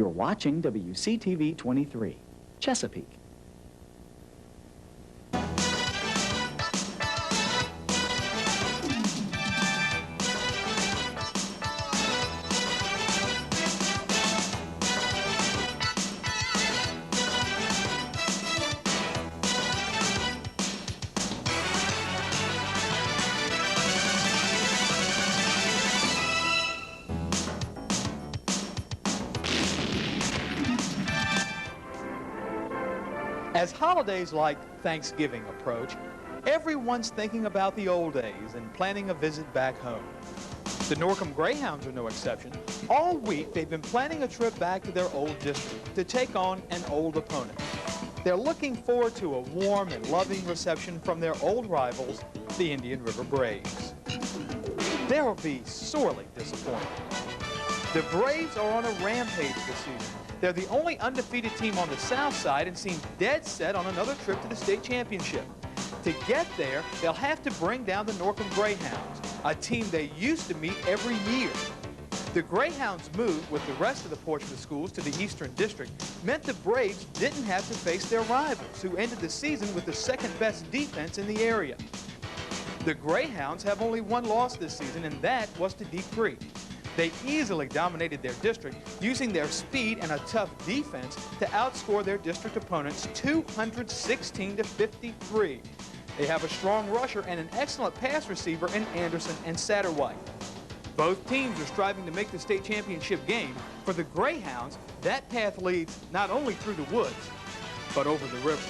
You're watching WCTV 23, Chesapeake. As holidays like Thanksgiving approach, everyone's thinking about the old days and planning a visit back home. The Norcom Greyhounds are no exception. All week, they've been planning a trip back to their old district to take on an old opponent. They're looking forward to a warm and loving reception from their old rivals, the Indian River Braves. They'll be sorely disappointed. The Braves are on a rampage this season. They're the only undefeated team on the south side and seem dead set on another trip to the state championship. To get there, they'll have to bring down the Norcom Greyhounds, a team they used to meet every year. The Greyhounds' move with the rest of the Portsmouth schools to the Eastern District meant the Braves didn't have to face their rivals, who ended the season with the second-best defense in the area. The Greyhounds have only one loss this season, and that was to Deep Creek. They easily dominated their district, using their speed and a tough defense to outscore their district opponents 216-53. They have a strong rusher and an excellent pass receiver in Anderson and Satterwhite. Both teams are striving to make the state championship game. For the Greyhounds, that path leads not only through the woods, but over the river.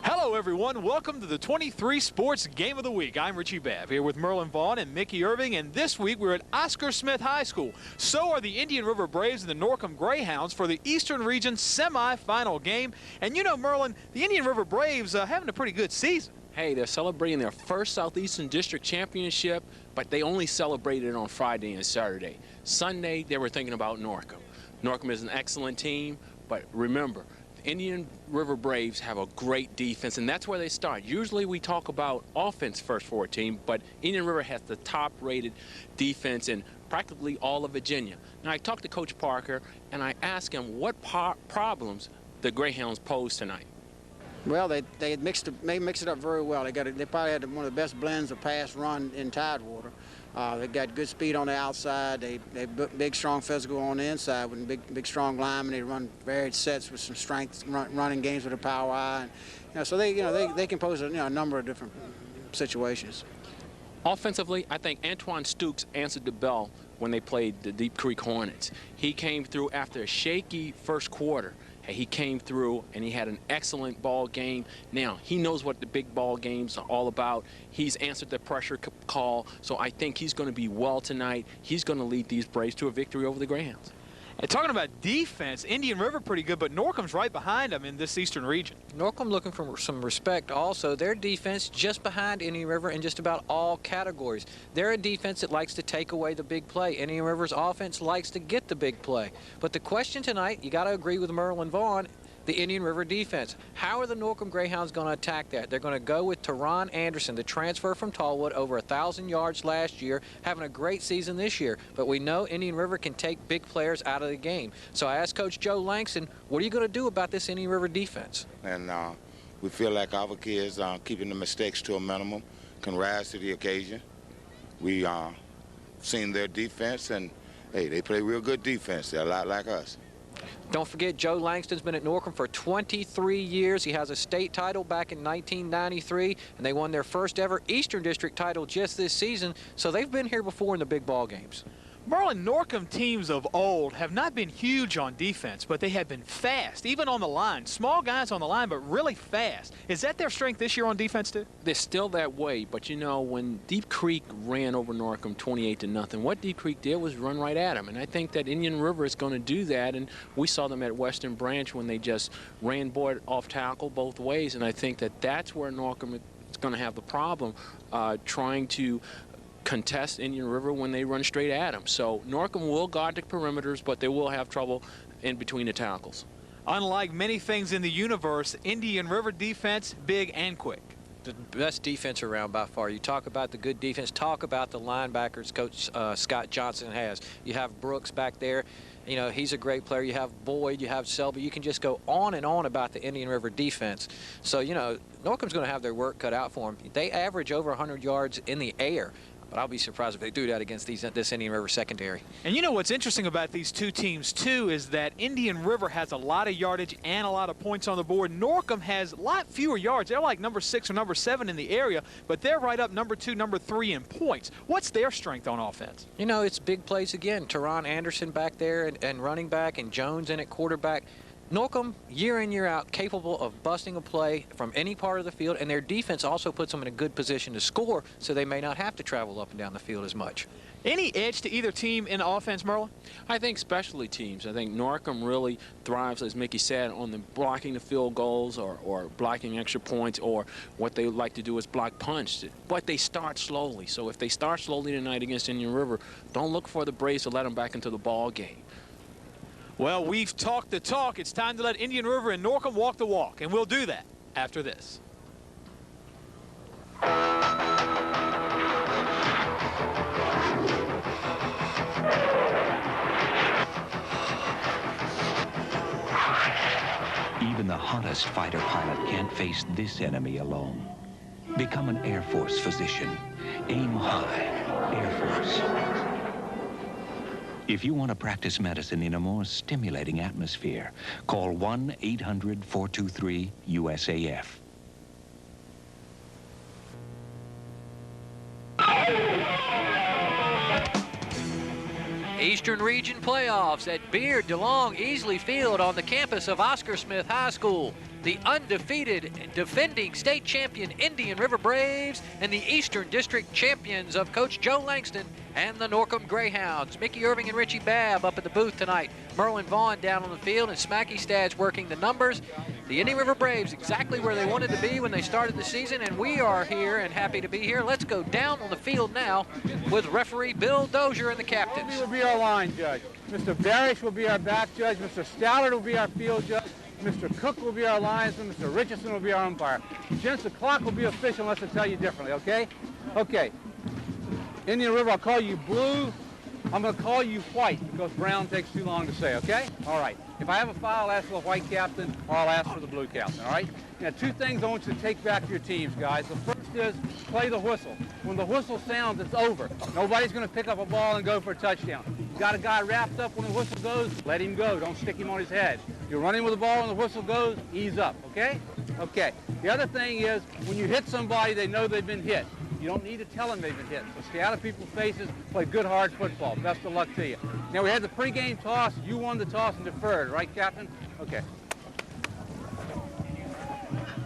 Hello, everyone. Welcome to the 23 Sports Game of the Week. I'm Richie Babb here with Merlin Vaughn and Mickey Irving, and this week we're at Oscar Smith High School. So are the Indian River Braves and the Norcom Greyhounds for the Eastern Region semifinal game. And you know, Merlin, the Indian River Braves are having a pretty good season. Hey, they're celebrating their first Southeastern District Championship, but they only celebrated it on Friday and Saturday. Sunday, they were thinking about Norcom. Norcom is an excellent team, but remember, Indian River Braves have a great defense, and that's where they start. Usually we talk about offense first for a team, but Indian River has the top-rated defense in practically all of Virginia. Now, I talked to Coach Parker, and I asked him what problems the Greyhounds pose tonight. Well, they mixed it up very well. They probably had one of the best blends of pass run in Tidewater. They got good speed on the outside. They big, strong physical on the inside with big, strong linemen. They run varied sets with some strength, running games with a power eye. And, so they can pose a number of different situations. Offensively, I think Antoine Stooks answered the bell when they played the Deep Creek Hornets. He came through after a shaky first quarter. He came through and he had an excellent ball game. Now, he knows what the big ball games are all about. He's answered the pressure call, so I think he's going to be well tonight. He's going to lead these Braves to a victory over the Greyhounds. And talking about defense, Indian River pretty good, but Norcom's right behind them in this Eastern region. Norcom looking for some respect also. Their defense just behind Indian River in just about all categories. They're a defense that likes to take away the big play. Indian River's offense likes to get the big play. But the question tonight, you got to agree with Merlin Vaughn, the Indian River defense. How are the Norcom Greyhounds going to attack that? They're going to go with Teron Anderson, the transfer from Tallwood, over 1,000 yards last year, having a great season this year. But we know Indian River can take big players out of the game. So I asked Coach Joe Langston, what are you going to do about this Indian River defense? And we feel like our kids, keeping the mistakes to a minimum, can rise to the occasion. We seen their defense, and hey, they play real good defense. They're a lot like us. Don't forget, Joe Langston's been at Norcom for 23 years. He has a state title back in 1993, and they won their first ever Eastern District title just this season, so they've been here before in the big ball games. Merlin, Norcom teams of old have not been huge on defense, but they have been fast, even on the line. Small guys on the line, but really fast. Is that their strength this year on defense, too? They're still that way, but you know, when Deep Creek ran over Norcom 28-0, what Deep Creek did was run right at them, and I think that Indian River is going to do that, and we saw them at Western Branch when they just ran board off tackle both ways, and I think that that's where Norcom is going to have the problem, trying to contest Indian River when they run straight at them. So Norcom will guard the perimeters, but they will have trouble in between the tackles. Unlike many things in the universe, Indian River defense, big and quick. the best defense around by far. You talk about the good defense, talk about the linebackers Coach Scott Johnson has. You have Brooks back there. You know, he's a great player. You have Boyd, you have Selby. You can just go on and on about the Indian River defense. So, you know, Norcom's going to have their work cut out for them. They average over 100 yards in the air. But I'll be surprised if they do that against this Indian River secondary. And you know what's interesting about these two teams, too, is that Indian River has a lot of yardage and a lot of points on the board. Norcom has a lot fewer yards. They're like number 6 or number 7 in the area, but they're right up number 2, number 3 in points. What's their strength on offense? You know, it's big plays again. Teron Anderson back there and running back, and Jones in at quarterback. Norcom, year in, year out, capable of busting a play from any part of the field, and their defense also puts them in a good position to score, so they may not have to travel up and down the field as much. Any edge to either team in offense, Merlin? I think specialty teams. I think Norcom really thrives, as Mickey said, on the blocking the field goals or blocking extra points, or what they like to do is block punch. But they start slowly. So if they start slowly tonight against Indian River, don't look for the Braves to let them back into the ball game. Well, we've talked the talk. It's time to let Indian River and Norcom walk the walk, and we'll do that after this. Even the hottest fighter pilot can't face this enemy alone. Become an Air Force physician. Aim high, Air Force. If you want to practice medicine in a more stimulating atmosphere, call 1-800-423-USAF. Eastern Region playoffs at Beard, DeLong, Easley Field on the campus of Oscar Smith High School. The undefeated defending state champion Indian River Braves and the Eastern District champions of Coach Joe Langston and the Norcom Greyhounds. Mickey Irving and Richie Babb up at the booth tonight. Merlin Vaughn down on the field and Smacky Stads working the numbers. The Indian River Braves exactly where they wanted to be when they started the season, and we are here and happy to be here. Let's go down on the field now with referee Bill Dozier and the captains. Will be our line judge. Mr. Barish will be our back judge. Mr. Stallard will be our field judge. Mr. Cook will be our linesman. Mr. Richardson will be our umpire. Gents, the clock will be official unless I tell you differently, okay? Okay. Indian River, I'll call you blue. I'm going to call you white because brown takes too long to say, okay? All right. If I have a foul, I'll ask for the white captain or I'll ask for the blue captain, all right? Now, 2 things I want you to take back to your teams, guys. The first is play the whistle. When the whistle sounds, it's over. Nobody's going to pick up a ball and go for a touchdown. You got a guy wrapped up when the whistle goes, let him go. Don't stick him on his head. You're running with the ball and the whistle goes, ease up, okay? Okay. The other thing is when you hit somebody, they know they've been hit. You don't need to tell them they've been hit. So stay out of people's faces, play good, hard football. Best of luck to you. Now, we had the pregame toss. You won the toss and deferred, right, Captain? Okay.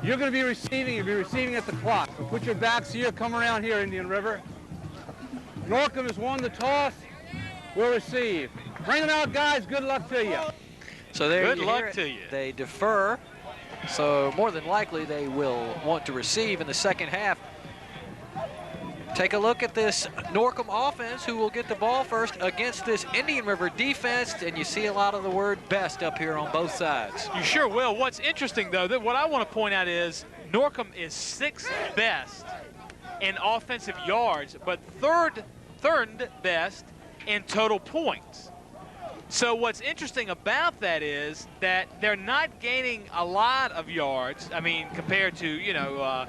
You're going to be receiving. You'll be receiving at the clock. So put your backs here. Come around here, Indian River. Norcom has won the toss. We'll receive. Bring them out, guys. Good luck to you. So there Good you luck hear it. to you. They defer. So more than likely they will want to receive in the second half. Take a look at this Norcom offense, who will get the ball first against this Indian River defense, and you see a lot of the word best up here on both sides. You sure will. What's interesting, though, that what I want to point out is Norcom is 6th best in offensive yards, but third best in total points. So what's interesting about that is that they're not gaining a lot of yards. I mean, compared to, you know,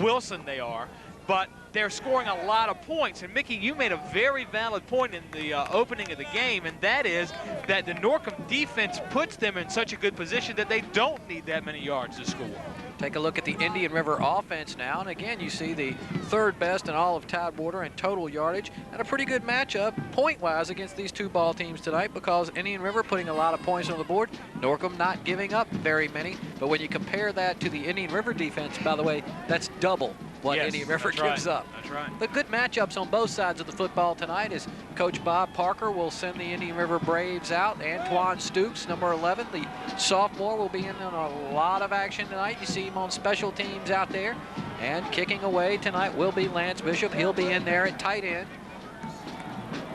Wilson they are. But they're scoring a lot of points. And, Mickey, you made a very valid point in the opening of the game, and that is that the Norcom defense puts them in such a good position that they don't need that many yards to score. Take a look at the Indian River offense now, and again, you see the 3rd best in all of Tidewater in total yardage, and a pretty good matchup point-wise against these 2 ball teams tonight because Indian River putting a lot of points on the board, Norcom not giving up very many, but when you compare that to the Indian River defense, by the way, that's double what Indian River gives up. That's right. But good matchups on both sides of the football tonight as Coach Bob Parker will send the Indian River Braves out. Antoine Stoops, number 11, the sophomore, will be in on a lot of action tonight. You see him on special teams out there. And kicking away tonight will be Lance Bishop. He'll be in there at tight end.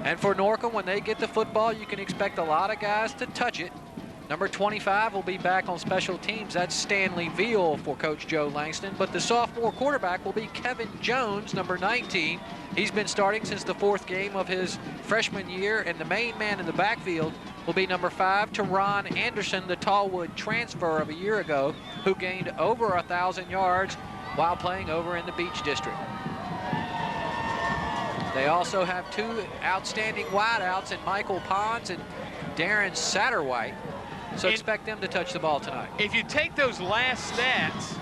And for Norcom, when they get the football, you can expect a lot of guys to touch it. Number 25 will be back on special teams. That's Stanley Veal for Coach Joe Langston. But the sophomore quarterback will be Kevin Jones, number 19. He's been starting since the 4th game of his freshman year. And the main man in the backfield will be number 5, Teron Anderson, the Tallwood transfer of a year ago, who gained over 1,000 yards while playing over in the Beach District. They also have 2 outstanding wideouts in Michael Pons and Darren Satterwhite. So expect them to touch the ball tonight. If you take those last stats,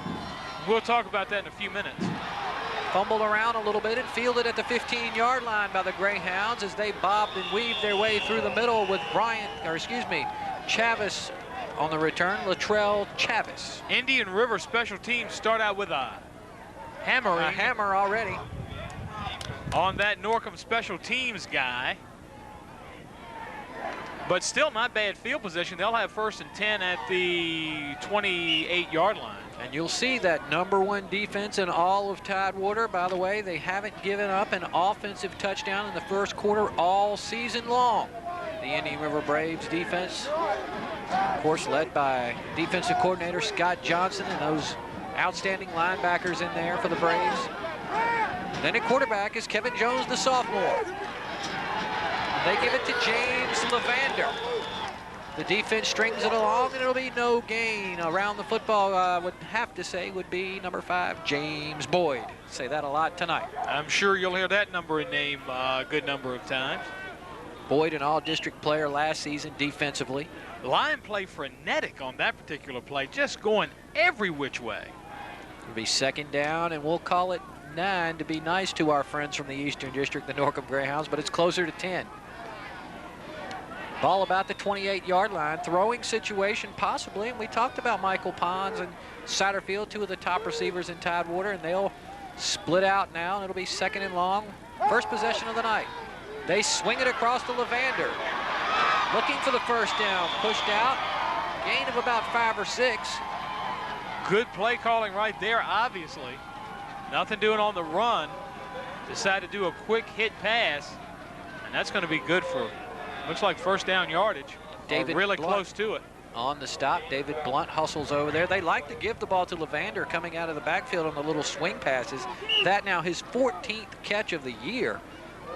we'll talk about that in a few minutes. Fumbled around a little bit and fielded at the 15-yard line by the Greyhounds as they bobbed and weaved their way through the middle with Chavis on the return, Latrell Chavis. Indian River special teams start out with a hammer. A hammer already. On that Norcom special teams guy. But still not bad field position. They'll have 1st and 10 at the 28-yard line. And you'll see that number 1 defense in all of Tidewater. By the way, they haven't given up an offensive touchdown in the first quarter all season long. The Indian River Braves defense, of course, led by defensive coordinator Scott Johnson and those outstanding linebackers in there for the Braves. Then at quarterback is Kevin Jones, the sophomore. They give it to James Levander. The defense strings it along, and it'll be no gain. Around the football, I would have to say, would be number 5, James Boyd. Say that a lot tonight. I'm sure you'll hear that number and name a good number of times. Boyd, an all-district player last season defensively. Line play frenetic on that particular play, just going every which way. It'll be 2nd down, and we'll call it 9 to be nice to our friends from the Eastern District, the Norcom Greyhounds, but it's closer to 10. Ball about the 28-yard line. Throwing situation possibly, and we talked about Michael Pons and Satterfield, 2 of the top receivers in Tidewater, and they'll split out now, and it'll be 2nd and long. First possession of the night. They swing it across to Levander. Looking for the 1st down. Pushed out. Gain of about 5 or 6. Good play calling right there, obviously. Nothing doing on the run. Decide to do a quick hit pass, and that's going to be good for, looks like 1st down yardage. David really Blunt close to it. On the stop, David Blunt hustles over there. They like to give the ball to Levander coming out of the backfield on the little swing passes. That now his 14th catch of the year.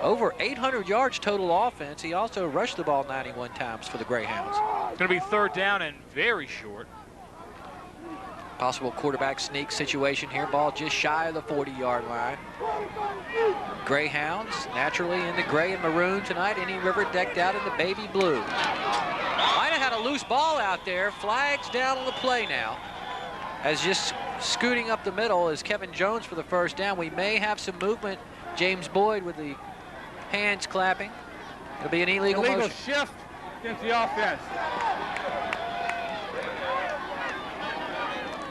Over 800 yards total offense. He also rushed the ball 91 times for the Greyhounds. It's going to be 3rd down and very short. Possible quarterback sneak situation here. Ball just shy of the 40-yard line. Greyhounds naturally in the gray and maroon tonight. Indian River decked out in the baby blue. Might have had a loose ball out there. Flags down on the play now. As just scooting up the middle is Kevin Jones for the 1st down. We may have some movement. James Boyd with the hands clapping. It'll be an illegal motion. Shift against the offense.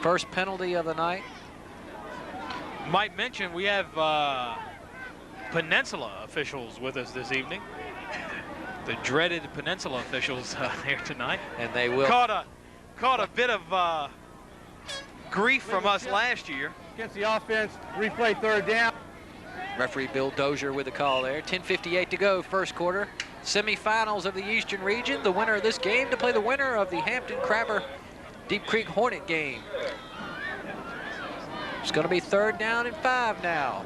First penalty of the night. Might mention we have Peninsula officials with us this evening. The dreaded Peninsula officials here tonight. And they will. Caught a bit of grief from us last year. Against the offense, replay 3rd down. Referee Bill Dozier with the call there. 10:58 to go, first quarter. Semifinals of the Eastern Region. The winner of this game to play the winner of the Hampton Crabber Deep Creek Hornet game. It's going to be 3rd down and 5 now.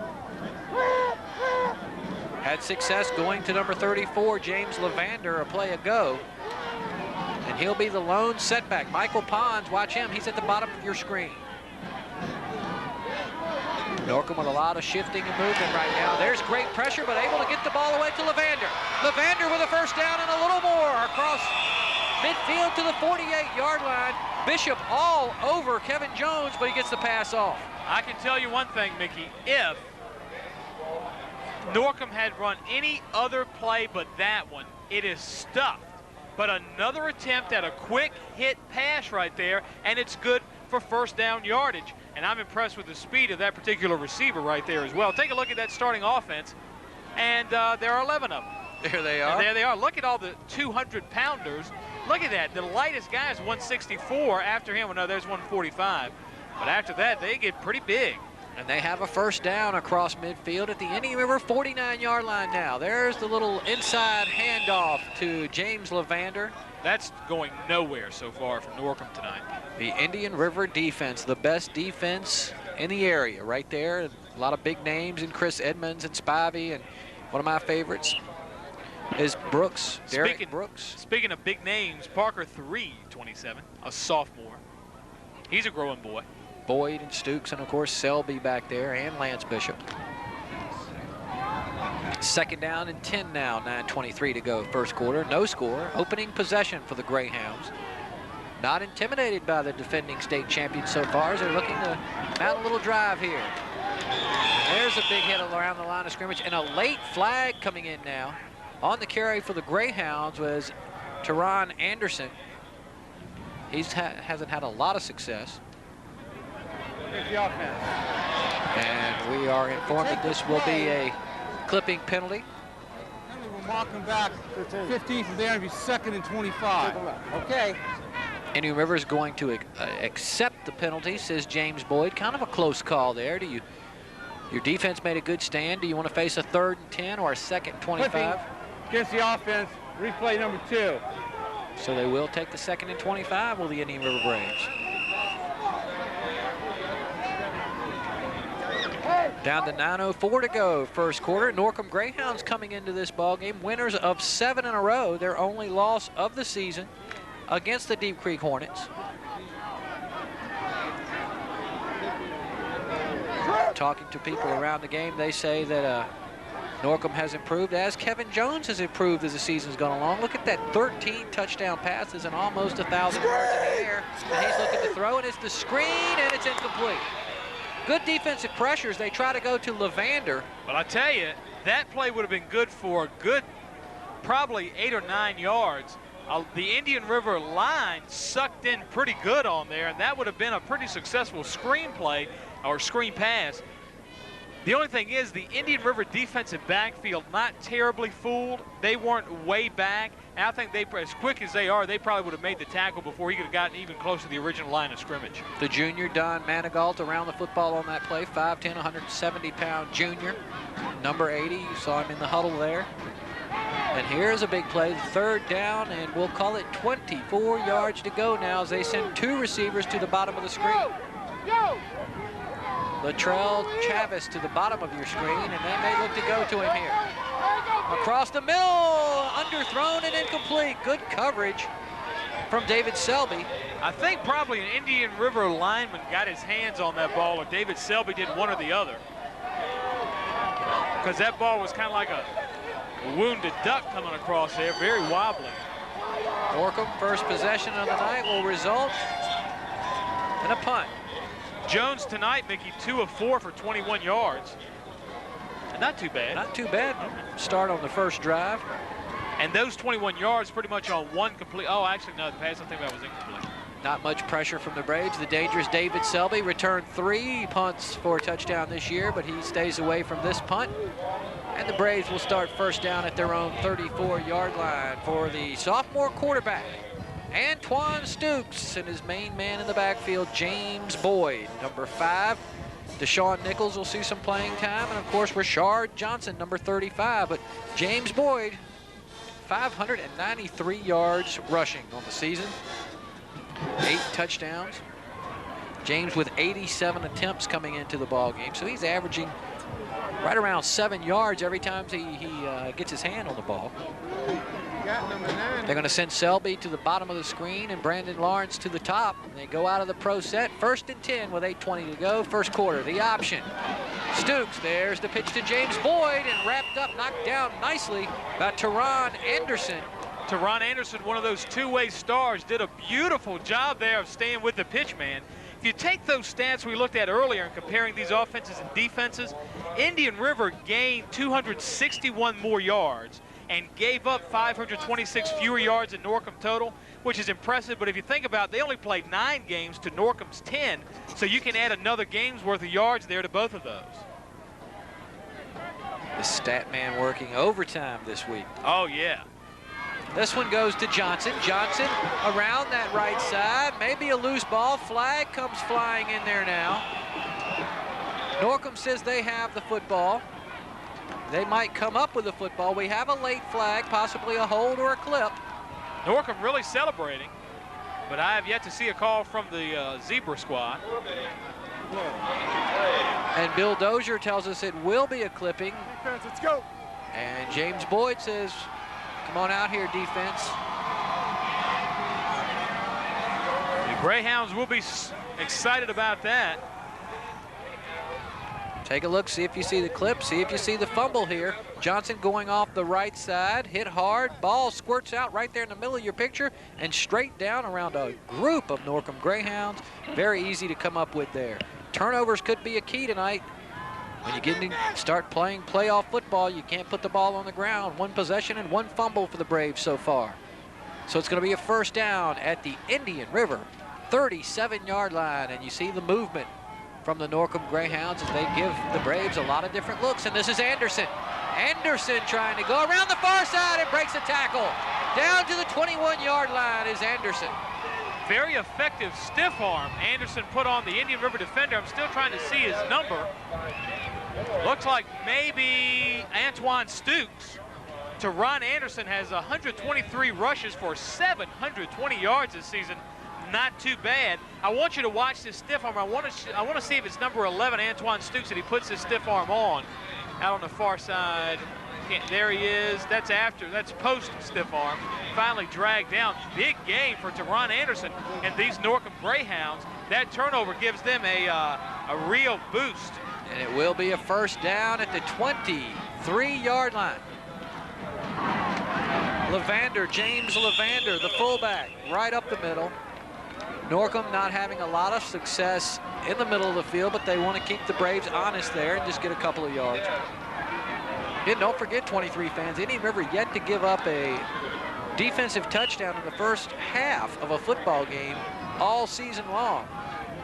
Had success going to number 34, James Levander, a play ago. And he'll be the lone setback. Michael Pons, watch him. He's at the bottom of your screen. Norcom with a lot of shifting and movement right now. There's great pressure, but able to get the ball away to Levander. Levander with a 1st down and a little more across midfield to the 48-yard line. Bishop all over Kevin Jones, but he gets the pass off. I can tell you one thing, Mickey. If Norcom had run any other play but that one, it is stuffed. But another attempt at a quick hit pass right there, and it's good for 1st down yardage. And I'm impressed with the speed of that particular receiver right there as well. Take a look at that starting offense, and there are 11 of them. There they are. And there they are. Look at all the 200-pounders. Look at that. The lightest guy is 164. After him, well, no, there's 145. But after that, they get pretty big. And they have a first down across midfield at the Indian River 49-yard line now. There's the little inside handoff to James Levander. That's going nowhere so far for Norcom tonight. The Indian River defense, the best defense in the area right there. A lot of big names in Chris Edmonds and Spivey, and one of my favorites is Brooks, Derek Brooks. Speaking of big names, Parker 327, a sophomore. He's a growing boy. Boyd and Stukes, and of course Selby back there, and Lance Bishop. Second down and 10 now, 9:23 to go, first quarter. No score, opening possession for the Greyhounds. Not intimidated by the defending state champions so far as they're looking to mount a little drive here. There's a big hit around the line of scrimmage, and a late flag coming in now. On the carry for the Greyhounds was Teron Anderson. He hasn't had a lot of success. And we are informed that this will be a clipping penalty. We'll mark him back 15 from there and be 2nd and 25. Okay. Indian River is going to accept the penalty, says James Boyd. Kind of a close call there. Your defense made a good stand. Do you want to face a 3rd and 10 or a 2nd and 25? Clipping against the offense, replay number 2. So they will take the 2nd and 25, will the Indian River Braves. Down to 9:04 to go, first quarter. Norcom Greyhounds coming into this ball game, winners of 7 in a row. Their only loss of the season against the Deep Creek Hornets. Talking to people around the game, they say that Norcom has improved, as Kevin Jones has improved as the season's gone along. Look at that 13 touchdown passes and almost 1,000 yards in the air. And he's looking to throw, and it's the screen, and it's incomplete. Good defensive pressures. They try to go to Levander. But I tell you, that play would have been good for a good, probably 8 or 9 yards. The Indian River line sucked in pretty good on there, and that would have been a pretty successful screen play or screen pass. The only thing is the Indian River defensive backfield not terribly fooled. They weren't way back. And I think they, as quick as they are, they probably would have made the tackle before he could have gotten even close to the original line of scrimmage. The junior, Don Manigault, around the football on that play. 5'10", 170-pound junior. Number 80, you saw him in the huddle there. And here's a big play, 3rd down, and we'll call it 24 yards to go now as they send 2 receivers to the bottom of the screen. Latrell Chavis to the bottom of your screen, and they may look to go to him here. Across the middle, underthrown and incomplete. Good coverage from David Selby. I think probably an Indian River lineman got his hands on that ball, or David Selby did one or the other. Because that ball was kind of like a wounded duck coming across there, very wobbly. Norcom, first possession of the night, will result in a punt. Jones tonight, Mickey, 2 of 4 for 21 yards. Not too bad. Not too bad. Start on the first drive. And those 21 yards pretty much on one complete. Oh, actually, no, the pass I think that was incomplete. Not much pressure from the Braves. The dangerous David Selby returned 3 punts for a touchdown this year, but he stays away from this punt. And the Braves will start first down at their own 34-yard line for the sophomore quarterback, Antoine Stukes, and his main man in the backfield, James Boyd. Number 5, Deshaun Nichols will see some playing time, and of course, Rashard Johnson, number 35. But James Boyd, 593 yards rushing on the season, 8 touchdowns. James with 87 attempts coming into the ball game, so he's averaging right around 7 yards every time he gets his hand on the ball. They're going to send Selby to the bottom of the screen and Brandon Lawrence to the top. They go out of the pro set. 1st and 10 with 8:20 to go. First quarter, the option. Stukes, there's the pitch to James Boyd, and wrapped up, knocked down nicely by Teron Anderson. Teron Anderson, one of those two-way stars, did a beautiful job there of staying with the pitch man. If you take those stats we looked at earlier and comparing these offenses and defenses, Indian River gained 261 more yards and gave up 526 fewer yards in Norcom total, which is impressive. But if you think about it, they only played 9 games to Norcom's 10, so you can add another game's worth of yards there to both of those. The stat man working overtime this week. Oh, yeah. This one goes to Johnson. Johnson around that right side. Maybe a loose ball. Flag comes flying in there now. Norcom says they have the football. They might come up with the football. We have a late flag, possibly a hold or a clip. Norcom really celebrating, but I have yet to see a call from the Zebra squad. And Bill Dozier tells us it will be a clipping. Defense, let's go. And James Boyd says, come on out here, defense. The Greyhounds will be excited about that. Take a look, see if you see the clip, see if you see the fumble here. Johnson going off the right side, hit hard, ball squirts out right there in the middle of your picture and straight down around a group of Norcom Greyhounds. Very easy to come up with there. Turnovers could be a key tonight. When you get in, start playing playoff football, you can't put the ball on the ground. 1 possession and 1 fumble for the Braves so far. So it's going to be a first down at the Indian River 37-yard line, and you see the movement from the Norcom Greyhounds as they give the Braves a lot of different looks. And this is Anderson. Anderson trying to go around the far side and breaks a tackle. Down to the 21-yard line is Anderson. Very effective stiff arm Anderson put on the Indian River defender. I'm still trying to see his number. Looks like maybe Antoine Stukes. Teron Anderson has 123 rushes for 720 yards this season. Not too bad. I want you to watch this stiff arm. I want to see if it's number 11, Antoine Stukes, that he puts his stiff arm on out on the far side. There he is. That's post stiff arm. Finally dragged down. Big game for Teron Anderson and these Norcom Greyhounds. That turnover gives them a real boost. And it will be a first down at the 23-yard line. Levander, James Levander, the fullback, right up the middle. Norcom not having a lot of success in the middle of the field, but they want to keep the Braves honest there and just get a couple of yards. And don't forget, 23 fans, Indian River yet to give up a defensive touchdown in the first half of a football game all season long.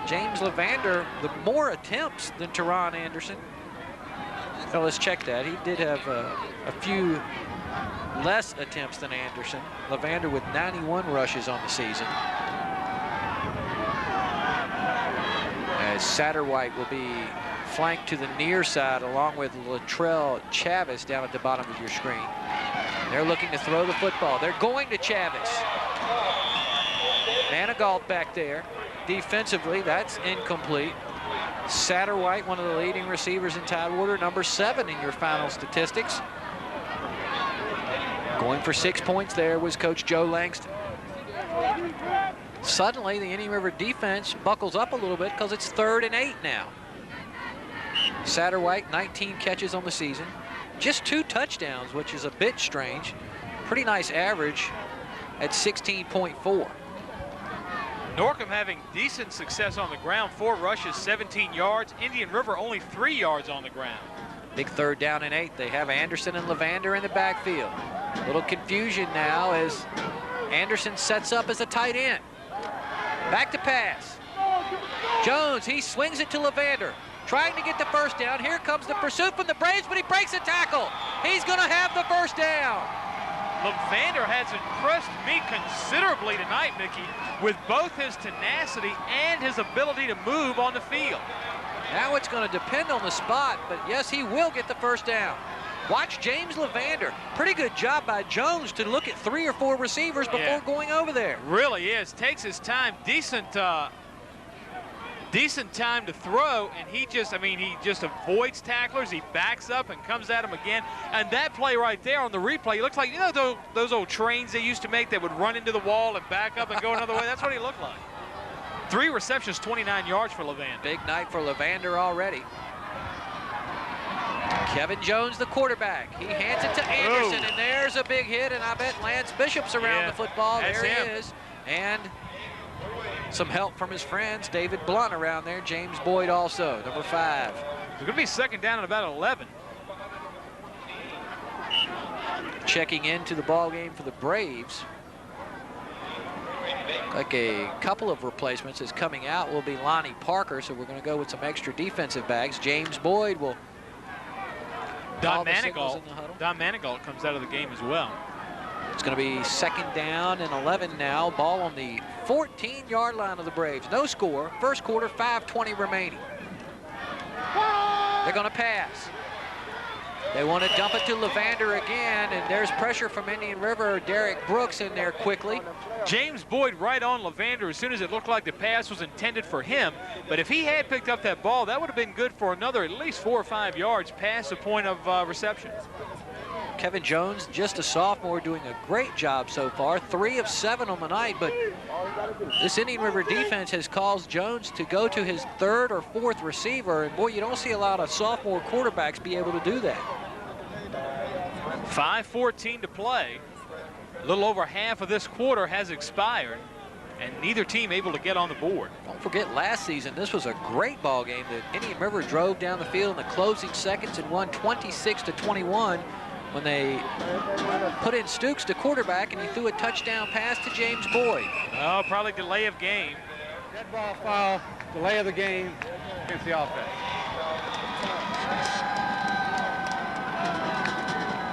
James Levander, the more attempts than Teron Anderson. So let's check that. He did have a few less attempts than Anderson. Levander with 91 rushes on the season. As Satterwhite will be flanked to the near side along with Latrell Chavis down at the bottom of your screen. They're looking to throw the football. They're going to Chavis. Manigault back there. Defensively, that's incomplete. Satterwhite, one of the leading receivers in Tidewater, number 7 in your final statistics. Going for 6 points there was Coach Joe Langston. Suddenly, the Indian River defense buckles up a little bit because it's 3rd and 8 now. Satterwhite, 19 catches on the season. Just 2 touchdowns, which is a bit strange. Pretty nice average at 16.4. Norcom having decent success on the ground. 4 rushes, 17 yards. Indian River only 3 yards on the ground. Big 3rd down and 8. They have Anderson and Levander in the backfield. A little confusion now as Anderson sets up as a tight end. Back to pass. Jones, he swings it to Levander, trying to get the first down. Here comes the pursuit from the Braves, but he breaks a tackle. He's going to have the first down. Levander has impressed me considerably tonight, Mickey, with both his tenacity and his ability to move on the field. Now it's going to depend on the spot, but yes, he will get the first down. Watch James Levander. Pretty good job by Jones to look at 3 or 4 receivers before going over there. Really is. Takes his time. Decent time to throw, and he just avoids tacklers. He backs up and comes at him again. And that play right there on the replay, it looks like, you know, those old trains they used to make that would run into the wall and back up and go another way? That's what he looked like. 3 receptions, 29 yards for Levander. Big night for Levander already. Kevin Jones, the quarterback. He hands it to Anderson, and there's a big hit, and I bet Lance Bishop's around the football. There he is. And some help from his friends. David Blunt around there. James Boyd also, number 5. It's going to be 2nd down at about 11. Checking into the ball game for the Braves. Like a couple of replacements is coming out will be Lonnie Parker, so we're going to go with some extra defensive backs. James Boyd will. Don Manigault comes out of the game as well. It's going to be 2nd down and 11 now. Ball on the 14-yard line of the Braves. No score. First quarter, 5:20 remaining. They're going to pass. They want to dump it to Levander again, and there's pressure from Indian River. Derek Brooks in there quickly. James Boyd right on Levander as soon as it looked like the pass was intended for him. But if he had picked up that ball, that would have been good for another at least 4 or 5 yards past the point of reception. Kevin Jones, just a sophomore, doing a great job so far. 3 of 7 on the night, but this Indian River defense has caused Jones to go to his 3rd or 4th receiver, and boy, you don't see a lot of sophomore quarterbacks be able to do that. 5:14 to play. A little over half of this quarter has expired, and neither team able to get on the board. Don't forget last season, this was a great ball game. The Indian River drove down the field in the closing seconds and won 26-21 when they put in Stukes to quarterback, and he threw a touchdown pass to James Boyd. Oh, probably delay of game. Dead ball foul, delay of the game against the offense.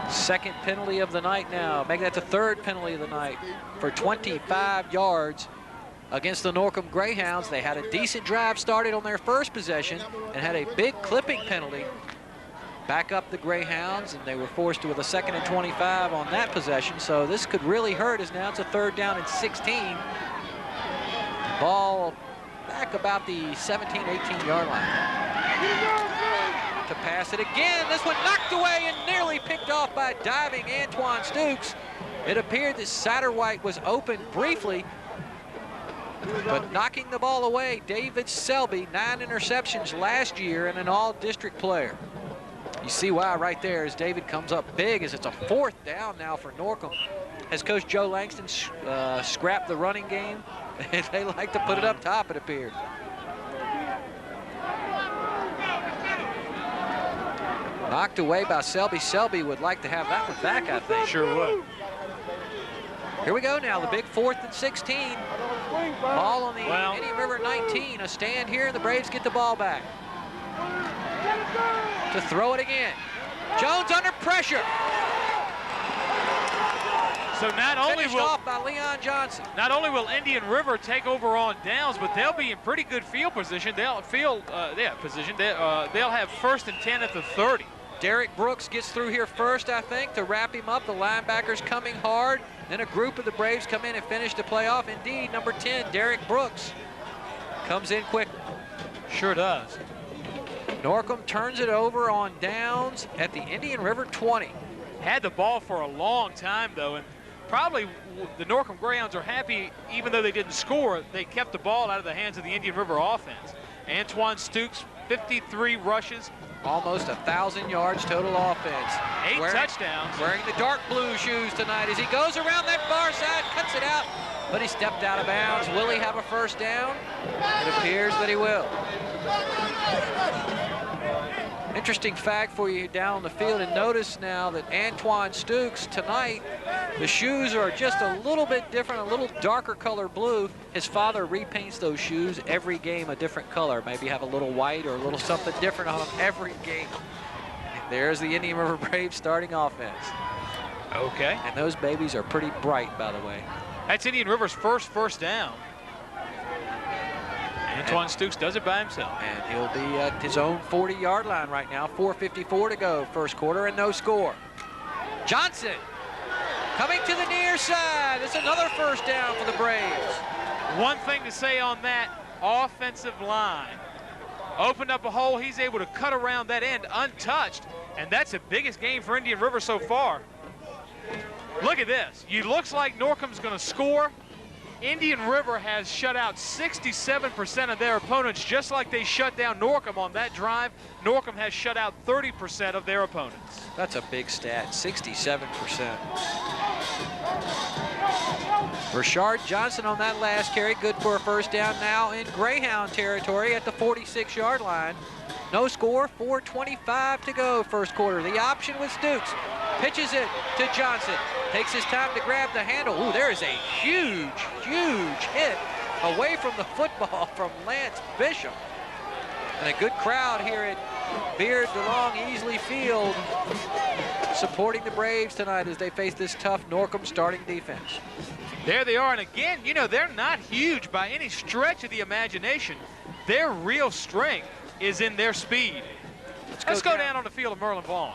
Second penalty of the night now. Make that the 3rd penalty of the night for 25 yards against the Norcom Greyhounds. They had a decent drive started on their first possession and had a big clipping penalty. Back up the Greyhounds, and they were forced with a 2nd and 25 on that possession. So this could really hurt as now it's a 3rd down and 16. Ball back about the 17, 18-yard line. To pass it again. This one knocked away and nearly picked off by diving Antoine Stukes. It appeared that Satterwhite was open briefly, but knocking the ball away, David Selby, 9 interceptions last year and an all-district player. You see why right there as David comes up big as it's a 4th down now for Norcom. Has Coach Joe Langston scrapped the running game? They like to put it up top, it appeared. Knocked away by Selby. Selby would like to have that one back, I think. Sure would. Here we go now, the big 4th and 16. Ball on the Indian River 19. A stand here, and the Braves get the ball back. To throw it again. Jones under pressure. So not only Finished off by Leon Johnson. Not only will Indian River take over on downs, but they'll be in pretty good field position. They'll have 1st and 10 at the 30. Derek Brooks gets through here first, I think, to wrap him up. The linebackers coming hard. Then a group of the Braves come in and finish the playoff. Indeed, number 10, Derek Brooks, comes in quick. Sure does. Norcom turns it over on downs at the Indian River 20. Had the ball for a long time, though, and probably the Norcom Greyhounds are happy, even though they didn't score, they kept the ball out of the hands of the Indian River offense. Antoine Stukes, 53 rushes. Almost 1,000 yards total offense. 8 touchdowns. Wearing the dark blue shoes tonight as he goes around that far side, cuts it out, but he stepped out of bounds. Will he have a 1st down? It appears that he will. Interesting fact for you down on the field, and notice now that Antoine Stukes tonight, the shoes are just a little bit different, a little darker color blue. His father repaints those shoes every game a different color, maybe have a little white or a little something different on them every game. And there's the Indian River Braves starting offense. Okay. And those babies are pretty bright, by the way. That's Indian River's first down. Antoine Stukes does it by himself. And he'll be at his own 40-yard line right now. 4:54 to go, first quarter, and no score. Johnson coming to the near side. It's another 1st down for the Braves. One thing to say on that offensive line. Opened up a hole. He's able to cut around that end untouched, and that's the biggest game for Indian River so far. Look at this. It looks like Norcom's going to score. Indian River has shut out 67% of their opponents, just like they shut down Norcom on that drive. Norcom has shut out 30% of their opponents. That's a big stat, 67%. Rashard Johnson on that last carry, good for a 1st down, now in Greyhound territory at the 46-yard line. No score, 4:25 to go, first quarter. The option with Stukes. Pitches it to Johnson. Takes his time to grab the handle. Ooh, there is a huge, huge hit away from the football from Lance Bishop. And a good crowd here at Beard DeLong Easley Field supporting the Braves tonight as they face this tough Norcom starting defense. There they are, and again, you know, they're not huge by any stretch of the imagination. Their real strength is in their speed. Let's go down on the field of Merlin Vaughn.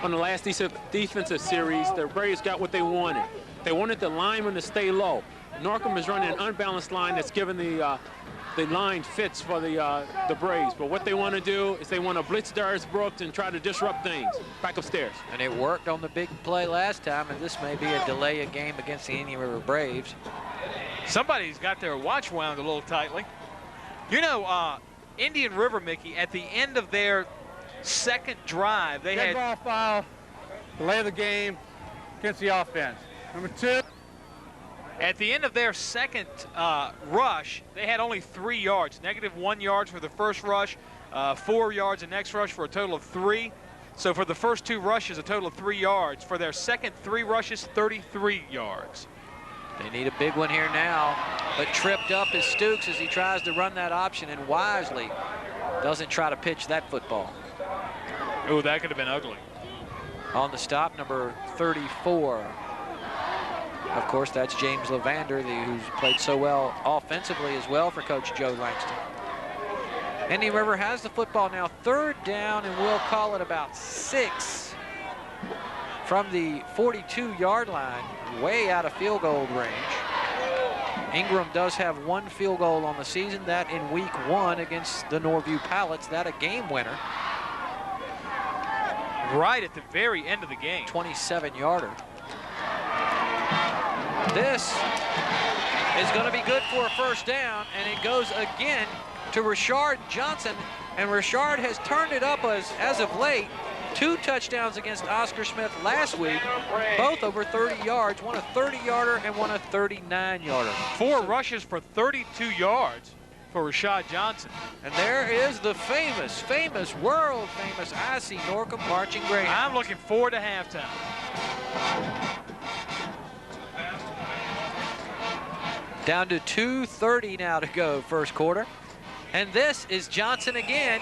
On the last defensive series, the Braves got what they wanted. They wanted the linemen to stay low. Norcom is running an unbalanced line that's giving the line fits for the Braves. But what they want to do is they want to blitz Darius Brooks and try to disrupt things. Back upstairs. And it worked on the big play last time, and this may be a delay of game against the Indian River Braves. Somebody's got their watch wound a little tightly. You know, Indian River, Mickey, at the end of their second drive, they Dead had ball foul, delay of the game against the offense. Number 2. at the end of their second rush, they had only 3 yards, -1 yard for the first rush, 4 yards the next rush for a total of 3. So for the first 2 rushes, a total of 3 yards. For their second 3 rushes, 33 yards. They need a big one here now, but tripped up is Stukes as he tries to run that option and wisely doesn't try to pitch that football. Oh, that could have been ugly. On the stop, number 34. Of course, that's James Levander, who's played so well offensively as well for Coach Joe Langston. Indian River has the football now, 3rd down, and we'll call it about 6 from the 42-yard line, way out of field goal range. Ingram does have 1 field goal on the season, that in week 1 against the Norview Pallets, that a game winner. Right at the very end of the game. 27-yarder. This is going to be good for a 1st down, and it goes again to Rashard Johnson, and Rashard has turned it up as of late. 2 touchdowns against Oscar Smith last week, both over 30 yards, one a 30-yarder and one a 39-yarder. 4 rushes for 32 yards for Rashad Johnson. And there is the famous, world-famous IC Norcom marching Greyhound. I'm looking forward to halftime. Down to 2:30 now to go, first quarter. And this is Johnson again,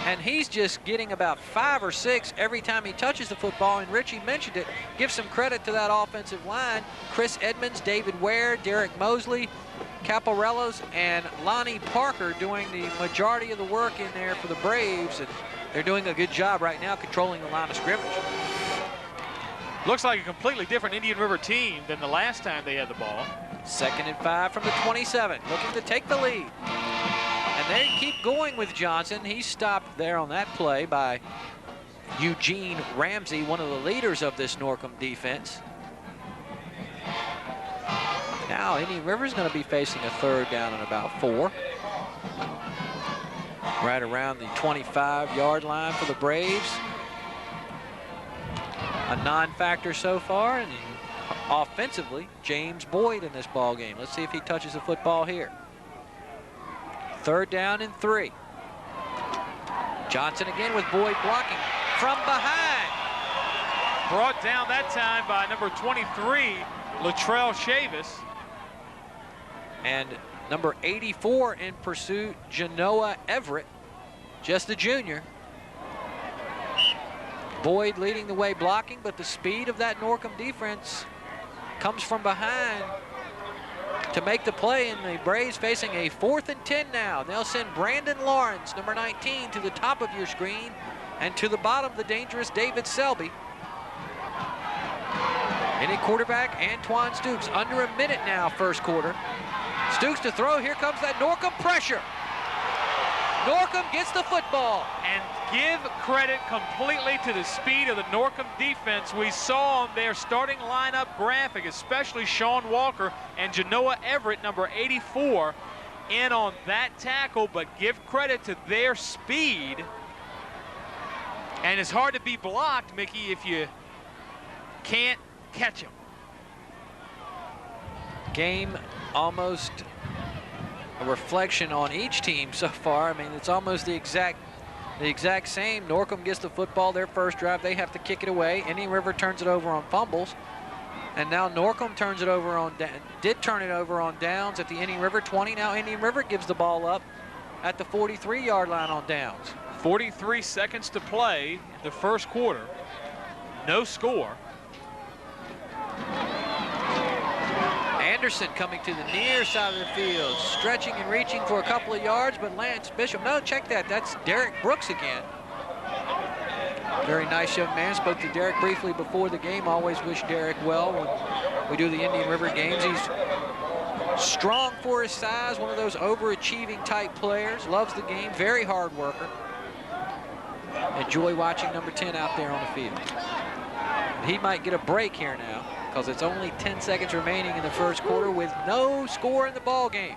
and he's just getting about 5 or 6 every time he touches the football. And Richie mentioned it. Give some credit to that offensive line. Chris Edmonds, David Ware, Derek Mosley, Caparellos, and Lonnie Parker doing the majority of the work in there for the Braves. And they're doing a good job right now controlling the line of scrimmage. Looks like a completely different Indian River team than the last time they had the ball. 2nd and 5 from the 27, looking to take the lead. And they keep going with Johnson. He's stopped there on that play by Eugene Ramsey, one of the leaders of this Norcom defense. Now Indian River's going to be facing a 3rd down and about 4. Right around the 25-yard line for the Braves. A non-factor so far, and offensively, James Boyd in this ball game. Let's see if he touches the football here. 3rd down and 3. Johnson again with Boyd blocking from behind. Brought down that time by number 23, Latrell Chavis. And number 84 in pursuit, Genoa Everett, just a junior. Boyd leading the way blocking, but the speed of that Norcom defense comes from behind to make the play, and the Braves facing a 4th and 10 now. They'll send Brandon Lawrence, number 19, to the top of your screen, and to the bottom, the dangerous David Selby. Any quarterback, Antoine Stukes, under a minute now, first quarter. Stukes to throw, here comes that Norcom pressure. Norcom gets the football. And give credit completely to the speed of the Norcom defense. We saw on their starting lineup graphic, especially Sean Walker and Genoa Everett, number 84, in on that tackle, but give credit to their speed. And it's hard to be blocked, Mickey, if you can't catch them. Game almost a reflection on each team so far. I mean, it's almost the exact same. Norcom gets the football, their first drive. They have to kick it away. Indian River turns it over on fumbles. And now Norcom turns it over on, did turn it over on downs at the Indian River 20. Now Indian River gives the ball up at the 43-yard line on downs. 43 seconds to play the first quarter. No score. Anderson coming to the near side of the field, stretching and reaching for a couple of yards, but Lance Bishop, no, check that, that's Derek Brooks again. Very nice young man. Spoke to Derek briefly before the game. Always wish Derek well when we do the Indian River games. He's strong for his size, one of those overachieving type players. Loves the game, very hard worker. Enjoy watching number 10 out there on the field. He might get a break here now because it's only 10 seconds remaining in the first quarter with no score in the ball game.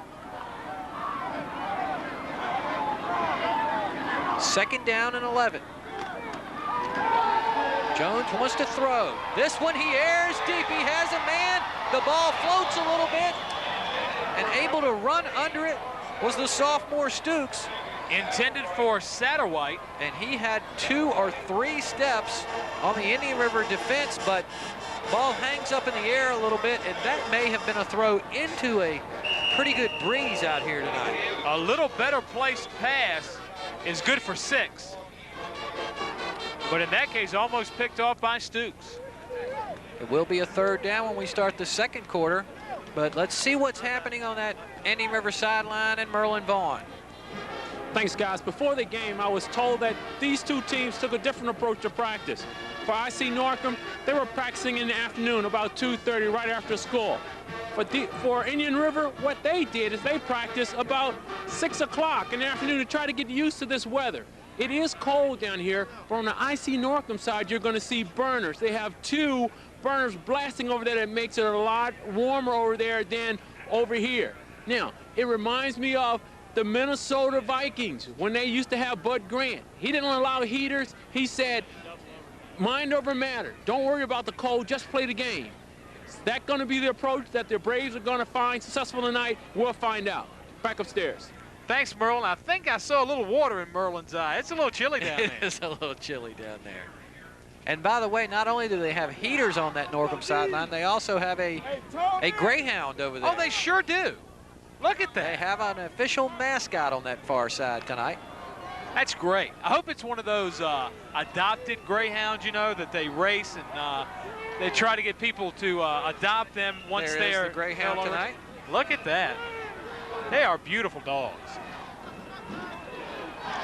Second down and 11. Jones wants to throw. This one he airs deep. He has a man. The ball floats a little bit. And able to run under it was the sophomore Stukes. Intended for Satterwhite. And he had 2 or 3 steps on the Indian River defense, but ball hangs up in the air a little bit, and that may have been a throw into a pretty good breeze out here tonight. A little better placed pass is good for 6. But in that case, almost picked off by Stukes. It will be a third down when we start the second quarter, but let's see what's happening on that Indian River sideline and Merlin Vaughn. Thanks, guys. Before the game, I was told that these two teams took a different approach to practice. For IC Norcom, they were practicing in the afternoon, about 2:30, right after school. For Indian River, what they did is they practiced about 6 o'clock in the afternoon to try to get used to this weather. It is cold down here, but on the IC Norcom side, you're going to see burners. They have 2 burners blasting over there that makes it a lot warmer over there than over here. Now, it reminds me of the Minnesota Vikings when they used to have Bud Grant. He didn't allow heaters. He said, mind over matter. Don't worry about the cold, just play the game. Is that going to be the approach that the Braves are going to find successful tonight? We'll find out. Back upstairs. Thanks, Merlin. I think I saw a little water in Merlin's eye. It's a little chilly down there. It is a little chilly down there. And by the way, not only do they have heaters on that Norcom sideline, they also have a Greyhound over there. Oh, they sure do. Look at that. They have an official mascot on that far side tonight. That's great. I hope it's one of those adopted Greyhounds, you know, that they race and they try to get people to adopt them once they're... There's the Greyhound tonight. Look at that. They are beautiful dogs.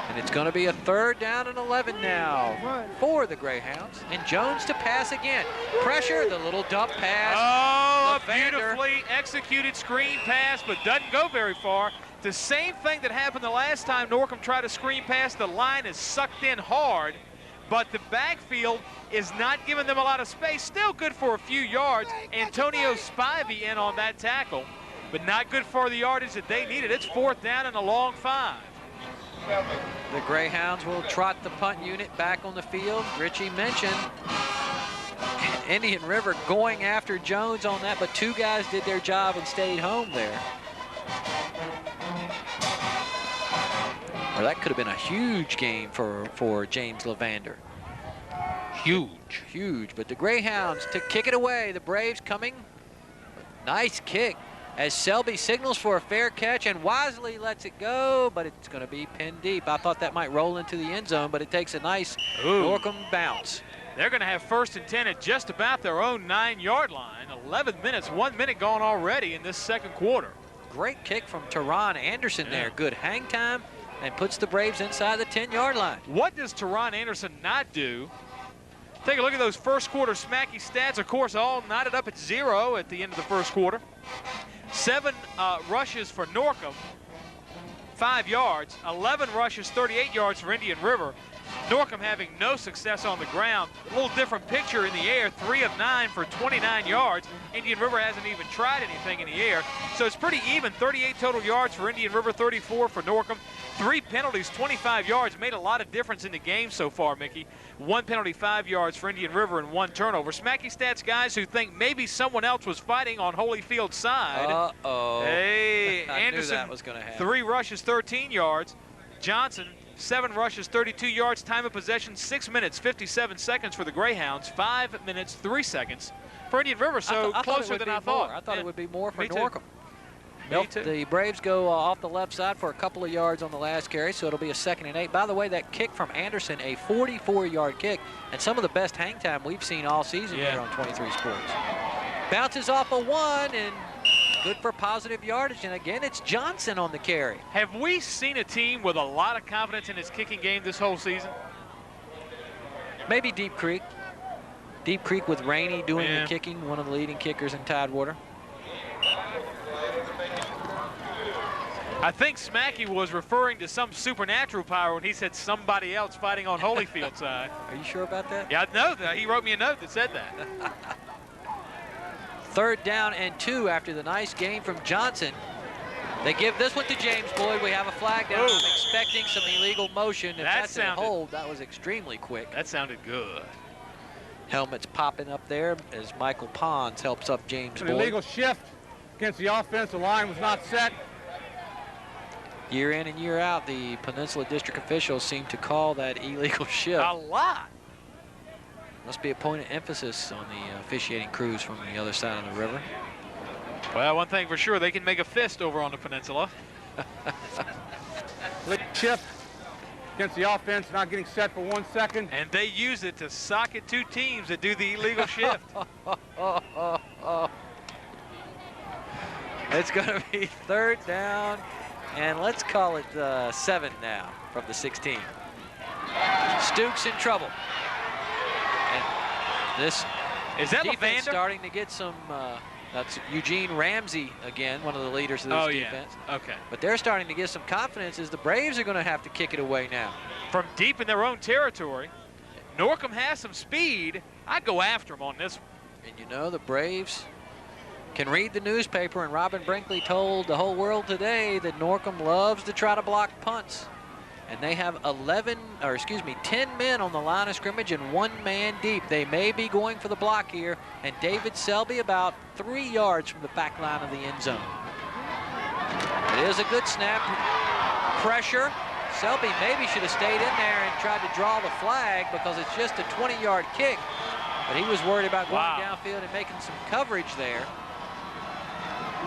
And it's going to be a third down and 11 now for the Greyhounds. And Jones to pass again. Pressure, the little dump pass. Oh, a beautifully executed screen pass, but doesn't go very far. The same thing that happened the last time Norcom tried a screen pass. The line is sucked in hard, but the backfield is not giving them a lot of space. Still good for a few yards. Antonio Spivey in on that tackle, but not good for the yardage that they needed. It's 4th down and a long 5. The Greyhounds will trot the punt unit back on the field. Richie mentioned Indian River going after Jones on that, but 2 guys did their job and stayed home there. Well, that could have been a huge game for James Levander. Huge. But the Greyhounds to kick it away. The Braves coming. Nice kick as Selby signals for a fair catch and wisely lets it go, but it's going to be pinned deep. I thought that might roll into the end zone, but it takes a nice Norcom bounce. They're going to have 1st and 10 at just about their own 9-yard line. 11 minutes, 1 minute gone already in this second quarter. Great kick from Teron Anderson there. Good hang time and puts the Braves inside the 10-yard line. What does Teron Anderson not do? Take a look at those first quarter smacky stats. Of course, all knotted up at 0 at the end of the first quarter. 7 rushes for Norcom, 5 yards. 11 rushes, 38 yards for Indian River. Norcom having no success on the ground. A little different picture in the air. 3 of 9 for 29 yards. Indian River hasn't even tried anything in the air. So it's pretty even. 38 total yards for Indian River, 34 for Norcom. 3 penalties, 25 yards. Made a lot of difference in the game so far, Mickey. 1 penalty, 5 yards for Indian River, and 1 turnover. Smacky stats guys who think maybe someone else was fighting on Holyfield's side. Uh-oh. Hey, I Anderson, knew that was going to happen. 3 rushes, 13 yards. Johnson, 7 rushes, 32 yards. Time of possession, 6 minutes, 57 seconds for the Greyhounds. 5 minutes, 3 seconds for Indian River. So closer than I thought. I thought it would be more for Me too. Norcom. The Braves go off the left side for a couple of yards on the last carry, so it'll be a 2nd and 8. By the way, that kick from Anderson, a 44-yard kick, and some of the best hang time we've seen all season here on 23 Sports. Bounces off a 1 and good for positive yardage, and again, it's Johnson on the carry. Have we seen a team with a lot of confidence in its kicking game this whole season? Maybe Deep Creek. Deep Creek with Rainey doing the kicking, one of the leading kickers in Tidewater. I think Smacky was referring to some supernatural power when he said somebody else fighting on Holyfield side. Are you sure about that? Yeah, I know that. He wrote me a note that said that. 3rd down and 2 after the nice game from Johnson. They give this one to James Boyd. We have a flag down. I'm expecting some illegal motion. If that's a hold, that was extremely quick. That sounded good. Helmets popping up there as Michael Pons helps up James Boyd. An illegal shift against the offense. The line was not set. Year in and year out, the Peninsula District officials seem to call that illegal shift. A lot. Must be a point of emphasis on the officiating crews from the other side of the river. Well, one thing for sure, they can make a fist over on the peninsula. Shift against the offense, not getting set for 1 second. And they use it to socket 2 teams that do the illegal shift. It's going to be 3rd down, and let's call it 7 now from the 16. Stukes in trouble. And this is that defense Levander? Starting to get some. That's Eugene Ramsey again, one of the leaders of this defense. Okay. But they're starting to get some confidence as the Braves are going to have to kick it away now. From deep in their own territory, Norcom has some speed. I'd go after him on this one. And you know, the Braves can read the newspaper, and Robin Brinkley told the whole world today that Norcom loves to try to block punts. And they have 10 men on the line of scrimmage and 1 man deep. They may be going for the block here, and David Selby about 3 yards from the back line of the end zone. It is a good snap. Pressure. Selby maybe should have stayed in there and tried to draw the flag because it's just a 20-yard kick. But he was worried about going downfield and making some coverage there.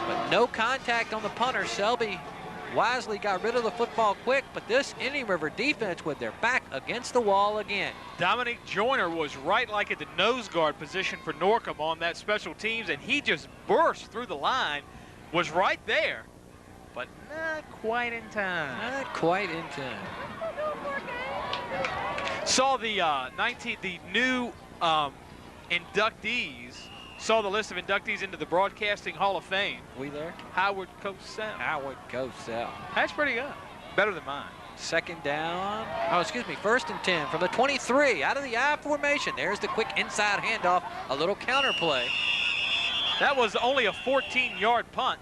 But no contact on the punter. Selby wisely got rid of the football quick, but this Indian River defense with their back against the wall again. Dominic Joyner was right like at the nose guard position for Norcom on that special teams, and he just burst through the line, was right there, but not quite in time. Not quite in time. Saw the new inductees. Saw the list of inductees into the Broadcasting Hall of Fame. We there? Howard Cosell. Howard Cosell. That's pretty good. Better than mine. 2nd down. Oh, excuse me. 1st and 10 from the 23. Out of the I formation. There's the quick inside handoff. A little counter play. That was only a 14-yard punt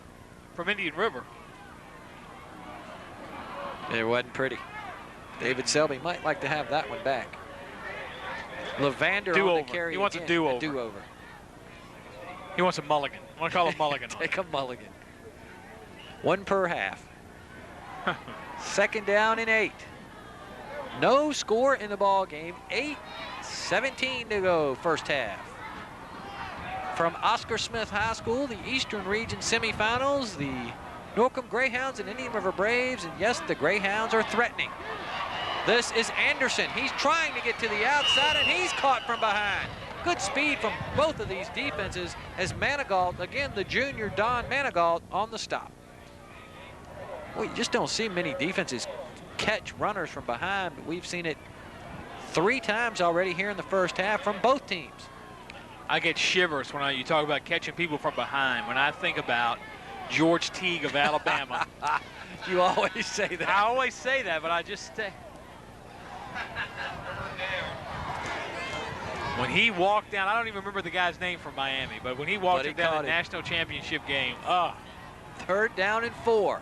from Indian River. It wasn't pretty. David Selby might like to have that one back. Levander on the carry. He wants again. a do-over. A do-over. He wants a mulligan. I want to call a mulligan. Take a mulligan. 1 per half. 2nd down and 8. No score in the ball game. 8:17 to go, 1st half. From Oscar Smith High School, the Eastern Region semifinals, the Norcom Greyhounds and Indian River Braves, and yes, the Greyhounds are threatening. This is Anderson. He's trying to get to the outside, and he's caught from behind. Good speed from both of these defenses as Manigault, again, the junior Don Manigault on the stop. Well, you just don't see many defenses catch runners from behind, but we've seen it 3 times already here in the 1st half from both teams. I get shivers when you talk about catching people from behind. When I think about George Teague of Alabama. You always say that. I always say that, but I just when he walked down, I don't even remember the guy's name from Miami, but when he walked down the national championship game, 3rd down and 4.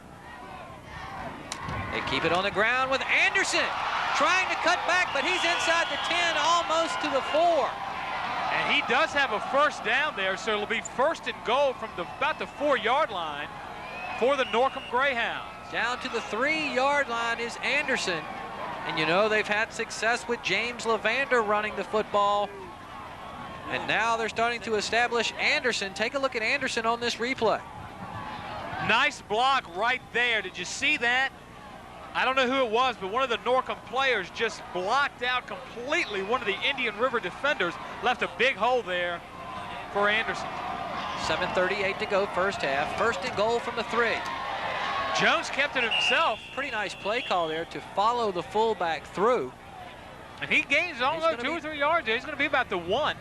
They keep it on the ground with Anderson trying to cut back, but he's inside the 10, almost to the 4. And he does have a 1st down there, so it'll be 1st and goal from about the 4-yard line for the Norcom Greyhounds. Down to the 3-yard line is Anderson. And you know they've had success with James Levander running the football. And now they're starting to establish Anderson. Take a look at Anderson on this replay. Nice block right there. Did you see that? I don't know who it was, but one of the Norcom players just blocked out completely one of the Indian River defenders, left a big hole there for Anderson. 7:38 to go, 1st half. 1st and goal from the 3. Jones kept it himself. Pretty nice play call there to follow the fullback through. And he gains almost 2 or 3 yards there. He's going to be about the 1.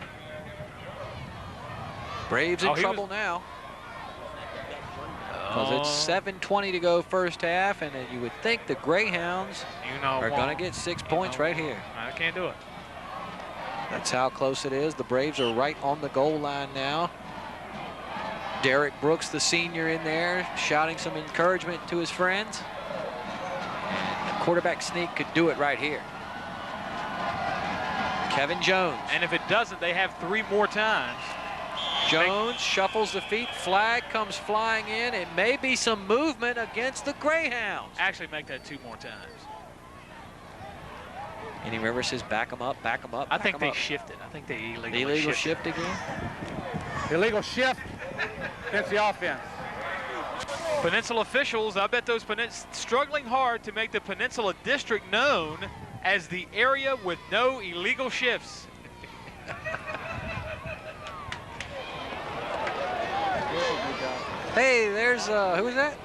Braves in trouble now. Because it's 7:20 to go first half, and you would think the Greyhounds are going to get 6 points right here. I can't do it. That's how close it is. The Braves are right on the goal line now. Derek Brooks, the senior, in there, shouting some encouragement to his friends. And the quarterback sneak could do it right here. Kevin Jones. And if it doesn't, they have 3 more times. Jones shuffles the feet. Flag comes flying in. It may be some movement against the Greyhounds. Actually make that 2 more times. Indian River says back them up, back them up. I think they shifted. I think they illegally shift again. Illegal shift against the offense. Peninsula officials, I bet those struggling hard to make the Peninsula District known as the area with no illegal shifts. Hey, there's, who is that?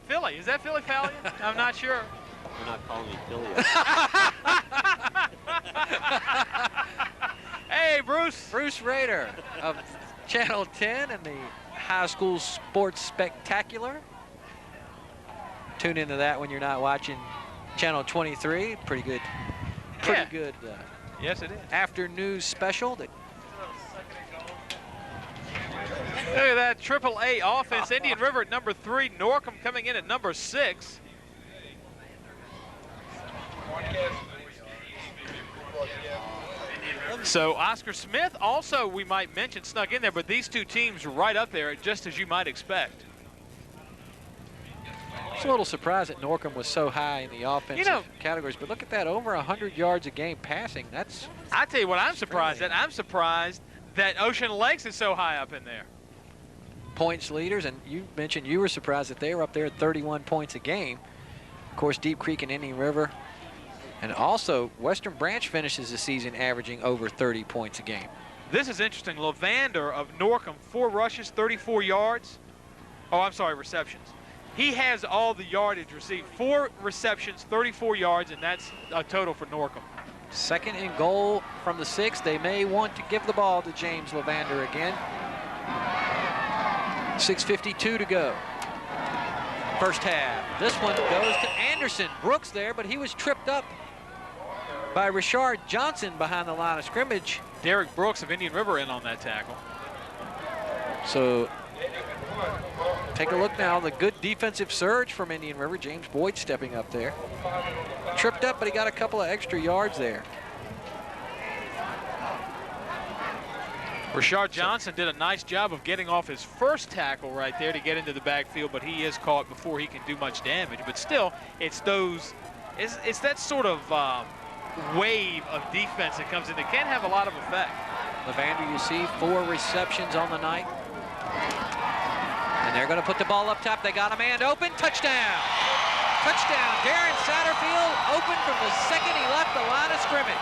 Philly. Is that Philly Fallion? I'm not sure. You're not calling me Philly. Hey, Bruce. Bruce Rader of Channel 10 and the High School Sports Spectacular. Tune into that when you're not watching Channel 23. Pretty good. Yes, it is. After news special. Look at that AAA offense. Indian River at number 3. Norcom coming in at number 6. So Oscar Smith also, we might mention, snuck in there, but these 2 teams right up there, just as you might expect. I was a little surprised that Norcom was so high in the offensive categories, but look at that, over 100 yards a game passing. That's. I tell you what I'm surprised at. I'm surprised that Ocean Lakes is so high up in there. Points leaders, and you mentioned you were surprised that they were up there at 31 points a game. Of course, Deep Creek and Indian River. And also, Western Branch finishes the season averaging over 30 points a game. This is interesting. Levander of Norcom, 4 rushes, 34 yards. Oh, I'm sorry, receptions. He has all the yardage received. 4 receptions, 34 yards, and that's a total for Norcom. Second and goal from the 6. They may want to give the ball to James Levander again. 6:52 to go. First half. This one goes to Anderson. Brooks there, but he was tripped up by Richard Johnson behind the line of scrimmage. Derek Brooks of Indian River in on that tackle. So take a look now. The good defensive surge from Indian River. James Boyd stepping up there. Tripped up, but he got a couple of extra yards there. Rashard Johnson did a nice job of getting off his first tackle right there to get into the backfield, but he is caught before he can do much damage. But still, it's that sort of wave of defense that comes in that can have a lot of effect. Levander, you see, 4 receptions on the night. And they're going to put the ball up top. They got a man open. Touchdown. Touchdown. Darren Satterfield open from the second he left the line of scrimmage.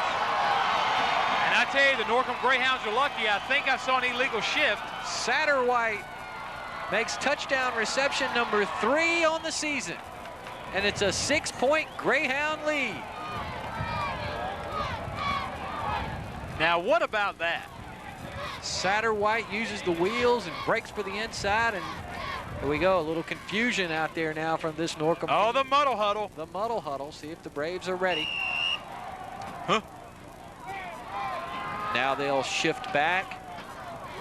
And I tell you, the Norcom Greyhounds are lucky. I think I saw an illegal shift. Satterwhite makes touchdown reception number 3 on the season. And it's a 6-point Greyhound lead. Now, what about that? Satterwhite uses the wheels and breaks for the inside, and here we go. A little confusion out there now from this Norcom. Oh, the muddle huddle. The muddle huddle. See if the Braves are ready. Huh? Now they'll shift back,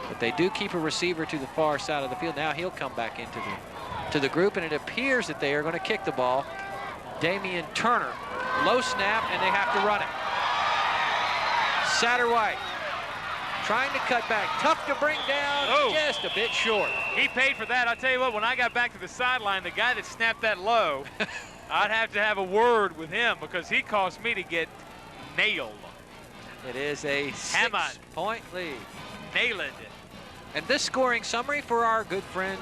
but they do keep a receiver to the far side of the field. Now he'll come back into the group, and it appears that they are going to kick the ball. Damian Turner, low snap, and they have to run it. Satterwhite trying to cut back, tough to bring down, just a bit short. He paid for that. I'll tell you what, when I got back to the sideline, the guy that snapped that low, I'd have to have a word with him because he caused me to get nailed. It is a 6-point lead. Nailed it. And this scoring summary for our good friend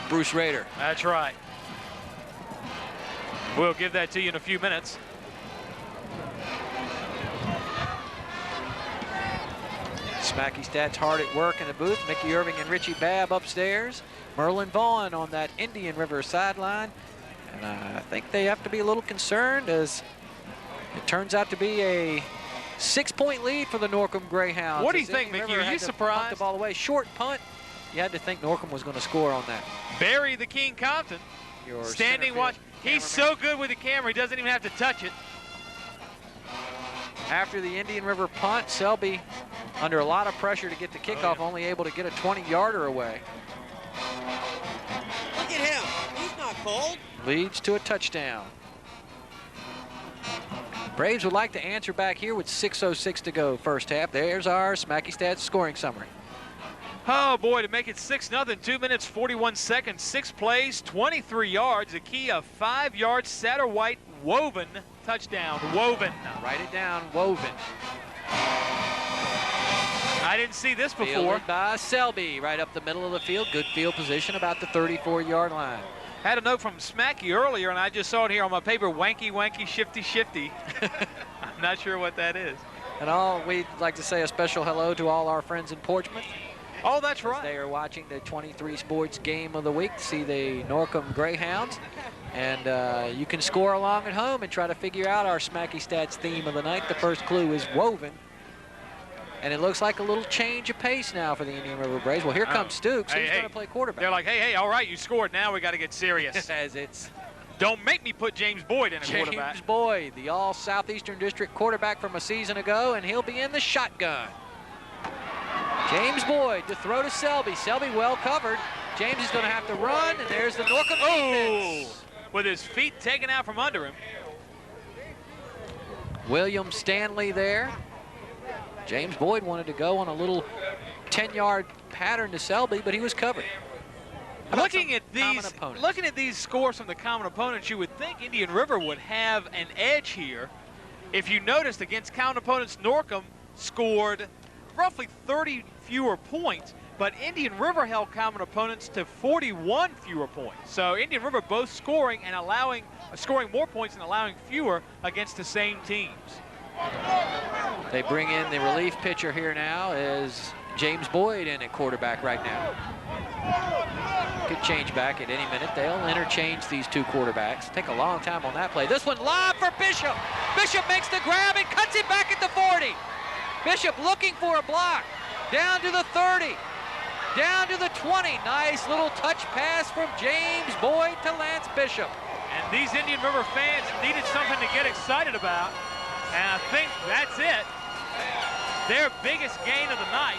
Bruce Rader. That's right. We'll give that to you in a few minutes. Smacky Stats hard at work in the booth. Mickey Irving and Richie Babb upstairs. Merlin Vaughn on that Indian River sideline. And I think they have to be a little concerned as It turns out to be a 6-point lead for the Norcom Greyhounds. What do you think, Mickey? Are you surprised? Punt the ball away. Short punt. You had to think Norcom was going to score on that. Barry the King Compton, standing watch. He's so good with the camera, he doesn't even have to touch it. After the Indian River punt, Selby under a lot of pressure to get the kickoff, only able to get a 20-yarder away. Look at him. He's not cold. Leads to a touchdown. Braves would like to answer back here with 6:06 to go first half. There's our Smacky Stats scoring summary. Oh boy, to make it 6-0, 2 minutes, 41 seconds, 6 plays, 23 yards, a key of 5 yards, Satterwhite Woven touchdown. Woven. Write it down, Woven. I didn't see this before. Fielded by Selby, right up the middle of the field. Good field position, about the 34-yard line. Had a note from Smacky earlier, and I just saw it here on my paper, wanky, wanky, shifty, shifty. I'm not sure what that is. And we'd like to say a special hello to all our friends in Portsmouth. Oh, that's right. They are watching the 23 Sports Game of the Week to see the Norcom Greyhounds. And you can score along at home and try to figure out our Smacky Stats theme of the night. The first clue is Woven. And it looks like a little change of pace now for the Indian River Braves. Well, here comes Stooks. He's going to play quarterback. They're like, hey, all right, you scored. Now we got to get serious. As it's don't make me put James Boyd in a quarterback. James Boyd, the all-Southeastern District quarterback from a season ago, and he'll be in the shotgun. James Boyd to throw to Selby. Selby well covered. James is going to have to run, and there's the Norcom defense. With his feet taken out from under him. William Stanley there. James Boyd wanted to go on a little 10-yard pattern to Selby, but he was covered. Looking at these scores from the common opponents, you would think Indian River would have an edge here. If you noticed, against common opponents, Norcom scored roughly 30 fewer points, but Indian River held common opponents to 41 fewer points. So Indian River both scoring more points and allowing fewer against the same teams. They bring in the relief pitcher here now is James Boyd in at quarterback right now. Could change back at any minute. They'll interchange these two quarterbacks. Take a long time on that play. This one live for Bishop. Bishop makes the grab and cuts it back at the 40. Bishop looking for a block. Down to the 30. Down to the 20. Nice little touch pass from James Boyd to Lance Bishop. And these Indian River fans needed something to get excited about. And I think that's it. Their biggest gain of the night.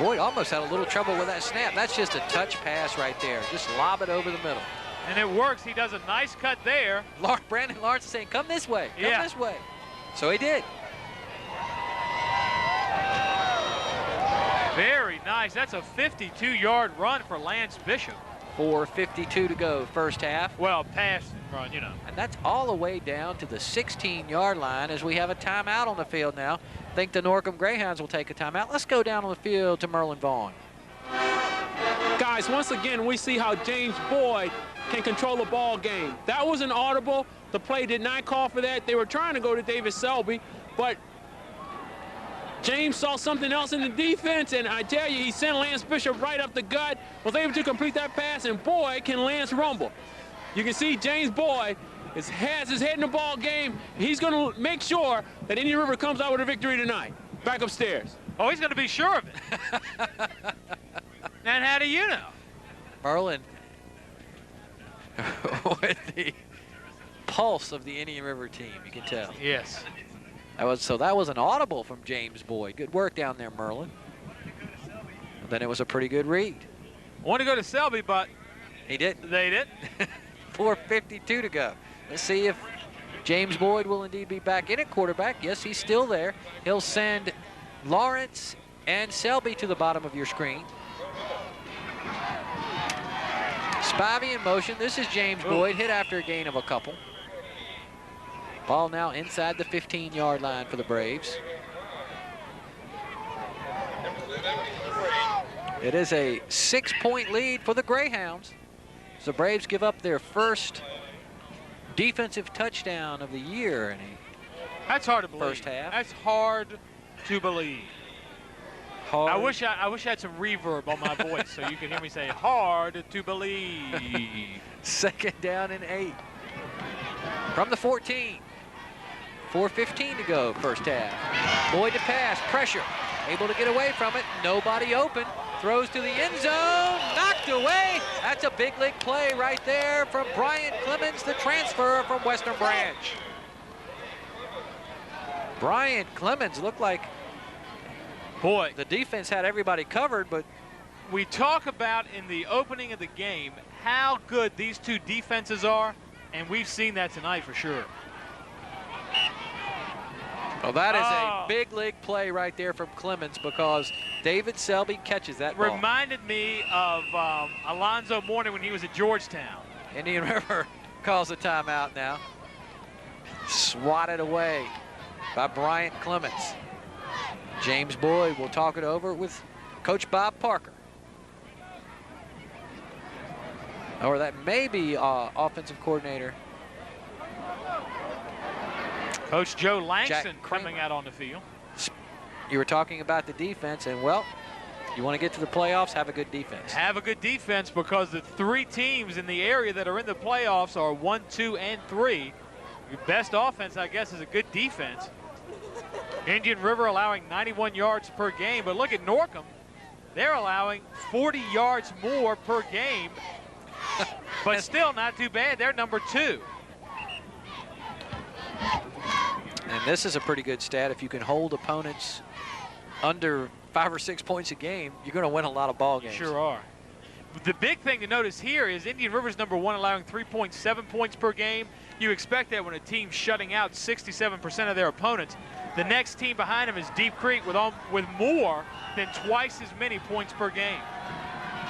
Boyd almost had a little trouble with that snap. That's just a touch pass right there. Just lob it over the middle. And it works. He does a nice cut there. Brandon Lawrence is saying, come this way. Come this way. So he did. Very nice. That's a 52-yard run for Lance Bishop. 4:52 to go first half. Well, pass and run, you know. And that's all the way down to the 16-yard line as we have a timeout on the field now. I think the Norcom Greyhounds will take a timeout. Let's go down on the field to Merlin Vaughn. Guys, once again, we see how James Boyd can control the ball game. That was an audible. The play did not call for that. They were trying to go to David Selby, but James saw something else in the defense, and I tell you, he sent Lance Bishop right up the gut, was able to complete that pass, and boy, can Lance rumble. You can see James Boyd has his head in the ball game. He's going to make sure that Indian River comes out with a victory tonight. Back upstairs. Oh, he's going to be sure of it. And how do you know? Merlin with the pulse of the Indian River team, you can tell. Yes. That was an audible from James Boyd. Good work down there, Merlin. And then it was a pretty good read. I want to go to Selby, but he didn't. They didn't. 4:52 to go. Let's see if James Boyd will indeed be back in at quarterback. Yes, he's still there. He'll send Lawrence and Selby to the bottom of your screen. Spivey in motion. This is James Boyd, hit after a gain of a couple. Ball now inside the 15-yard line for the Braves. It is a 6-point lead for the Greyhounds. So the Braves give up their first defensive touchdown of the year in That's hard to believe. First half. That's hard to believe. Hard. I wish I had some reverb on my voice so you could hear me say hard to believe. 2nd down and 8. From the 14. 4:15 to go, first half. Boyd to pass, pressure. Able to get away from it. Nobody open. Throws to the end zone. Knocked away. That's a big league play right there from Brian Clemens, the transfer from Western Branch. Brian Clemens looked like, boy, the defense had everybody covered, but we talk about in the opening of the game how good these two defenses are, and we've seen that tonight for sure. Well, that is a big league play right there from Clemens because David Selby catches that ball. Reminded me of Alonzo Mourning when he was at Georgetown. Indian River calls a timeout now. Swatted away by Bryant Clemens. James Boyd will talk it over with Coach Bob Parker. Or that may be offensive coordinator Coach Joe Langston coming out on the field. You were talking about the defense, and well, you want to get to the playoffs, have a good defense. Have a good defense because the 3 teams in the area that are in the playoffs are 1, 2, and 3. Your best offense, I guess, is a good defense. Indian River allowing 91 yards per game, but look at Norcom. They're allowing 40 yards more per game, but still not too bad. They're number 2. And this is a pretty good stat. If you can hold opponents under 5 or 6 points a game, you're going to win a lot of ball games. Sure are. The big thing to notice here is Indian River's number 1, allowing 3.7 points per game. You expect that when a team's shutting out 67% of their opponents. The next team behind them is Deep Creek with more than twice as many points per game.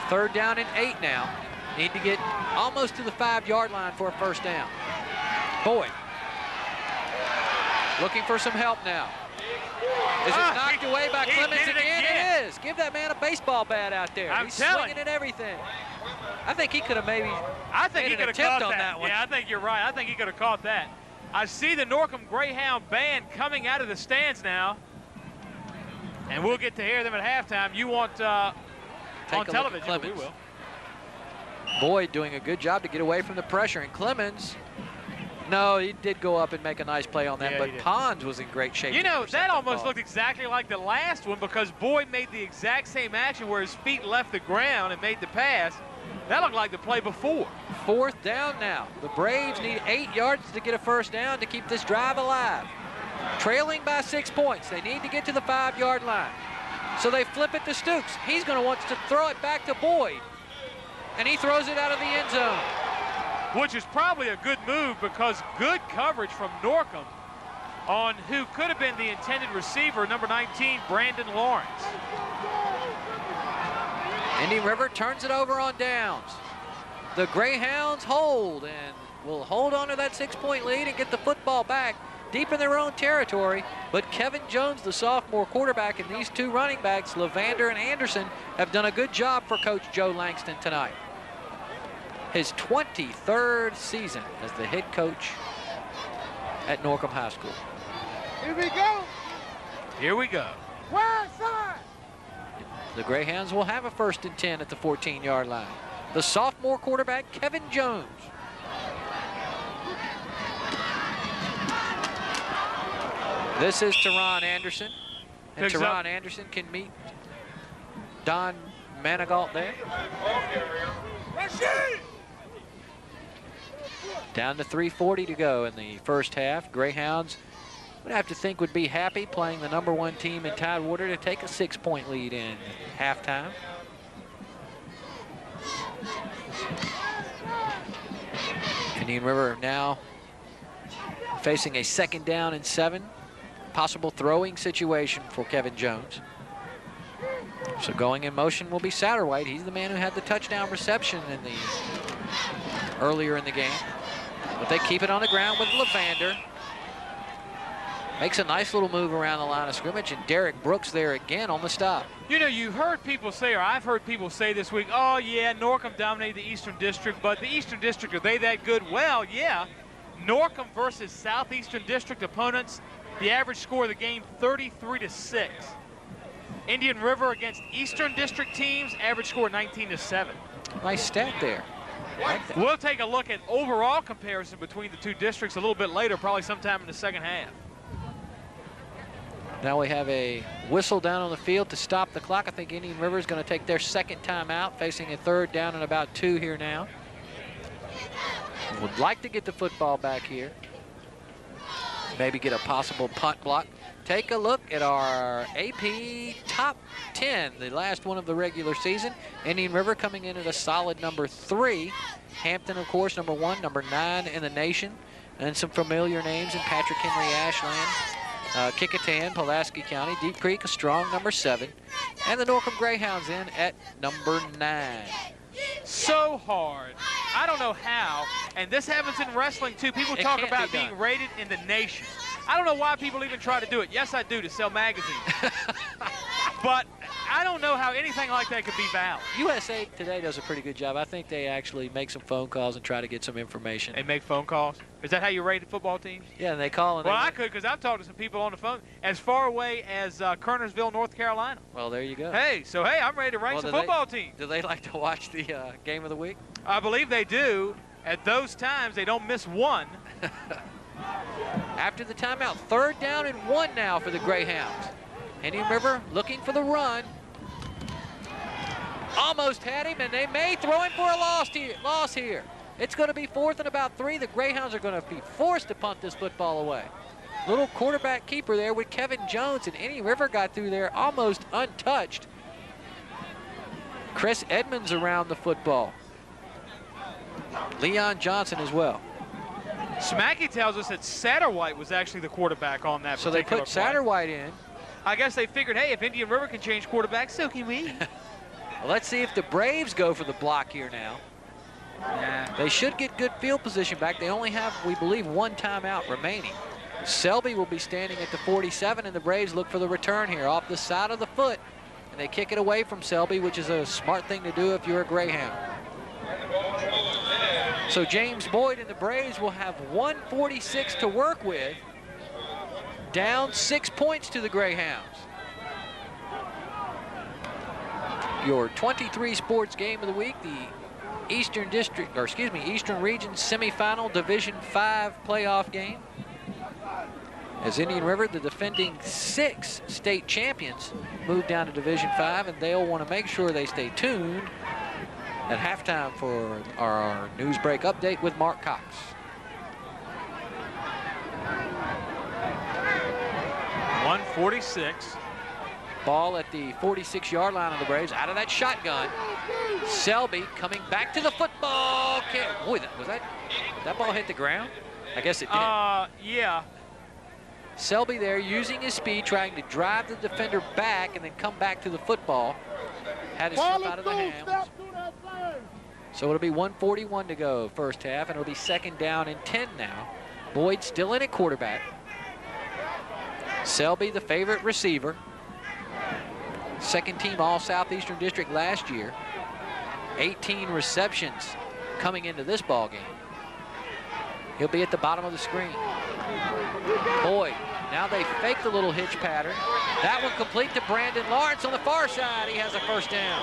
3rd down and 8 now. Need to get almost to the 5-yard line for a first down. Boyd looking for some help now. Is it knocked away by Clemens again? It is. Give that man a baseball bat out there. He's swinging at everything. I think he could have maybe made an attempt on that one. Yeah, I think you're right. I think he could have caught that. I see the Norcom Greyhound band coming out of the stands now. And we'll get to hear them at halftime. You want on television, we will. Boyd doing a good job to get away from the pressure. And Clemens, no, he did go up and make a nice play on that, but Pons was in great shape. You know, that almost looked exactly like the last one because Boyd made the exact same action where his feet left the ground and made the pass. That looked like the play before. 4th down now. The Braves need 8 yards to get a first down to keep this drive alive. Trailing by 6 points. They need to get to the 5-yard line. So they flip it to Stooks. He's going to want to throw it back to Boyd. And he throws it out of the end zone. Which is probably a good move because good coverage from Norcom on who could have been the intended receiver, number 19, Brandon Lawrence. Indian River turns it over on downs. The Greyhounds hold and will hold on to that 6-point lead and get the football back deep in their own territory. But Kevin Jones, the sophomore quarterback, and these 2 running backs, Levander and Anderson, have done a good job for Coach Joe Langston tonight. His 23rd season as the head coach at Norcom High School. Here we go. Here we go. Wide side. The Greyhounds will have a 1st and 10 at the 14-yard line. The sophomore quarterback, Kevin Jones. This is Teron Anderson. And Teron Anderson can meet Don Manigault there. Down to 3:40 to go in the first half. Greyhounds would have to think would be happy playing the number 1 team in Tidewater to take a 6-point lead in halftime. Indian River now facing a 2nd down and 7. Possible throwing situation for Kevin Jones. So going in motion will be Satterwhite. He's the man who had the touchdown reception in the earlier in the game. But they keep it on the ground with Levander. Makes a nice little move around the line of scrimmage, and Derek Brooks there again on the stop. You know, you heard people say, or I've heard people say this week, oh yeah, Norcom dominated the Eastern District, but the Eastern District, are they that good? Well, yeah. Norcom versus Southeastern District opponents, the average score of the game, 33-6. Indian River against Eastern District teams, average score 19-7. Nice stat there. Like that. We'll take a look at overall comparison between the two districts a little bit later, probably sometime in the second half. Now we have a whistle down on the field to stop the clock. I think Indian River is going to take their second time out, facing a third down and about 2 here now. Would like to get the football back here. Maybe get a possible punt block. Take a look at our AP top 10, the last one of the regular season. Indian River coming in at a solid number 3. Hampton, of course, number 1, number 9 in the nation. And some familiar names in Patrick Henry Ashland, Kickoff, Pulaski County. Deep Creek, a strong number 7. And the Norcom Greyhounds in at number 9. So hard. I don't know how, and this happens in wrestling too. People talk about being rated in the nation. I don't know why people even try to do it. Yes, I do, to sell magazines. But I don't know how anything like that could be valid. USA Today does a pretty good job. I think they actually make some phone calls and try to get some information. They make phone calls? Is that how you rated football teams? Yeah, and they call. And well, I could, because I've talked to some people on the phone as far away as Kernersville, North Carolina. Well, there you go. Hey, I'm ready to rank some football teams. Do they like to watch the game of the week? I believe they do. At those times, they don't miss one. After the timeout, 3rd down and 1 now for the Greyhounds. Indian River looking for the run. Almost had him, and they may throw him for a loss here. It's going to be 4th and about 3. The Greyhounds are going to be forced to punt this football away. Little quarterback keeper there with Kevin Jones, and Indian River got through there almost untouched. Chris Edmonds around the football. Leon Johnson as well. Smacky tells us that Satterwhite was actually the quarterback on that particular play. So they put Satterwhite in. I guess they figured, hey, if Indian River can change quarterbacks, so can we. Well, let's see if the Braves go for the block here now. Nah. They should get good field position back. They only have, we believe, 1 timeout remaining. Selby will be standing at the 47, and the Braves look for the return here off the side of the foot. And they kick it away from Selby, which is a smart thing to do if you're a Greyhound. So James Boyd and the Braves will have 1:46 to work with. Down 6 points to the Greyhounds. Your 23 sports game of the week, the Eastern Region semifinal Division 5 playoff game. As Indian River, the defending 6 state champions, move down to Division 5, and they'll want to make sure they stay tuned at halftime for our news break update with Mark Cox. .146. Ball at the 46-yard line of the Braves. Out of that shotgun. Selby coming back to the football. Boy, was that ball hit the ground? I guess it did. Yeah. Selby there using his speed, trying to drive the defender back and then come back to the football. Had it slip out of the hands. So it'll be 1:41 to go first half, and it'll be 2nd down and 10 now. Boyd still in at quarterback. Selby, the favorite receiver. 2nd team All-Southeastern District last year. 18 receptions coming into this ball game. He'll be at the bottom of the screen. Boyd, now they fake the little hitch pattern. That one complete to Brandon Lawrence on the far side. He has a 1st down.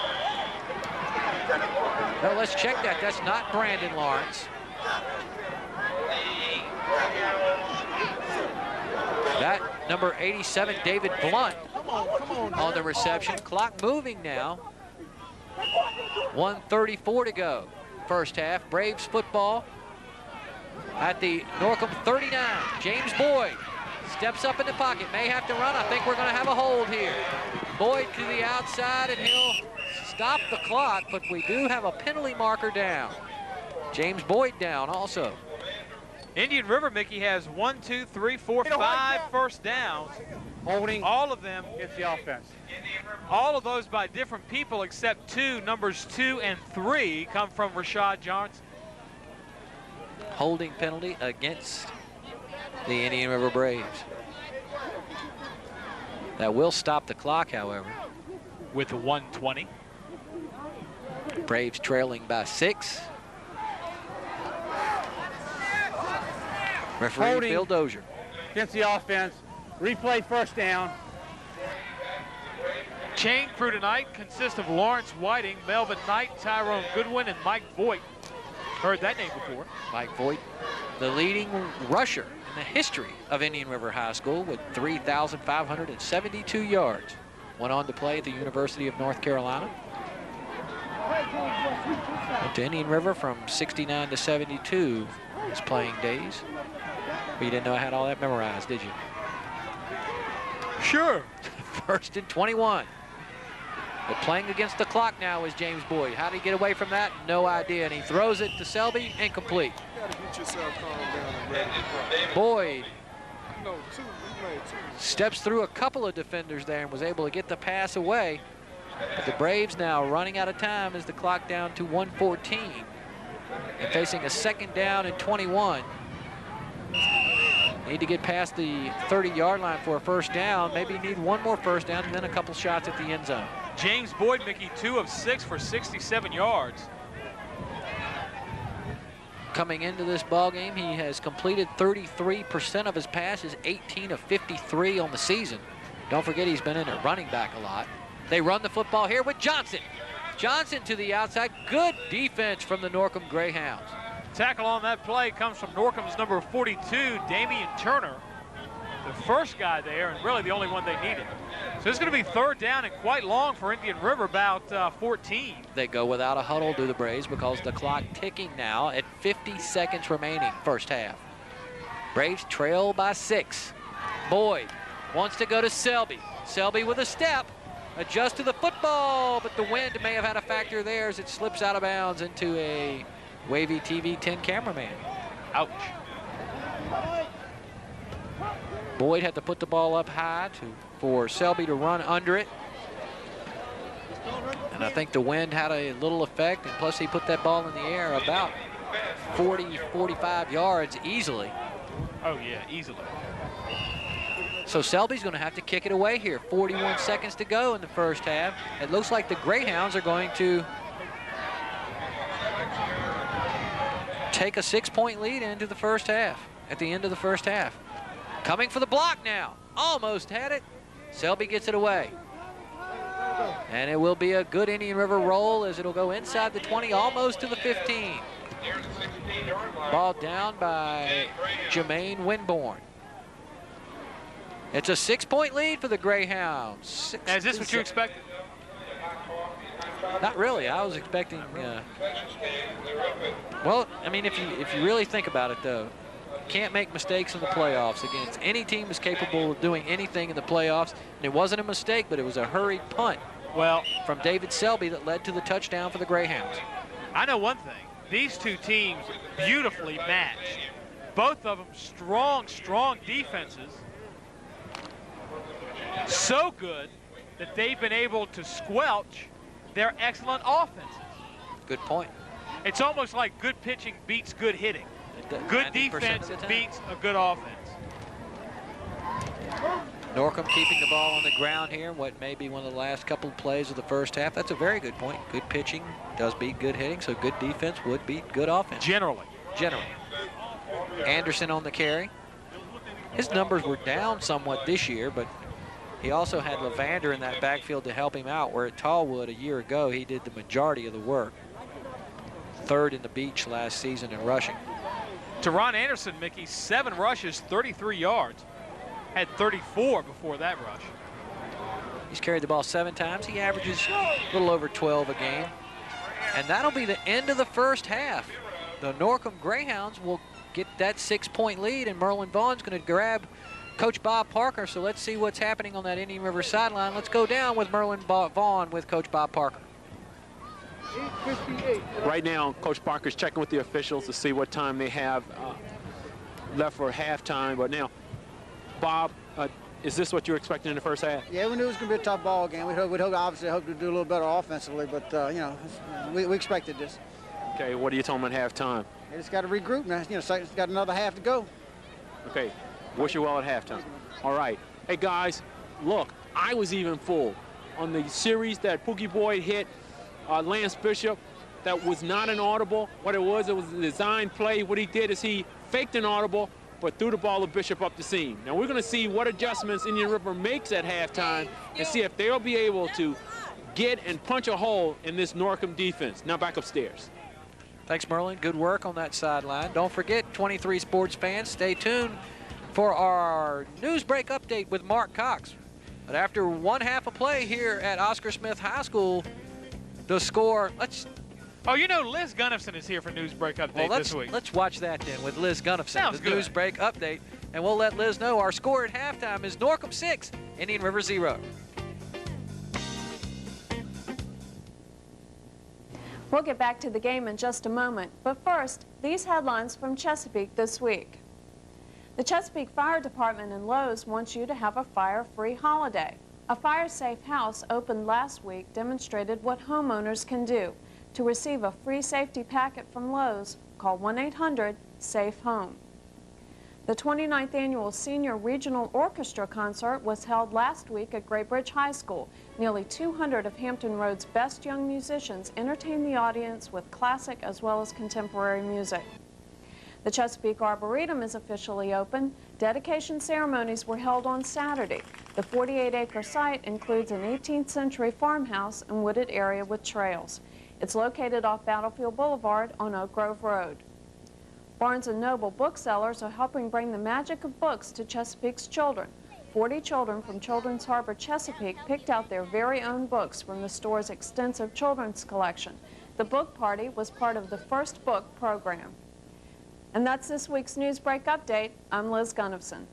Well, let's check that. That's not Brandon Lawrence. That number 87, David Blunt, on the reception. Clock moving now. 1:34 to go. First half. Braves football at the Norcom 39. James Boyd steps up in the pocket. May have to run. I think we're going to have a hold here. Boyd to the outside, and he'll stop the clock, but we do have a penalty marker down. James Boyd down also. Indian River, Mickey, has 1, 2, 3, 4, 5 first downs. Holding. All of them. Gets the offense. All of those by different people except 2. Numbers 2 and 3 come from Rashad Johnson. Holding penalty against the Indian River Braves. That will stop the clock, however. With 1:20. Braves trailing by 6. Referee Holding. Bill Dozier. Against the offense. Replay 1st down. Chain crew tonight consists of Lawrence Whiting, Melvin Knight, Tyrone Goodwin, and Mike Voigt. Heard that name before. Mike Voigt, the leading rusher in the history of Indian River High School with 3,572 yards. Went on to play at the University of North Carolina. Went to Indian River from 69 to 72 his playing days. But you didn't know I had all that memorized, did you? Sure. 1st and 21. But playing against the clock now is James Boyd. How did he get away from that? No idea. And he throws it to Selby, incomplete. Boyd steps through a couple of defenders there and was able to get the pass away. But the Braves now running out of time as the clock down to 1:14. And facing a 2nd down and 21. Need to get past the 30-yard line for a first down. Maybe need one more first down and then a couple shots at the end zone. James Boyd, Mickey, 2 of 6 for 67 yards. Coming into this ball game, he has completed 33% of his passes, 18 of 53 on the season. Don't forget he's been in at running back a lot. They run the football here with Johnson. Johnson to the outside. Good defense from the Norcom Greyhounds. Tackle on that play comes from Norcom's number 42, Damian Turner. The first guy there, and really the only one they needed. So it's going to be 3rd down and quite long for Indian River, about 14. They go without a huddle, do the Braves, because the clock ticking now at 50 seconds remaining, first half. Braves trail by 6. Boyd wants to go to Selby. Selby with a step, adjust to the football, but the wind may have had a factor there as it slips out of bounds into a Wavy TV 10 cameraman. Ouch. Boyd had to put the ball up high for Selby to run under it. And I think the wind had a little effect, and plus he put that ball in the air about 40, 45 yards easily. Oh yeah, easily. So Selby's going to have to kick it away here. 41 seconds to go in the first half. It looks like the Greyhounds are going to take a 6-point lead into the first half, at the end of the first half. Coming for the block now. Almost had it. Selby gets it away. And it will be a good Indian River roll as it'll go inside the 20, almost to the 15. Ball down by Jermaine Winborn. It's a 6-point lead for the Greyhounds. Now, is this what you expected? Not really. I was expecting. Well, I mean, if you really think about it, though, can't make mistakes in the playoffs against any team is capable of doing anything in the playoffs. And it wasn't a mistake, but it was a hurried punt. Well, from David Selby that led to the touchdown for the Greyhounds. I know one thing. These two teams beautifully matched. Both of them strong, strong defenses. So good that they've been able to squelch their excellent offenses. Good point. It's almost like good pitching beats good hitting. Good defense beats a good offense. Norcom keeping the ball on the ground here, what may be one of the last couple of plays of the first half. That's a very good point. Good pitching does beat good hitting, so good defense would beat good offense. Generally. Anderson on the carry. His numbers were down somewhat this year, but he also had Lavander in that backfield to help him out, where at Tallwood a year ago, he did the majority of the work. 3rd in the Beach last season in rushing. Teron Anderson, Mickey, 7 rushes, 33 yards. Had 34 before that rush. He's carried the ball 7 times. He averages a little over 12 a game. And that'll be the end of the first half. The Norcom Greyhounds will get that 6-point lead, and Merlin Vaughn's going to grab Coach Bob Parker. So let's see what's happening on that Indian River sideline. Let's go down with Merlin Vaughn with Coach Bob Parker. Right now, Coach Parker's checking with the officials to see what time they have left for halftime. But now, Bob, is this what you were expecting in the first half? Yeah, we knew it was going to be a tough ball game. We'd obviously hope to do a little better offensively, but you know, we expected this. Okay, what are you telling them at halftime? They just got to regroup now. You know, so it's got another half to go. Okay, wish you well at halftime. All right. Hey guys, look, I was even fooled on the series that Pookie Boyd hit Lance Bishop. That was not an audible. What it was a design play. What he did is he faked an audible, but threw the ball to Bishop up the seam. Now we're going to see what adjustments Indian River makes at halftime and see if they'll be able to get and punch a hole in this Norcom defense. Now back upstairs. Thanks, Merlin. Good work on that sideline. Don't forget, 23 sports fans, stay tuned for our news break update with Mark Cox. But after one half of play here at Oscar Smith High School, the score, Oh, you know Liz Gunnifson is here for News Break Update this week. Let's watch that then with Liz Gunnifson. Sounds the good. News Break Update. And we'll let Liz know our score at halftime is Norcom 6, Indian River 0. We'll get back to the game in just a moment, but first, these headlines from Chesapeake this week. The Chesapeake Fire Department in Lowe's wants you to have a fire-free holiday. A fire-safe house opened last week demonstrated what homeowners can do. To receive a free safety packet from Lowe's, call 1-800-SAFE-HOME. The 29th Annual Senior Regional Orchestra Concert was held last week at Great Bridge High School. Nearly 200 of Hampton Road's best young musicians entertained the audience with classic as well as contemporary music. The Chesapeake Arboretum is officially open. Dedication ceremonies were held on Saturday. The 48-acre site includes an 18th century farmhouse and wooded area with trails. It's located off Battlefield Boulevard on Oak Grove Road. Barnes & Noble booksellers are helping bring the magic of books to Chesapeake's children. 40 children from Children's Harbor Chesapeake picked out their very own books from the store's extensive children's collection. The book party was part of the First Book program. And that's this week's News Break Update. I'm Liz Gunnifson.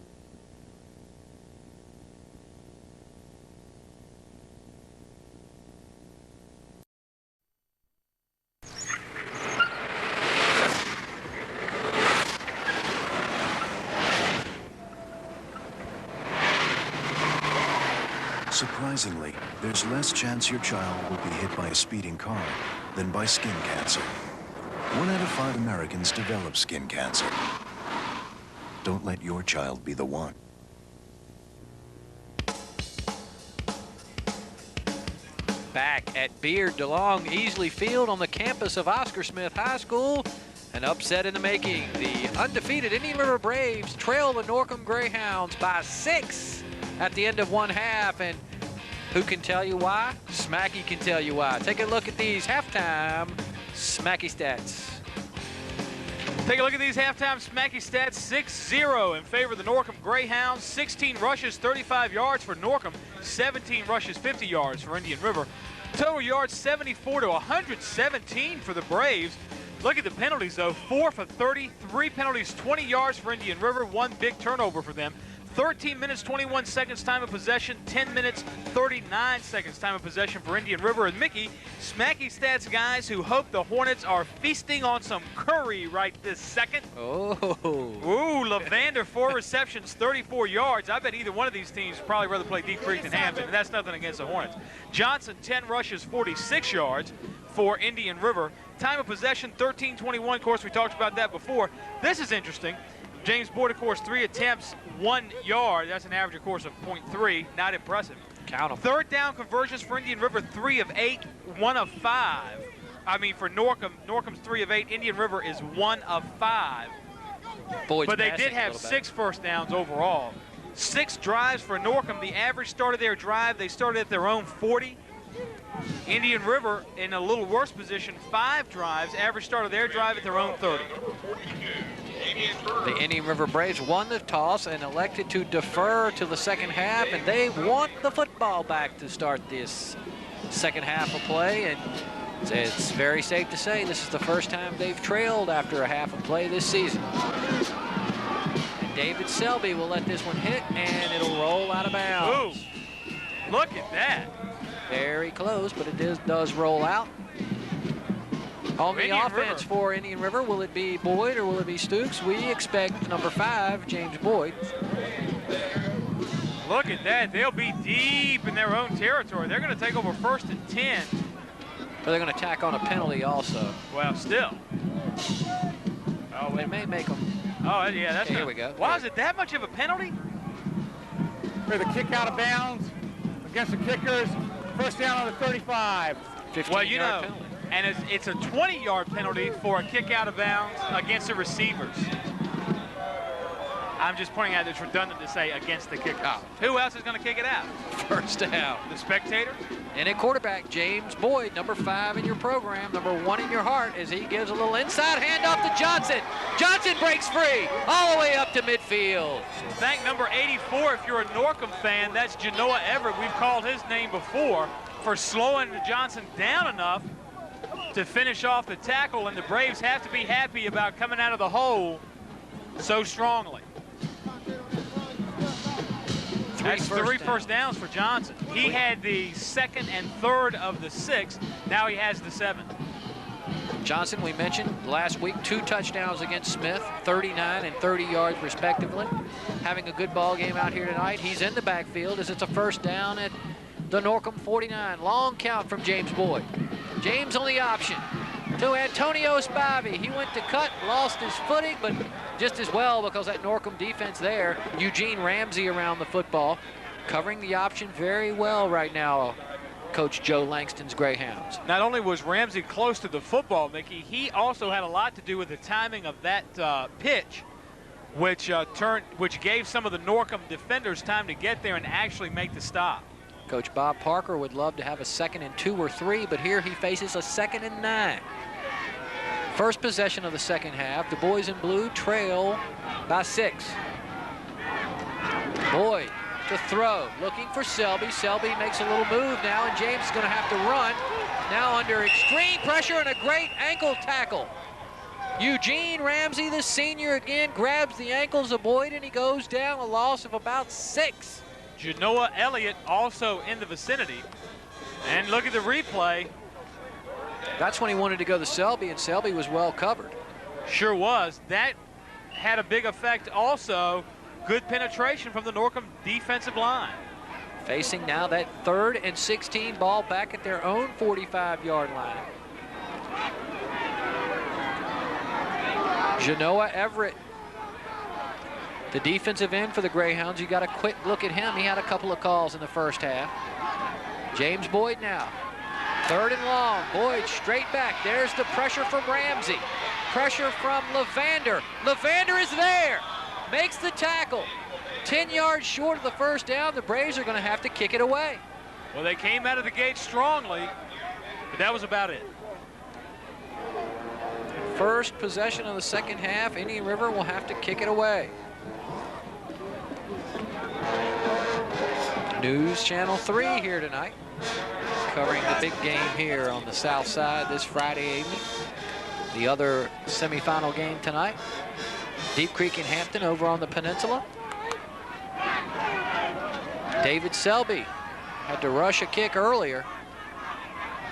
Surprisingly, there's less chance your child will be hit by a speeding car than by skin cancer. 1 out of 5 Americans develop skin cancer. Don't let your child be the one. Back at Beard DeLong Easley Field on the campus of Oscar Smith High School, an upset in the making. The undefeated Indian River Braves trail the Norcom Greyhounds by 6 at the end of one half, and who can tell you why? Smacky can tell you why. Take a look at these halftime Smacky stats. Take a look at these halftime Smacky stats. 6-0 in favor of the Norcom Greyhounds. 16 rushes, 35 yards for Norcom. 17 rushes, 50 yards for Indian River. Total yards 74 to 117 for the Braves. Look at the penalties though. 4 for 30, 3 penalties, 20 yards for Indian River, 1 big turnover for them. 13 minutes, 21 seconds time of possession, 10 minutes, 39 seconds time of possession for Indian River. And Mickey, Smacky Stats guys who hope the Hornets are feasting on some curry right this second. Oh. Ooh, Lavander, 4 receptions, 34 yards. I bet either one of these teams would probably rather play Deep Creek than Hampton, and that's nothing against the Hornets. Johnson, 10 rushes, 46 yards for Indian River. Time of possession, 13:21. Of course, we talked about that before. This is interesting. James Boyd, of course, 3 attempts, 1 yard. That's an average, of course, of .3. Not impressive. Count them. Third down conversions for Indian River, 3 of 8, 1 of 5. I mean, for Norcom, Norcom's 3 of 8. Indian River is 1 of 5. Boyd's but they did have 6 first downs overall. 6 drives for Norcom. The average start of their drive, they started at their own 40. Indian River in a little worse position, 5 drives. Average start of their drive at their own 30. The Indian River Braves won the toss and elected to defer to the second half, and they want the football back to start this second half of play. And it's very safe to say this is the first time they've trailed after a half of play this season. And David Selby will let this one hit, and it'll roll out of bounds. Ooh, look at that. Very close, but it does roll out. On the offense for Indian River, will it be Boyd or will it be Stooks? We expect number 5, James Boyd. Look at that. They'll be deep in their own territory. They're going to take over 1st and 10. But they're going to tack on a penalty also. Well, still. Oh, it may make them. Oh, yeah, that's okay, here we go. Why is it that much of a penalty? For the kick out of bounds against the kickers, first down on the 35. 15-yard well, you know, penalty. And it's a 20-yard penalty for a kick out of bounds against the receivers. I'm just pointing out it's redundant to say against the kickoff. Who else is going to kick it out? First down. The spectators? And at quarterback, James Boyd, number 5 in your program, number 1 in your heart, as he gives a little inside handoff to Johnson. Johnson breaks free all the way up to midfield. Thank number 84, if you're a Norcom fan, that's Genoa Everett. We've called his name before for slowing Johnson down enough to finish off the tackle, and the Braves have to be happy about coming out of the hole so strongly. That's 3 first downs for Johnson. He had the 2nd and 3rd of the 6. Now he has the 7th. Johnson, we mentioned last week, 2 touchdowns against Smith, 39 and 30 yards respectively. Having a good ball game out here tonight. He's in the backfield as it's a first down at the Norcom 49. Long count from James Boyd. James on the option to Antonio Spivey. He went to cut, lost his footing, but just as well because that Norcom defense there, Eugene Ramsey around the football, covering the option very well right now, Coach Joe Langston's Greyhounds. Not only was Ramsey close to the football, Mickey, he also had a lot to do with the timing of that pitch, which gave some of the Norcom defenders time to get there and actually make the stop. Coach Bob Parker would love to have a 2nd and 2 or 3, but here he faces a 2nd and 9. First possession of the second half. The boys in blue trail by 6. Boyd to throw, looking for Selby. Selby makes a little move now, and James is going to have to run. Now under extreme pressure and a great ankle tackle. Eugene Ramsey, the senior, again grabs the ankles of Boyd, and he goes down, a loss of about 6. Genoa Elliott also in the vicinity. And look at the replay. That's when he wanted to go to Selby, and Selby was well covered. Sure was. That had a big effect also. Good penetration from the Norcom defensive line. Facing now that 3rd and 16 ball back at their own 45-yard line. Genoa Everett, the defensive end for the Greyhounds. You got a quick look at him. He had a couple of calls in the first half. James Boyd now. 3rd and long. Boyd straight back. There's the pressure from Ramsey. Pressure from Levander. Levander is there. Makes the tackle. 10 yards short of the first down. The Braves are going to have to kick it away. Well, they came out of the gate strongly, but that was about it. First possession of the second half. Indian River will have to kick it away. News Channel 3 here tonight, covering the big game here on the south side this Friday evening. The other semifinal game tonight, Deep Creek and Hampton over on the peninsula. David Selby had to rush a kick earlier.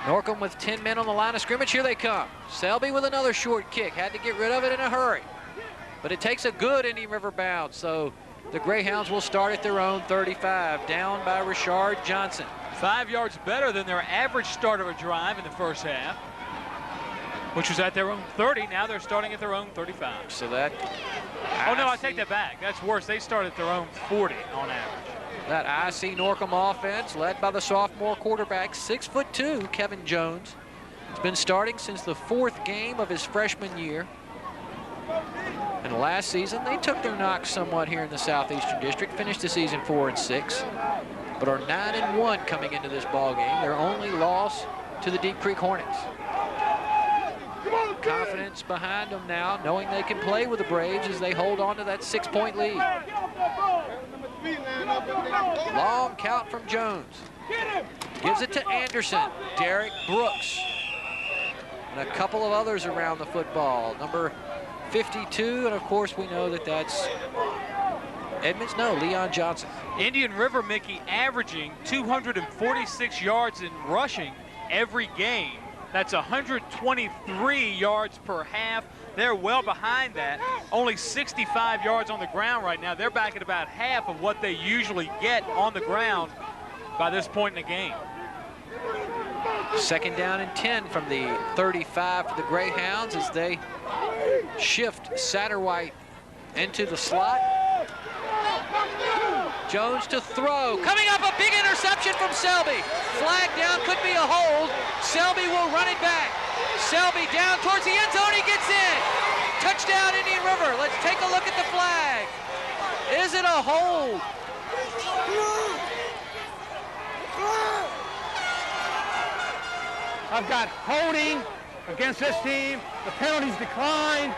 Norcom with 10 men on the line of scrimmage. Here they come. Selby with another short kick. Had to get rid of it in a hurry. But it takes a good Indian River bounce, so the Greyhounds will start at their own 35, down by Richard Johnson. 5 yards better than their average start of a drive in the first half, which was at their own 30. Now they're starting at their own 35. So that... Oh, no, I take that back. That's worse. They start at their own 40 on average. That IC Norcom offense, led by the sophomore quarterback, 6'2", Kevin Jones. He's been starting since the 4th game of his freshman year. And last season, they took their knocks somewhat here in the Southeastern District, finished the season 4-6, but are 9-1 coming into this ball game. Their only loss to the Deep Creek Hornets. Confidence behind them now, knowing they can play with the Braves as they hold on to that 6-point lead. Long count from Jones. Gives it to Anderson. Derek Brooks. And a couple of others around the football. Number 52, and of course we know that that's Leon Johnson. Indian River, Mickey, averaging 246 yards in rushing every game. That's 123 yards per half. They're well behind that. Only 65 yards on the ground right now. They're back at about half of what they usually get on the ground by this point in the game. 2nd down and 10 from the 35 for the Greyhounds as they shift Satterwhite into the slot. Jones to throw. Coming up, a big interception from Selby. Flag down, could be a hold. Selby will run it back. Selby down towards the end zone, he gets in. Touchdown, Indian River. Let's take a look at the flag. Is it a hold? I've got holding against this team. The penalties declined.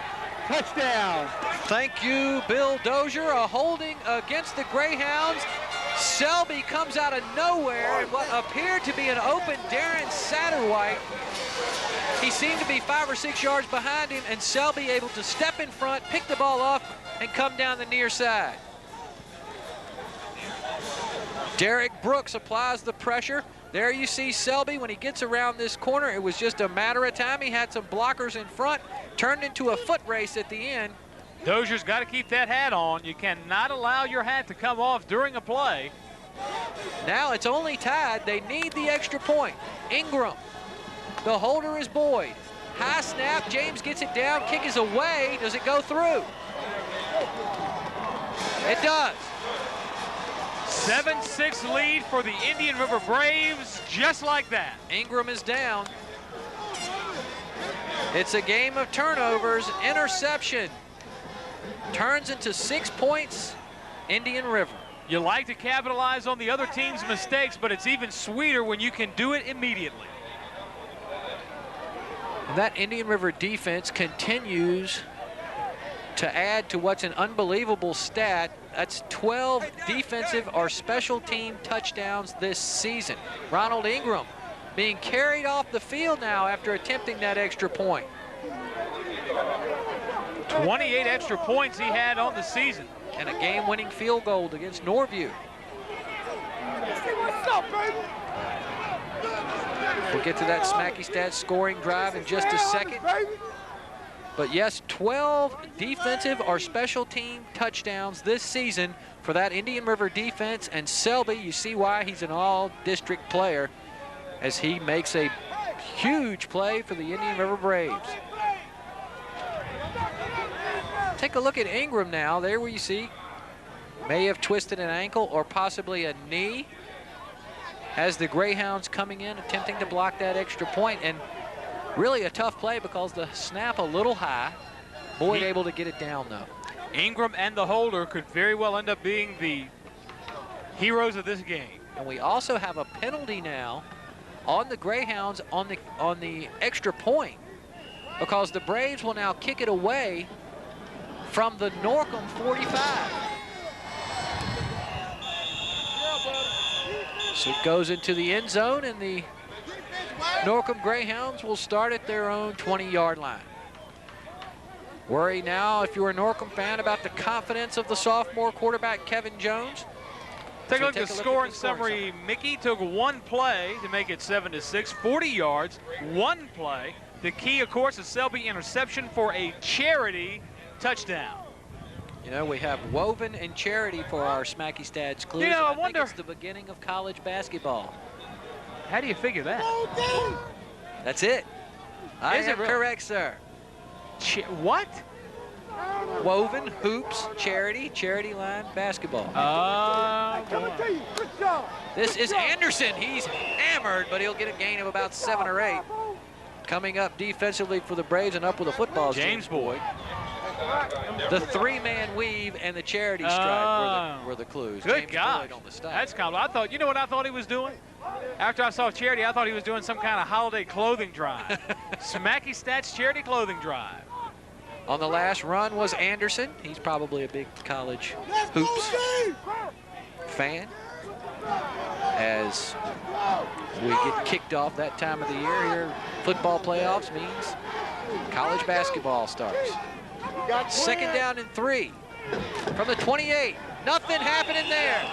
Touchdown. Thank you, Bill Dozier. A holding against the Greyhounds. Selby comes out of nowhere in what appeared to be an open Darren Satterwhite. He seemed to be 5 or 6 yards behind him, and Selby able to step in front, pick the ball up, and come down the near side. Derek Brooks applies the pressure. There you see Selby when he gets around this corner. It was just a matter of time. He had some blockers in front, turned into a foot race at the end. Dozier's got to keep that hat on. You cannot allow your hat to come off during a play. Now it's only tied. They need the extra point. Ingram. The holder is Boyd. High snap. James gets it down. Kick is away. Does it go through? It does. 7-6 lead for the Indian River Braves, just like that. Ingram is down. It's a game of turnovers. Interception. Turns into 6 points, Indian River. You like to capitalize on the other team's mistakes, but it's even sweeter when you can do it immediately. And that Indian River defense continues to add to what's an unbelievable stat. That's 12 defensive or special team touchdowns this season. Ronald Ingram being carried off the field now after attempting that extra point. 28 extra points he had on the season. And a game-winning field goal against Norview. We'll get to that Smacky Stats scoring drive in just a second. But yes, 12 defensive or special team touchdowns this season for that Indian River defense. And Selby, you see why he's an all-district player as he makes a huge play for the Indian River Braves. Take a look at Ingram now. There where you see may have twisted an ankle or possibly a knee as the Greyhounds coming in attempting to block that extra point. And really a tough play because the snap a little high. Boyd able to get it down though. Ingram and the holder could very well end up being the heroes of this game. And we also have a penalty now on the Greyhounds on the extra point because the Braves will now kick it away from the Norcom 45. So it goes into the end zone, and the Norcom Greyhounds will start at their own 20-yard line. Worry now, if you're a Norcom fan, about the confidence of the sophomore quarterback, Kevin Jones. Take a look at the scoring summary. Mickey took one play to make it 7-6, 40 yards, one play. The key, of course, is Selby interception for a charity touchdown. You know, we have Woven and Charity for our Smacky Stats clues. You know, I think wonder, it's the beginning of college basketball. How do you figure that? That's it. I Is it am really? correct, sir. What? Woven, hoops, charity, charity line, basketball. This is Anderson. He's hammered, but he'll get a gain of about 7 or 8. Coming up defensively for the Braves and up with a football. James Boyd. The 3-man weave and the charity stripe were the clues. Good James gosh. Boyd on the stop. That's kind of, I thought, you know what I thought he was doing? After I saw charity, I thought he was doing some kind of holiday clothing drive. Smacky Stats charity clothing drive. On the last run was Anderson. He's probably a big college hoops fan. As we get kicked off that time of the year here, football playoffs means college basketball starts. Second down and 3 from the 28. Nothing happening there.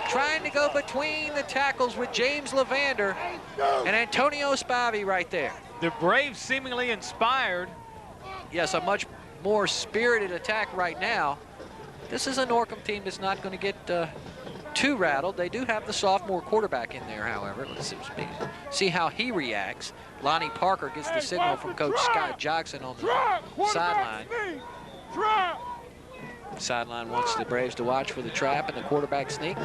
Trying to go between the tackles with James Levander and Antonio Spavi right there. The Braves seemingly inspired. Yes, a much more spirited attack right now. This is a Norcom team that's not going to get too rattled. They do have the sophomore quarterback in there, however. Let's see how he reacts. Lonnie Parker gets the signal from Coach Scott Jackson on the sideline. Sideline wants the Braves to watch for the trap and the quarterback sneak.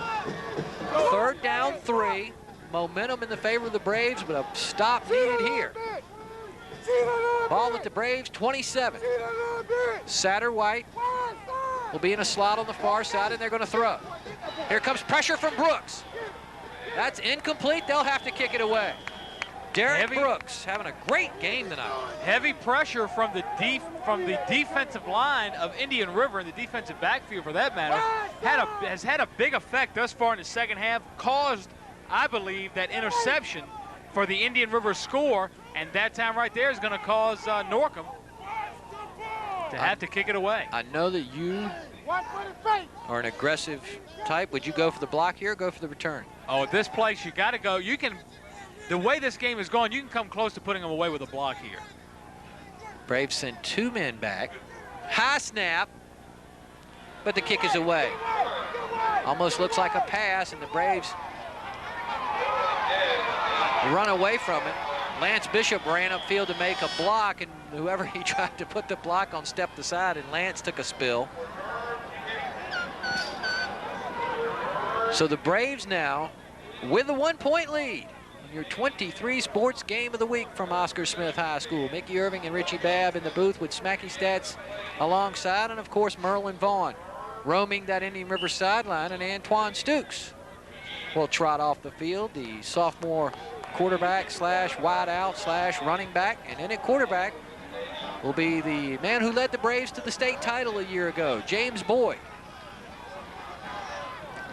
Third down 3. Momentum in the favor of the Braves, but a stop needed here. Ball at the Braves 27. Satterwhite will be in a slot on the far side, and they're going to throw. Here comes pressure from Brooks. That's incomplete. They'll have to kick it away. Derek Brooks having a great game tonight. Heavy pressure from the defensive line of Indian River, and the defensive backfield for that matter, has had a big effect thus far in the second half, caused, I believe, that interception for the Indian River score, and that time right there is going to cause Norcom to have to kick it away. I know that you are an aggressive type. Would you go for the block here or go for the return? Oh, at this place, you got to go. You can, the way this game is going, you can come close to putting them away with a block here. Braves send 2 men back. High snap, but the kick is away. Almost looks like a pass, and the Braves run away from it. Lance Bishop ran upfield to make a block, and whoever he tried to put the block on stepped aside, and Lance took a spill. So the Braves now with a 1-point lead in your 23 sports game of the week from Oscar Smith High School. Mickey Irving and Richie Babb in the booth with Smacky Stats alongside, and of course Merlin Vaughn roaming that Indian River sideline, and Antoine Stukes will trot off the field, the sophomore quarterback slash wide out slash running back. And then at quarterback will be the man who led the Braves to the state title a year ago, James Boyd.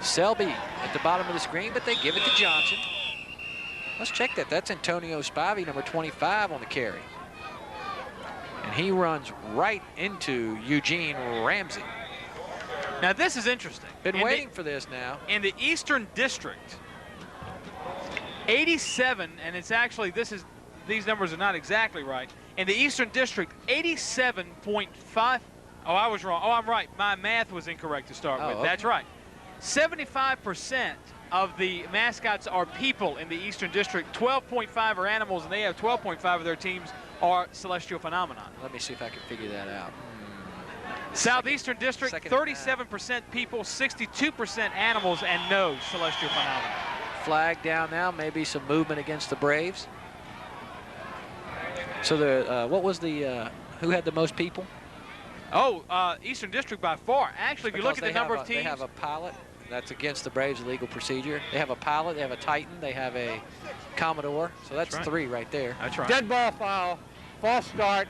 Selby at the bottom of the screen, but they give it to Johnson. Let's check that. That's Antonio Spivey, number 25 on the carry. And he runs right into Eugene Ramsey. Now this is interesting. Been waiting for this now. In the Eastern District, 87, and it's actually, these numbers are not exactly right. In the Eastern District, 87.5, oh, I was wrong. Oh, I'm right. My math was incorrect to start with. Okay. That's right. 75% of the mascots are people in the Eastern District. 12.5 are animals, and they have 12.5 of their teams are celestial phenomenon. Let me see if I can figure that out. Southeastern District, 37% people, 62% animals, and no celestial phenomenon. Flag down now, maybe some movement against the Braves. So the what was the who had the most people? Oh, Eastern District by far. Actually, if you look at the number of teams, they have a pilot. That's against the Braves' legal procedure. They have a pilot, they have a Titan, they have a Commodore. So that's 3 right there. That's right. Dead ball foul, false start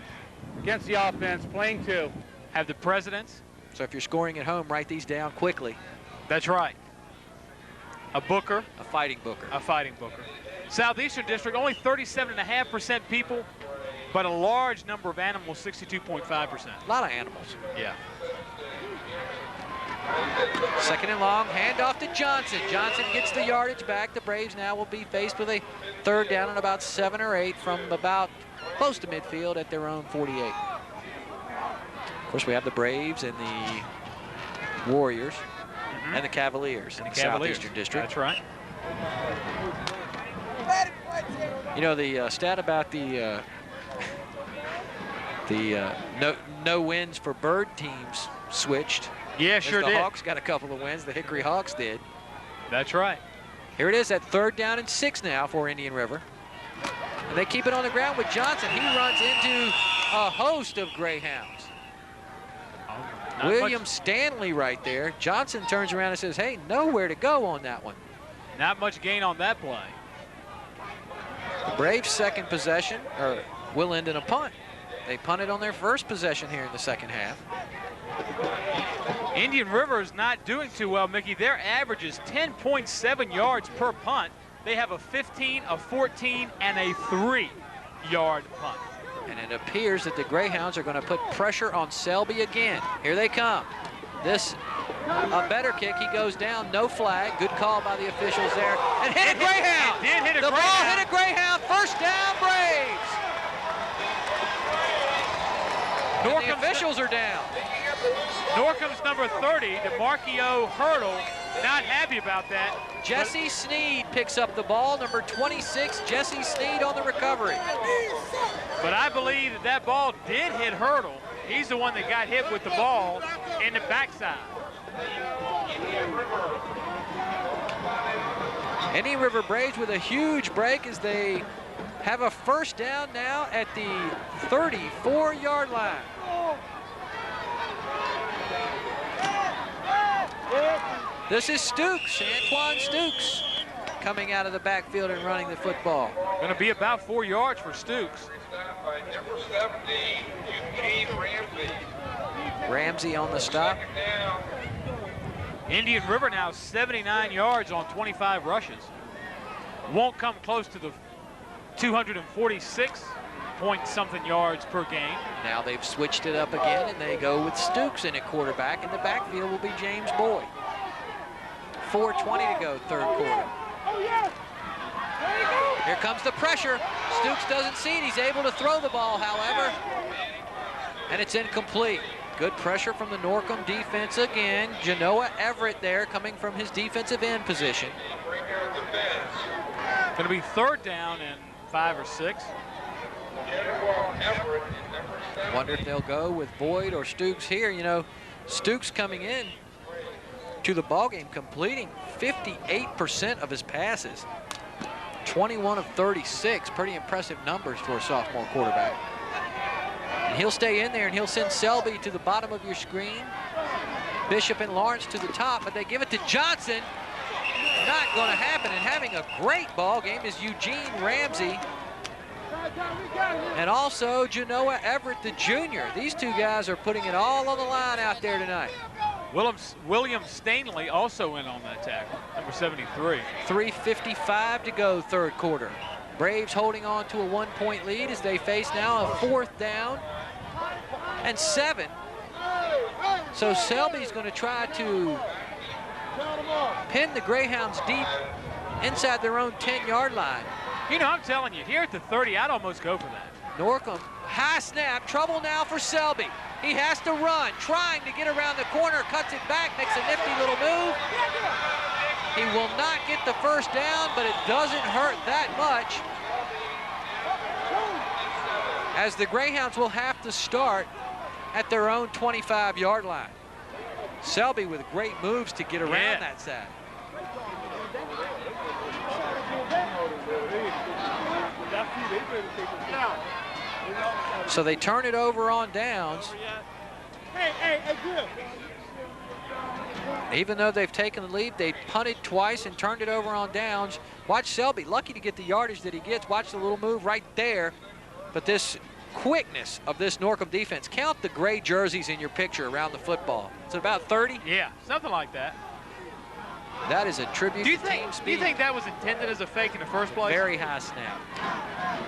against the offense, playing 2. Have the presidents. So if you're scoring at home, write these down quickly. That's right. A booker. A fighting booker. A fighting booker. Southeastern District, only 37.5% people, but a large number of animals, 62.5%. A lot of animals. Yeah. Second and long, handoff to Johnson. Johnson gets the yardage back. The Braves now will be faced with a 3rd down and about 7 or 8 from about close to midfield at their own 48. Of course, we have the Braves and the Warriors and the Cavaliers in the Southeastern District. That's right. You know, the stat about the no wins for bird teams switched. Yeah, sure did. The Hawks got a couple of wins. The Hickory Hawks did. That's right. Here it is at 3rd down and 6 now for Indian River. And they keep it on the ground with Johnson. He runs into a host of Greyhounds. William Stanley right there. Johnson turns around and says, hey, nowhere to go on that one. Not much gain on that play. The Braves' second possession will end in a punt. They punted on their first possession here in the second half. Indian River is not doing too well, Mickey. Their average is 10.7 yards per punt. They have a 15, a 14, and a 3-yard punt. And it appears that the Greyhounds are going to put pressure on Selby again. Here they come. This, a better kick. He goes down, no flag. Good call by the officials there. And hit a Greyhound. It did hit a the Greyhound. ball hit a Greyhound. First down, Braves. And the officials are down. Norcom's number 30, DeMarcio Hurdle, not happy about that. Jesse Sneed picks up the ball. Number 26, Jesse Sneed on the recovery. But I believe that ball did hit Hurdle. He's the one that got hit with the ball in the backside. Indian River Braves with a huge break as they have a first down now at the 34-yard line. This is Stukes, Antoine Stukes, coming out of the backfield and running the football. Going to be about 4 yards for Stukes. Number 70, Eugene Ramsey. Ramsey on the stop. Indian River now 79 yards on 25 rushes. Won't come close to the 246 point something yards per game. Now they've switched it up again, and they go with Stukes in at quarterback. In the backfield will be James Boyd. 4:20 to go, third quarter. Here comes the pressure. Stukes doesn't see it. He's able to throw the ball, however, and it's incomplete. Good pressure from the Norcom defense again. Genoa Everett there coming from his defensive end position. Going to be third down and 5 or 6. Wonder if they'll go with Boyd or Stukes here. You know, Stukes coming in to the ballgame, completing 58% of his passes. 21 of 36, pretty impressive numbers for a sophomore quarterback. And he'll stay in there, and he'll send Selby to the bottom of your screen. Bishop and Lawrence to the top, but they give it to Johnson. Not going to happen, and having a great ball game is Eugene Ramsey. And also Genoa Everett, the junior. These two guys are putting it all on the line out there tonight. William Stanley also in on that tackle, number 73. 3:55 to go, third quarter. Braves holding on to a 1-point lead as they face now a 4th down and 7. So Selby's going to try to pin the Greyhounds deep inside their own 10-yard line. You know, I'm telling you, here at the 30, I'd almost go for that. Norcom, high snap, trouble now for Selby. He has to run, trying to get around the corner, cuts it back, makes a nifty little move. He will not get the first down, but it doesn't hurt that much, as the Greyhounds will have to start at their own 25-yard line. Selby with great moves to get around that side. So they turn it over on downs. Even though they've taken the lead, they punted twice and turned it over on downs. Watch Selby, lucky to get the yardage that he gets. Watch the little move right there. But this quickness of this Norcom defense. Count the gray jerseys in your picture around the football. Is it about 30? Yeah, something like that. That is a tribute to team speed. Do you think that was intended as a fake in the first place? Very high snap.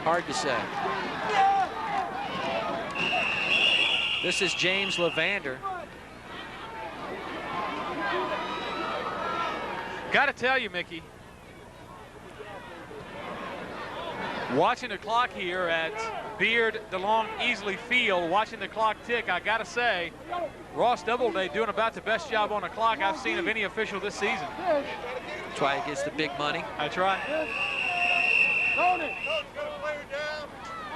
Hard to say. This is James Levander. Got to tell you, Mickey, watching the clock here at Beard, DeLong, Easley Field, watching the clock tick, I got to say, Ross Doubleday doing about the best job on the clock I've seen of any official this season. That's why he gets the big money. That's right.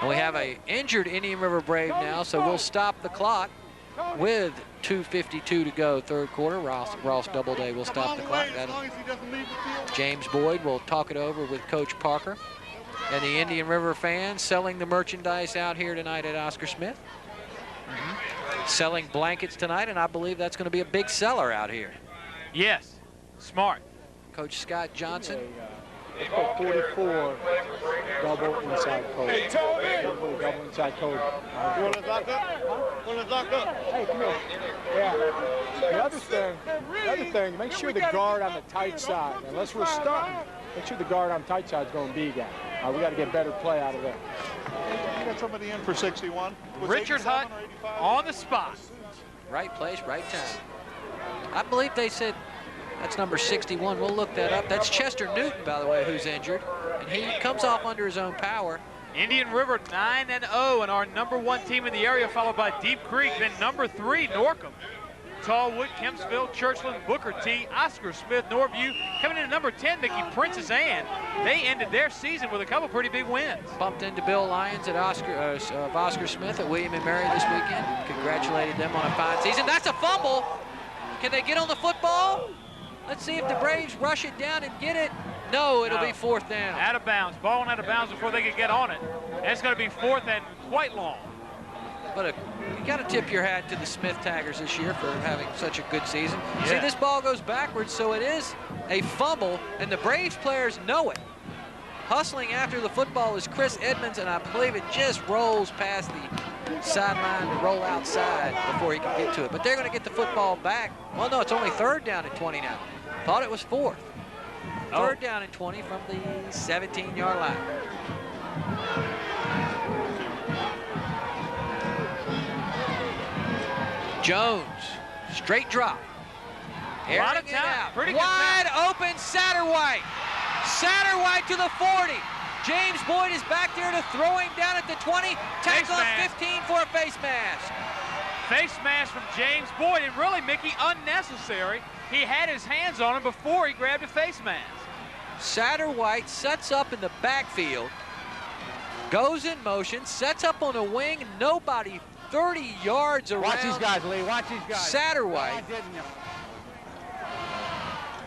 And we have an injured Indian River Brave now, so we'll stop the clock with 2:52 to go, third quarter. Ross Doubleday will stop the clock. James Boyd will talk it over with Coach Parker. And the Indian River fans selling the merchandise out here tonight at Oscar Smith. Selling blankets tonight, and I believe that's going to be a big seller out here. Yes, smart. Coach Scott Johnson. Let's put 44 double inside code. Hey, double inside code. You want to lock up? Want to lock up? Hey, come here. Yeah. The other thing, make sure the guard on the tight side, unless we're starting, make sure the guard on the tight side is going B guy. We got to get better play out of there. You got somebody in for 61. Richard Hutt on the spot. Right place, right time. I believe they said that's number 61. We'll look that up. That's Chester Newton, by the way, who's injured. And he comes off under his own power. Indian River 9-0, and our #1 team in the area, followed by Deep Creek. Then number 3, Norcom. Tallwood, Kempsville, Churchland, Booker T, Oscar Smith, Norview. Coming in at number 10, Mickey, Princess Anne. They ended their season with a couple pretty big wins. Bumped into Bill Lyons at Oscar Smith at William & Mary this weekend. Congratulated them on a fine season. That's a fumble. Can they get on the football? Let's see if the Braves rush it down and get it. No, it'll be 4th down. Out of bounds. Ball went out of bounds before they could get on it. And it's going to be 4th and quite long. But you got to tip your hat to the Smith Taggers this year for having such a good season. Yeah. See, this ball goes backwards, so it is a fumble, and the Braves players know it. Hustling after the football is Chris Edmonds, and I believe it just rolls past the sideline to roll outside before he can get to it. But they're going to get the football back. Well, no, it's only 3rd down and 20 now. Thought it was 4th. 3rd down and 20 from the 17-yard line. Jones, straight drop. A lot of Airing it time. out. Pretty good Wide time. open Satterwhite. Satterwhite to the 40. James Boyd is back there to throw him down at the 20. Tackle at 15 for a face mask. Face mask from James Boyd, and really, Mickey, unnecessary. He had his hands on him before he grabbed a face mask. Satterwhite sets up in the backfield, goes in motion, sets up on a wing, nobody 30 yards around. Watch these guys, Lee. Watch these guys. Satterwhite.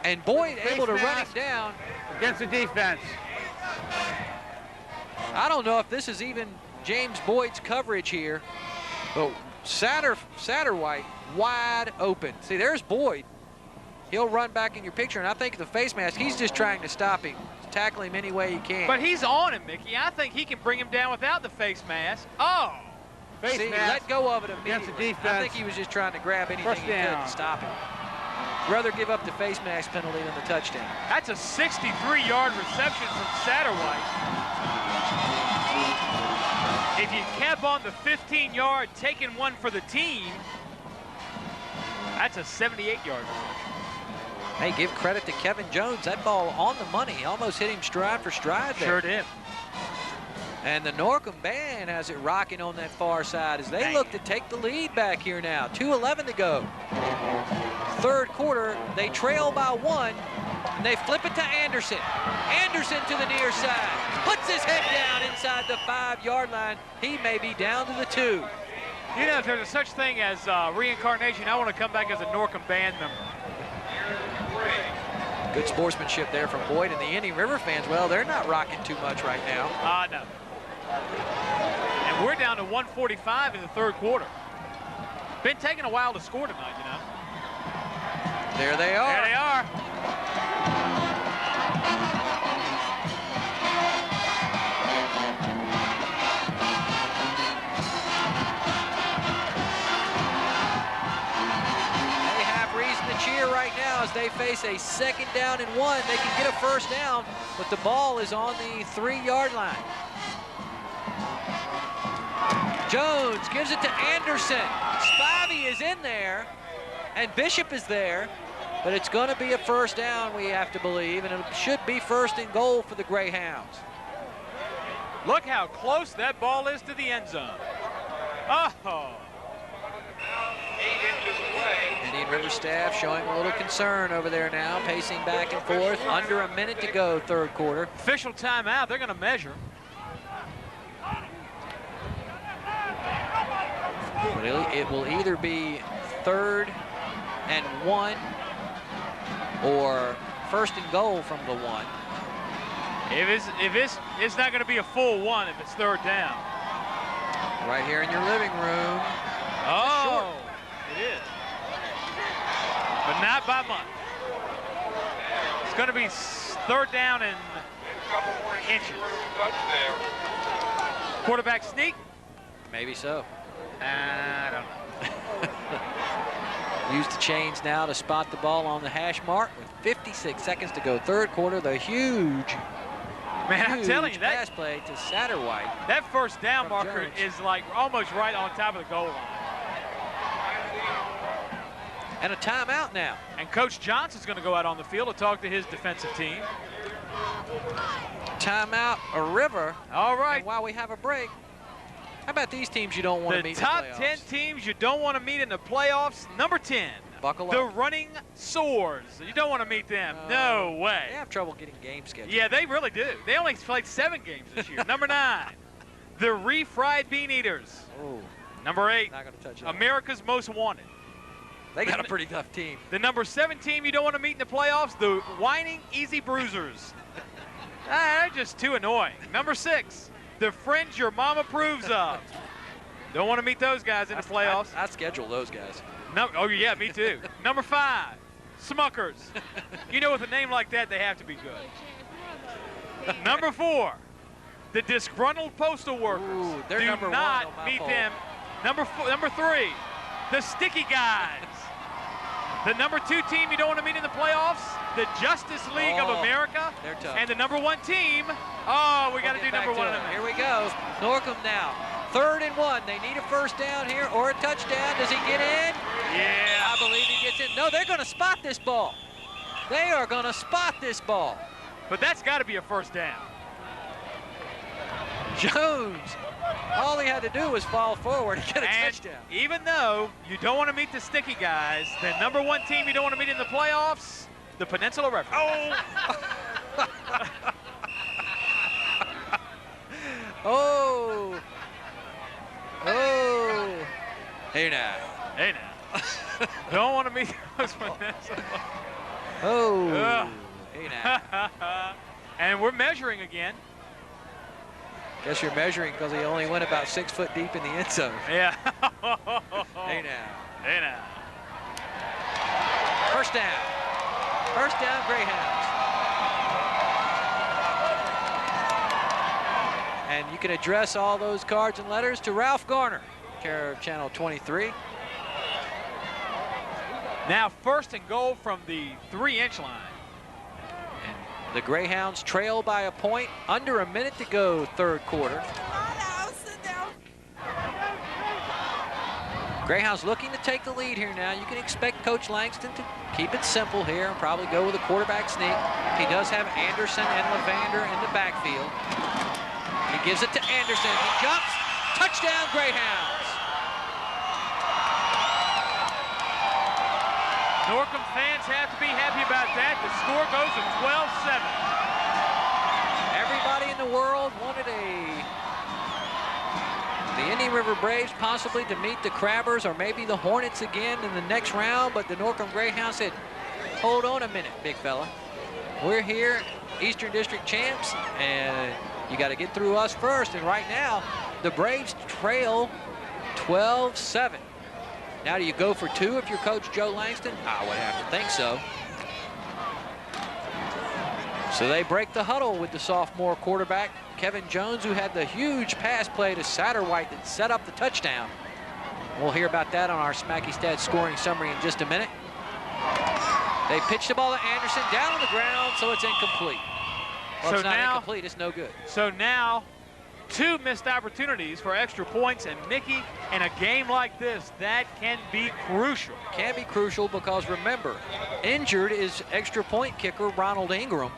And Boyd able to run him down. Against the defense. I don't know if this is even James Boyd's coverage here, but Satterwhite wide open. See, there's Boyd. He'll run back in your picture, and I think the face mask, he's just trying to stop him, tackle him any way he can. But he's on him, Mickey. I think he can bring him down without the face mask. Oh! See, he let go of it immediately. Against the defense. I think he was just trying to grab anything he could to stop him. Rather give up the face mask penalty than the touchdown. That's a 63-yard reception from Satterwhite. If you cap on the 15-yard, taking one for the team, that's a 78-yard reception. Hey, give credit to Kevin Jones. That ball on the money. He almost hit him stride for stride there. Sure did. And the Norcom band has it rocking on that far side as they look to take the lead back here now. 2:11 to go. 3rd quarter, they trail by 1, and they flip it to Anderson. Anderson to the near side. Puts his head down inside the 5-yard line. He may be down to the 2. You know, if there's a such thing as reincarnation, I want to come back as a Norcom band member. Good sportsmanship there from Boyd, and the Indian River fans, well, they're not rocking too much right now. No. And we're down to 1:45 in the 3rd quarter. Been taking a while to score tonight, you know. There they are. There they are. They have reason to cheer right now as they face a 2nd down and 1. They can get a 1st down, but the ball is on the 3-yard line. Jones gives it to Anderson. Spivey is in there, and Bishop is there, but it's going to be a 1st down, we have to believe, and it should be 1st and goal for the Greyhounds. Look how close that ball is to the end zone. Oh! Indian River staff showing a little concern over there now, pacing back and forth. Under a minute to go, 3rd quarter. Official timeout. They're going to measure. It will either be 3rd and 1 or 1st and goal from the 1. If it's not going to be a full 1 if it's 3rd down. Right here in your living room. Oh, it is. But not by much. It's going to be 3rd down and inches. Quarterback sneak? Maybe so. I don't know. Use the chains now to spot the ball on the hash mark with 56 seconds to go. 3rd quarter, the huge I'm telling you, that pass play to Satterwhite. That 1st down marker is like almost right on top of the goal line. And a timeout now. And Coach Johnson's going to go out on the field to talk to his defensive team. Timeout, a River. All right. And while we have a break, how about these teams you don't want to meet in the top playoffs? 10 teams you don't want to meet in the playoffs. Number 10. Buckle the up. Running Swords. You don't want to meet them. No way. They have trouble getting game schedules. Yeah, they really do. They only played 7 games this year. Number 9. The Refried Bean Eaters. Oh. Number 8. Not going to touch that. America's Most Wanted. They got a pretty tough team. The number 7 team you don't want to meet in the playoffs, the Whining Easy Bruisers. They're just too annoying. Number 6, the Friends Your Mom Approves Of. Don't want to meet those guys in the playoffs. I schedule those guys. No, oh, yeah, me too. Number 5, Smuckers. You know, with a name like that, they have to be good. Number 4, the disgruntled postal workers. Ooh, they're Do number not 1 on my meet poll. them. Number 3, the sticky guys. The number 2 team you don't want to meet in the playoffs, the Justice League of America. They're tough. And the number 1 team, oh, we got to do number 1 in a minute. Here we go. Norcom now. 3rd and 1. They need a first down here or a touchdown. Does he get in? Yeah. I believe he gets in. No, they're going to spot this ball. They are going to spot this ball. But that's got to be a first down. Jones, all he had to do was fall forward and get a touchdown. Even though you don't want to meet the sticky guys, the number 1 team you don't want to meet in the playoffs, the Peninsula Referees. Oh. Oh. Hey now. Hey now. Don't want to meet those Peninsula. Oh. Ugh. Hey now. And we're measuring again. Guess you're measuring because he only went about 6 foot deep in the end zone. Yeah. Hey now. Hey now. First down. First down, Greyhounds. And you can address all those cards and letters to Ralph Garner, care of Channel 23. Now 1st and goal from the 3-inch line. The Greyhounds trail by a point, under a minute to go, 3rd quarter. Greyhounds looking to take the lead here now. You can expect Coach Langston to keep it simple here and probably go with a quarterback sneak. He does have Anderson and Levander in the backfield. He gives it to Anderson. He jumps. Touchdown, Greyhounds. Norcom fans have to be happy about that. The score goes to 12-7. Everybody in the world wanted the Indian River Braves possibly to meet the Crabbers or maybe the Hornets again in the next round, but the Norcom Greyhounds said, hold on a minute, big fella. We're here, Eastern District champs, and you got to get through us first. And right now, the Braves trail 12-7. Now, do you go for 2 if you're Coach Joe Langston? I would have to think so. So they break the huddle with the sophomore quarterback, Kevin Jones, who had the huge pass play to Satterwhite that set up the touchdown. We'll hear about that on our Smacky Stats scoring summary in just a minute. They pitch the ball to Anderson down on the ground, so it's incomplete. Well, So it's not now- incomplete, it's no good. So now 2 missed opportunities for extra points, and Mickey, in a game like this, that can be crucial. Can be crucial because remember, injured is extra point kicker Ronald Ingram.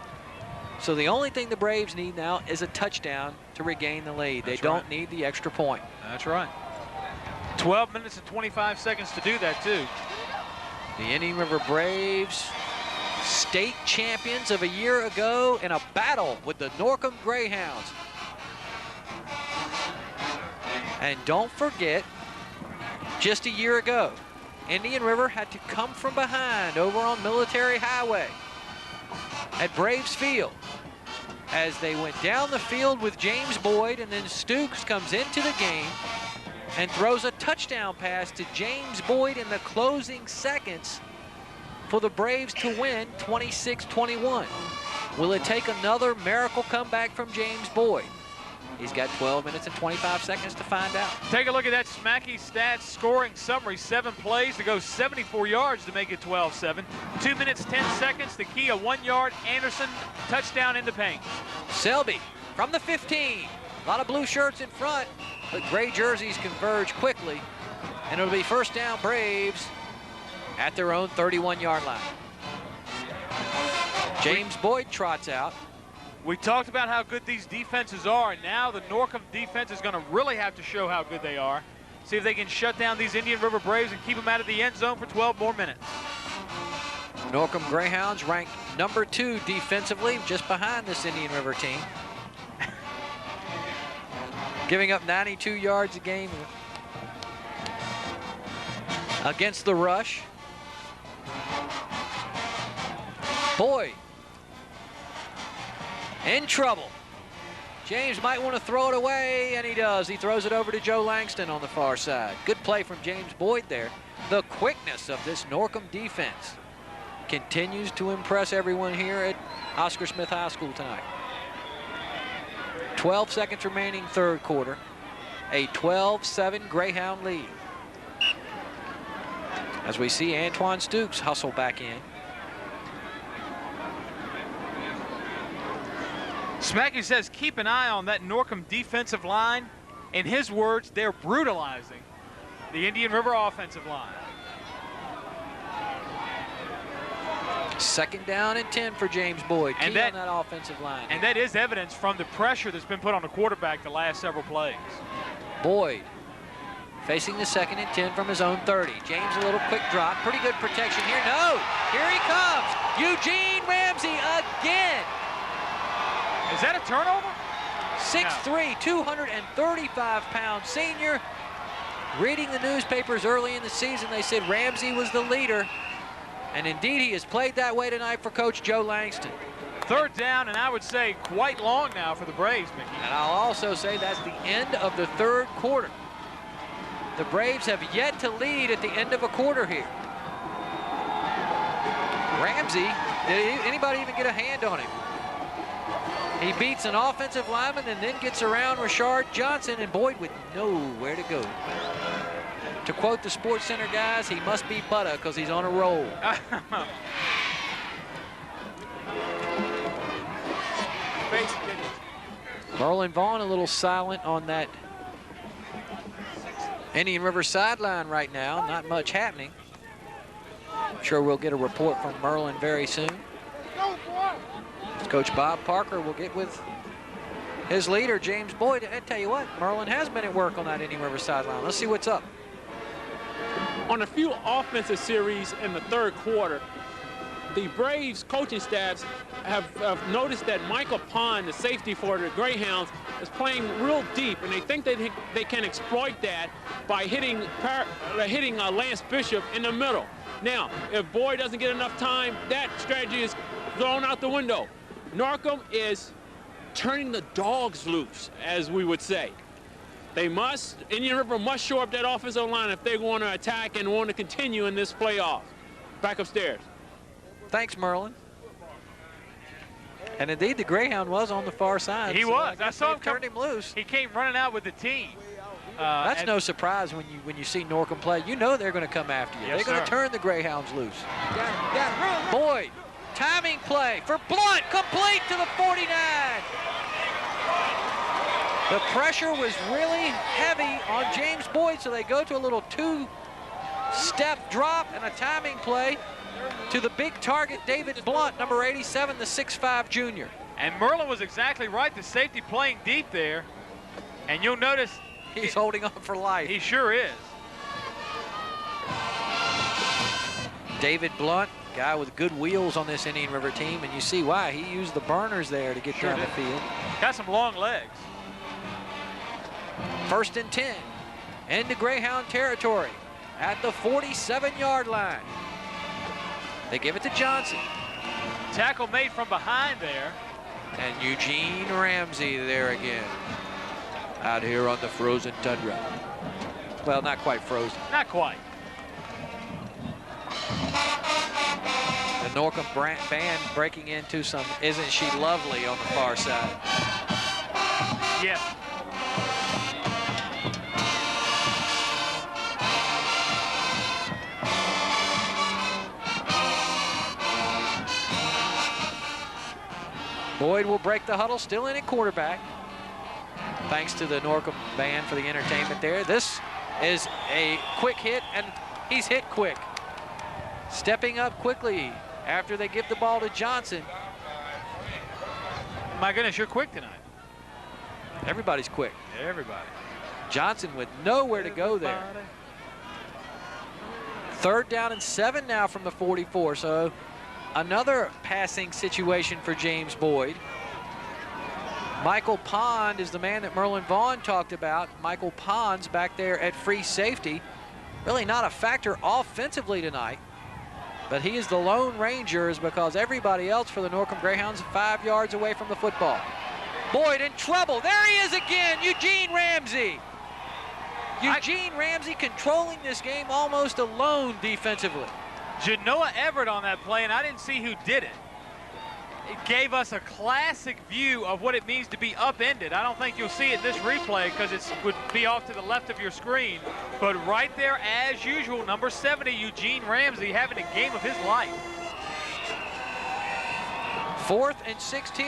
So the only thing the Braves need now is a touchdown to regain the lead. They don't need the extra point. That's right. 12 minutes and 25 seconds to do that, too. The Indian River Braves, state champions of a year ago in a battle with the Norcom Greyhounds. And don't forget, just a year ago, Indian River had to come from behind over on Military Highway at Braves Field as they went down the field with James Boyd, and then Stooks comes into the game and throws a touchdown pass to James Boyd in the closing seconds for the Braves to win 26-21. Will it take another miracle comeback from James Boyd? He's got 12 minutes and 25 seconds to find out. Take a look at that Smacky Stats scoring summary. 7 plays to go 74 yards to make it 12-7. 2 minutes, 10 seconds. The key, a 1-yard Anderson touchdown in the paint. Selby from the 15. A lot of blue shirts in front, but gray jerseys converge quickly. And it'll be first down Braves at their own 31-yard line. James Boyd trots out. We talked about how good these defenses are, and now the Norcom defense is going to really have to show how good they are. See if they can shut down these Indian River Braves and keep them out of the end zone for 12 more minutes. Norcom Greyhounds ranked number 2 defensively, just behind this Indian River team. Giving up 92 yards a game against the rush. Boyd in trouble. James might want to throw it away, and he does. He throws it over to Joe Langston on the far side. Good play from James Boyd there. The quickness of this Norcom defense continues to impress everyone here at Oscar Smith High School tonight. 12 seconds remaining, third quarter. A 12-7 Greyhound lead. As we see Antoine Stooks hustle back in. Smacky says keep an eye on that Norcom defensive line. In his words, they're brutalizing the Indian River offensive line. Second down and 10 for James Boyd. And Key on that offensive line. And that is evidence from the pressure that's been put on the quarterback the last several plays. Boyd facing the 2nd and 10 from his own 30. James a little quick drop. Pretty good protection here. No, here he comes. Eugene Ramsey again. Is that a turnover? 6'3", 235-pound senior. Reading the newspapers early in the season, they said Ramsey was the leader. And indeed, he has played that way tonight for Coach Joe Langston. Third down, and I would say quite long now for the Braves, Mickey. And I'll also say that's the end of the third quarter. The Braves have yet to lead at the end of a quarter here. Ramsey, did anybody even get a hand on him? He beats an offensive lineman and then gets around Rashard Johnson, and Boyd with nowhere to go. To quote the Sports Center guys, he must be butter because he's on a roll. Merlin Vaughn a little silent on that Indian River sideline right now. Not much happening. I'm sure we'll get a report from Merlin very soon. Coach Bob Parker will get with his leader, James Boyd. I tell you what, Merlin has been at work on that Indian River sideline. Let's see what's up. On a few offensive series in the third quarter, the Braves coaching staffs have noticed that Michael Pond, the safety for the Greyhounds, is playing real deep, and they think they can exploit that by hitting Lance Bishop in the middle. Now, if Boyd doesn't get enough time, that strategy is thrown out the window. Norcom is turning the dogs loose, as we would say. Indian River must shore up that offensive line if they're going to attack and want to continue in this playoff. Back upstairs. Thanks, Merlin. And indeed, the Greyhound was on the far side. He was. I saw him turn him loose. He came running out with the team. That's no surprise when you see Norcom play. You know they're going to come after you. Yes, they're going to turn the Greyhounds loose. Boyd, timing play for Blunt, complete to the 49. The pressure was really heavy on James Boyd, so they go to a little two-step drop and a timing play to the big target, David Blunt, number 87, the 6'5 junior. And Merlin was exactly right, the safety playing deep there. And you'll notice he's holding on for life. He sure is. David Blunt, guy with good wheels on this Indian River team, and you see why. He used the burners there to get down the field. Got some long legs. First and 10 into Greyhound territory at the 47-yard line. They give it to Johnson. Tackle made from behind there. And Eugene Ramsey there again. Out here on the frozen tundra. Well, not quite frozen. Not quite. The Norcom band breaking into some Isn't She Lovely on the far side. Yes. Boyd will break the huddle, still in at quarterback. Thanks to the Norcom band for the entertainment there. This is a quick hit, and he's hit quick. Stepping up quickly after they give the ball to Johnson. My goodness, you're quick tonight. Everybody's quick. Everybody. Johnson with nowhere to go there. Third down and 7 now from the 44, so another passing situation for James Boyd. Michael Pond is the man that Merlin Vaughn talked about. Michael Pond's back there at free safety. Really not a factor offensively tonight, but he is the Lone Ranger, is because everybody else for the Norcom Greyhounds 5 yards away from the football. Boyd in trouble. There he is again, Eugene Ramsey. Eugene Ramsey controlling this game almost alone defensively. Genoa Everett on that play, and I didn't see who did it. It gave us a classic view of what it means to be upended. I don't think you'll see it in this replay because it would be off to the left of your screen. But right there, as usual, number 70, Eugene Ramsey, having a game of his life. 4th and 16.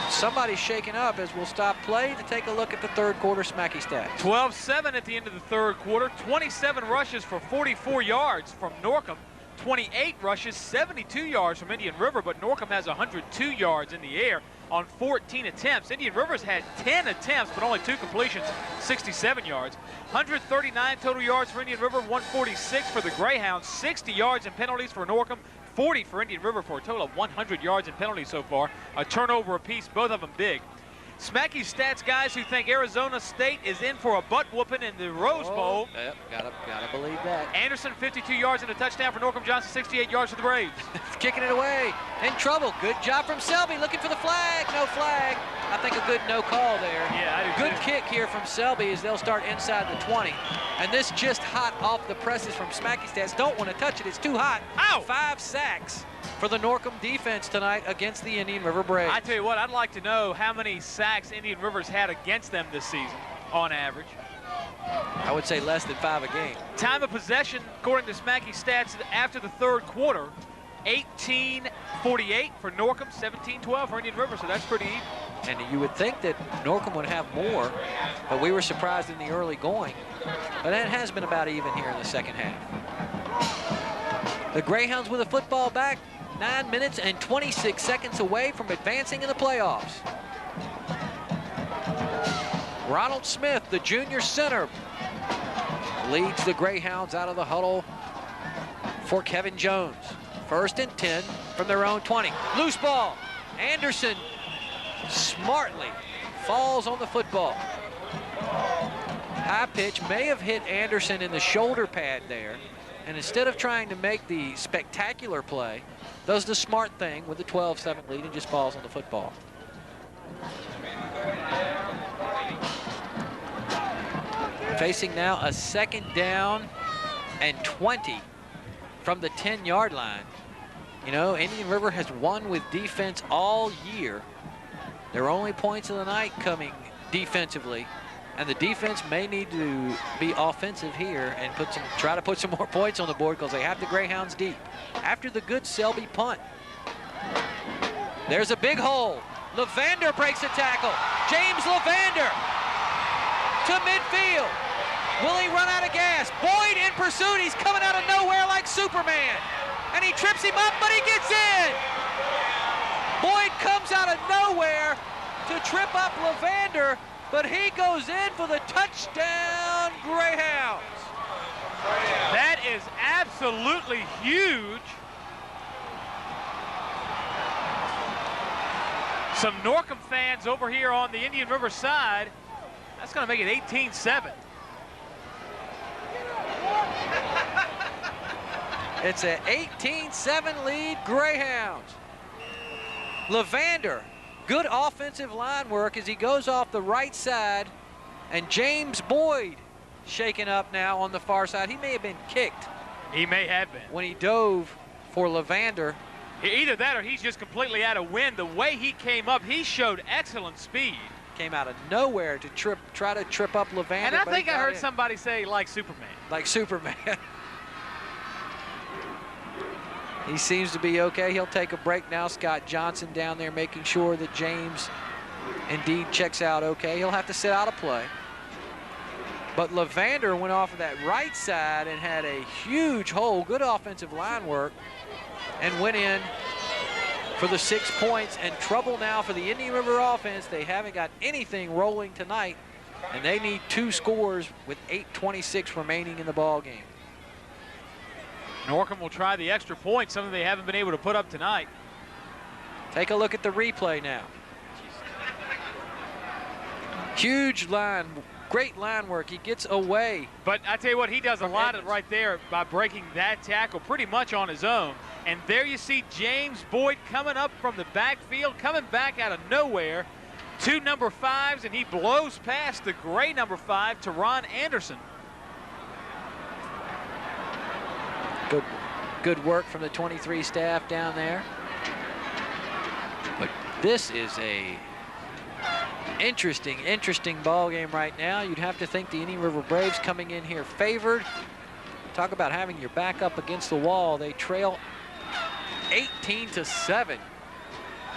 Somebody's shaking up as we'll stop play to take a look at the third quarter Smacky stats. 12-7 at the end of the third quarter. 27 rushes for 44 yards from Norcom. 28 rushes, 72 yards from Indian River, but Norcom has 102 yards in the air on 14 attempts. Indian River's had 10 attempts, but only 2 completions, 67 yards. 139 total yards for Indian River, 146 for the Greyhounds, 60 yards in penalties for Norcom, 40 for Indian River for a total of 100 yards in penalties so far. A turnover apiece, both of them big. Smacky stats guys who think Arizona State is in for a butt whooping in the Rose Bowl. Yep, gotta believe that. Anderson, 52 yards and a touchdown for Norcom. Johnson, 68 yards for the Braves. Kicking it away. In trouble. Good job from Selby. Looking for the flag. No flag. I think a good no call there. Yeah, I do Good too. kick here from Selby as they'll start inside the 20. And this just hot off the presses from Smacky stats. Don't want to touch it. It's too hot. Ow! 5 sacks for the Norcom defense tonight against the Indian River Braves. I tell you what, I'd like to know how many sacks Indian River's had against them this season, on average. I would say less than 5 a game. Time of possession, according to Smacky stats, after the third quarter, 18-48 for Norcom, 17-12 for Indian River, so that's pretty even. And you would think that Norcom would have more, but we were surprised in the early going. But that has been about even here in the second half. The Greyhounds with a football back, 9 minutes and 26 seconds away from advancing in the playoffs. Ronald Smith, the junior center, leads the Greyhounds out of the huddle for Kevin Jones. 1st and 10 from their own 20. Loose ball. Anderson smartly falls on the football. High pitch may have hit Anderson in the shoulder pad there. And instead of trying to make the spectacular play, does the smart thing with the 12-7 lead and just falls on the football. Facing now a 2nd down and 20 from the 10-yard line. You know, Indian River has won with defense all year. Their only points of the night coming defensively. And the defense may need to be offensive here and try to put some more points on the board because they have the Greyhounds deep. After the good Selby punt. There's a big hole. Levander breaks a tackle. James Levander to midfield. Will he run out of gas? Boyd in pursuit. He's coming out of nowhere like Superman. And he trips him up, but he gets in. Boyd comes out of nowhere to trip up Levander, but he goes in for the touchdown, Greyhounds. That is absolutely huge. Some Norcom fans over here on the Indian River side. That's going to make it 18-7. It's an 18-7 lead, Greyhounds. Levander, good offensive line work as he goes off the right side. And James Boyd shaken up now on the far side. He may have been kicked. He may have been. When he dove for Levander. Either that or he's just completely out of wind. The way he came up, he showed excellent speed. Came out of nowhere to try to trip up Levander. And I think I heard somebody say like Superman. Like Superman. He seems to be okay. He'll take a break now. Scott Johnson down there making sure that James indeed checks out okay. He'll have to sit out a play. But Levander went off of that right side and had a huge hole. Good offensive line work. And went in for the 6 points. And trouble now for the Indian River offense. They haven't got anything rolling tonight. And they need 2 scores with 8:26 remaining in the ball game. Norcom will try the extra point, something they haven't been able to put up tonight. Take a look at the replay now. Huge line, great line work. He gets away. But I tell you what, he does a lot of right there by breaking that tackle pretty much on his own. And there you see James Boyd coming up from the backfield, coming back out of nowhere. 2 number 5s, and he blows past the gray number 5, Teron Anderson. Good work from the 23 staff down there. But this is a interesting ball game right now. You'd have to think the Indian River Braves coming in here favored. Talk about having your back up against the wall. They trail 18-7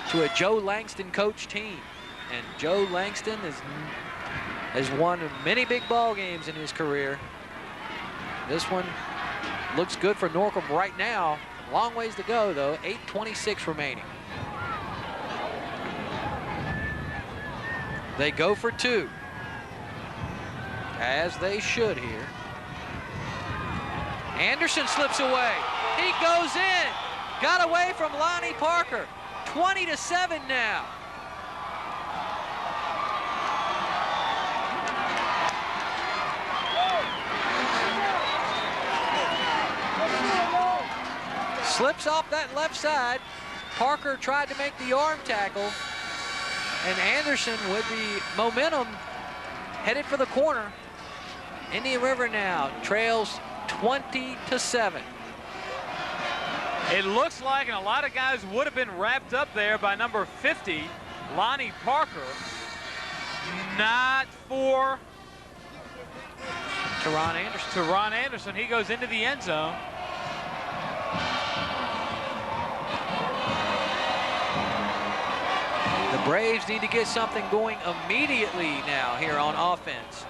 to a Joe Langston coach team. And Joe Langston has won many big ball games in his career. This one looks good for Norcom right now. Long ways to go, though. 8:26 remaining. They go for 2, as they should here. Anderson slips away. He goes in. Got away from Lonnie Parker. 20-7 now. Slips off that left side. Parker tried to make the arm tackle. And Anderson, with the momentum, headed for the corner. Indian River now trails 20-7. It looks like, and a lot of guys would have been wrapped up there by number 50, Lonnie Parker. Not for Teron Anderson. Teron Anderson. He goes into the end zone. The Braves need to get something going immediately now here on offense.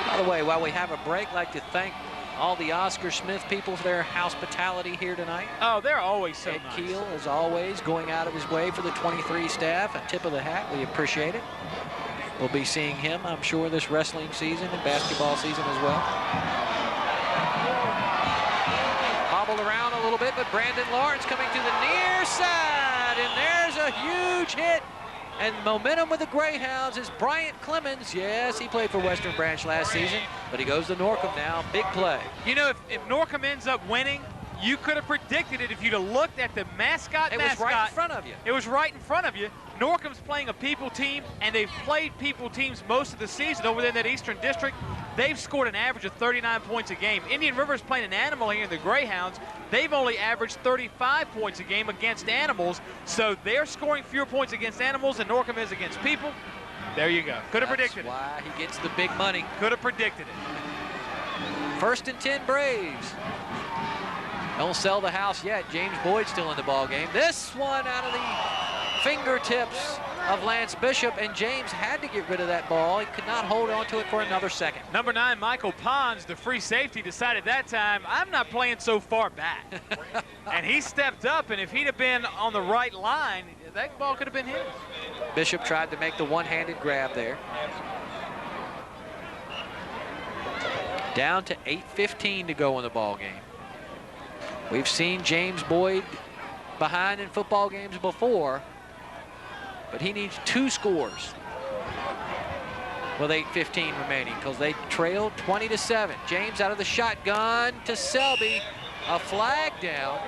By the way, while we have a break, I'd like to thank all the Oscar Smith people for their hospitality here tonight. Oh, they're always so Ed nice. Keel, as always, going out of his way for the 23 staff. A tip of the hat. We appreciate it. We'll be seeing him, I'm sure, this wrestling season and basketball season as well. Hobbled around a little bit, but Brandon Lawrence coming to the near side, and there's a huge hit. And momentum with the Greyhounds is Bryant Clemens. Yes, he played for Western Branch last season, but he goes to Norcom now. Big play. You know, if Norcom ends up winning, you could have predicted it if you'd have looked at the mascot. It was right in front of you. It was right in front of you. Norcom's playing a people team, and they've played people teams most of the season over there in that Eastern District. They've scored an average of 39 points a game. Indian River's playing an animal here in the Greyhounds. They've only averaged 35 points a game against animals, so they're scoring fewer points against animals than Norcom is against people. There you go. Could have predicted it. That's why he gets the big money. Could have predicted it. 1st and 10 Braves. Don't sell the house yet. James Boyd still in the ball game. This one out of the fingertips of Lance Bishop, and James had to get rid of that ball. He could not hold on to it for another second. Number 9, Michael Pons, the free safety, decided that time, I'm not playing so far back. And he stepped up, and if he'd have been on the right line, that ball could have been his. Bishop tried to make the one-handed grab there. Down to 8:15 to go in the ball game. We've seen James Boyd behind in football games before, but he needs 2 scores with 8:15 remaining because they trail 20-7. James out of the shotgun to Selby, a flag down.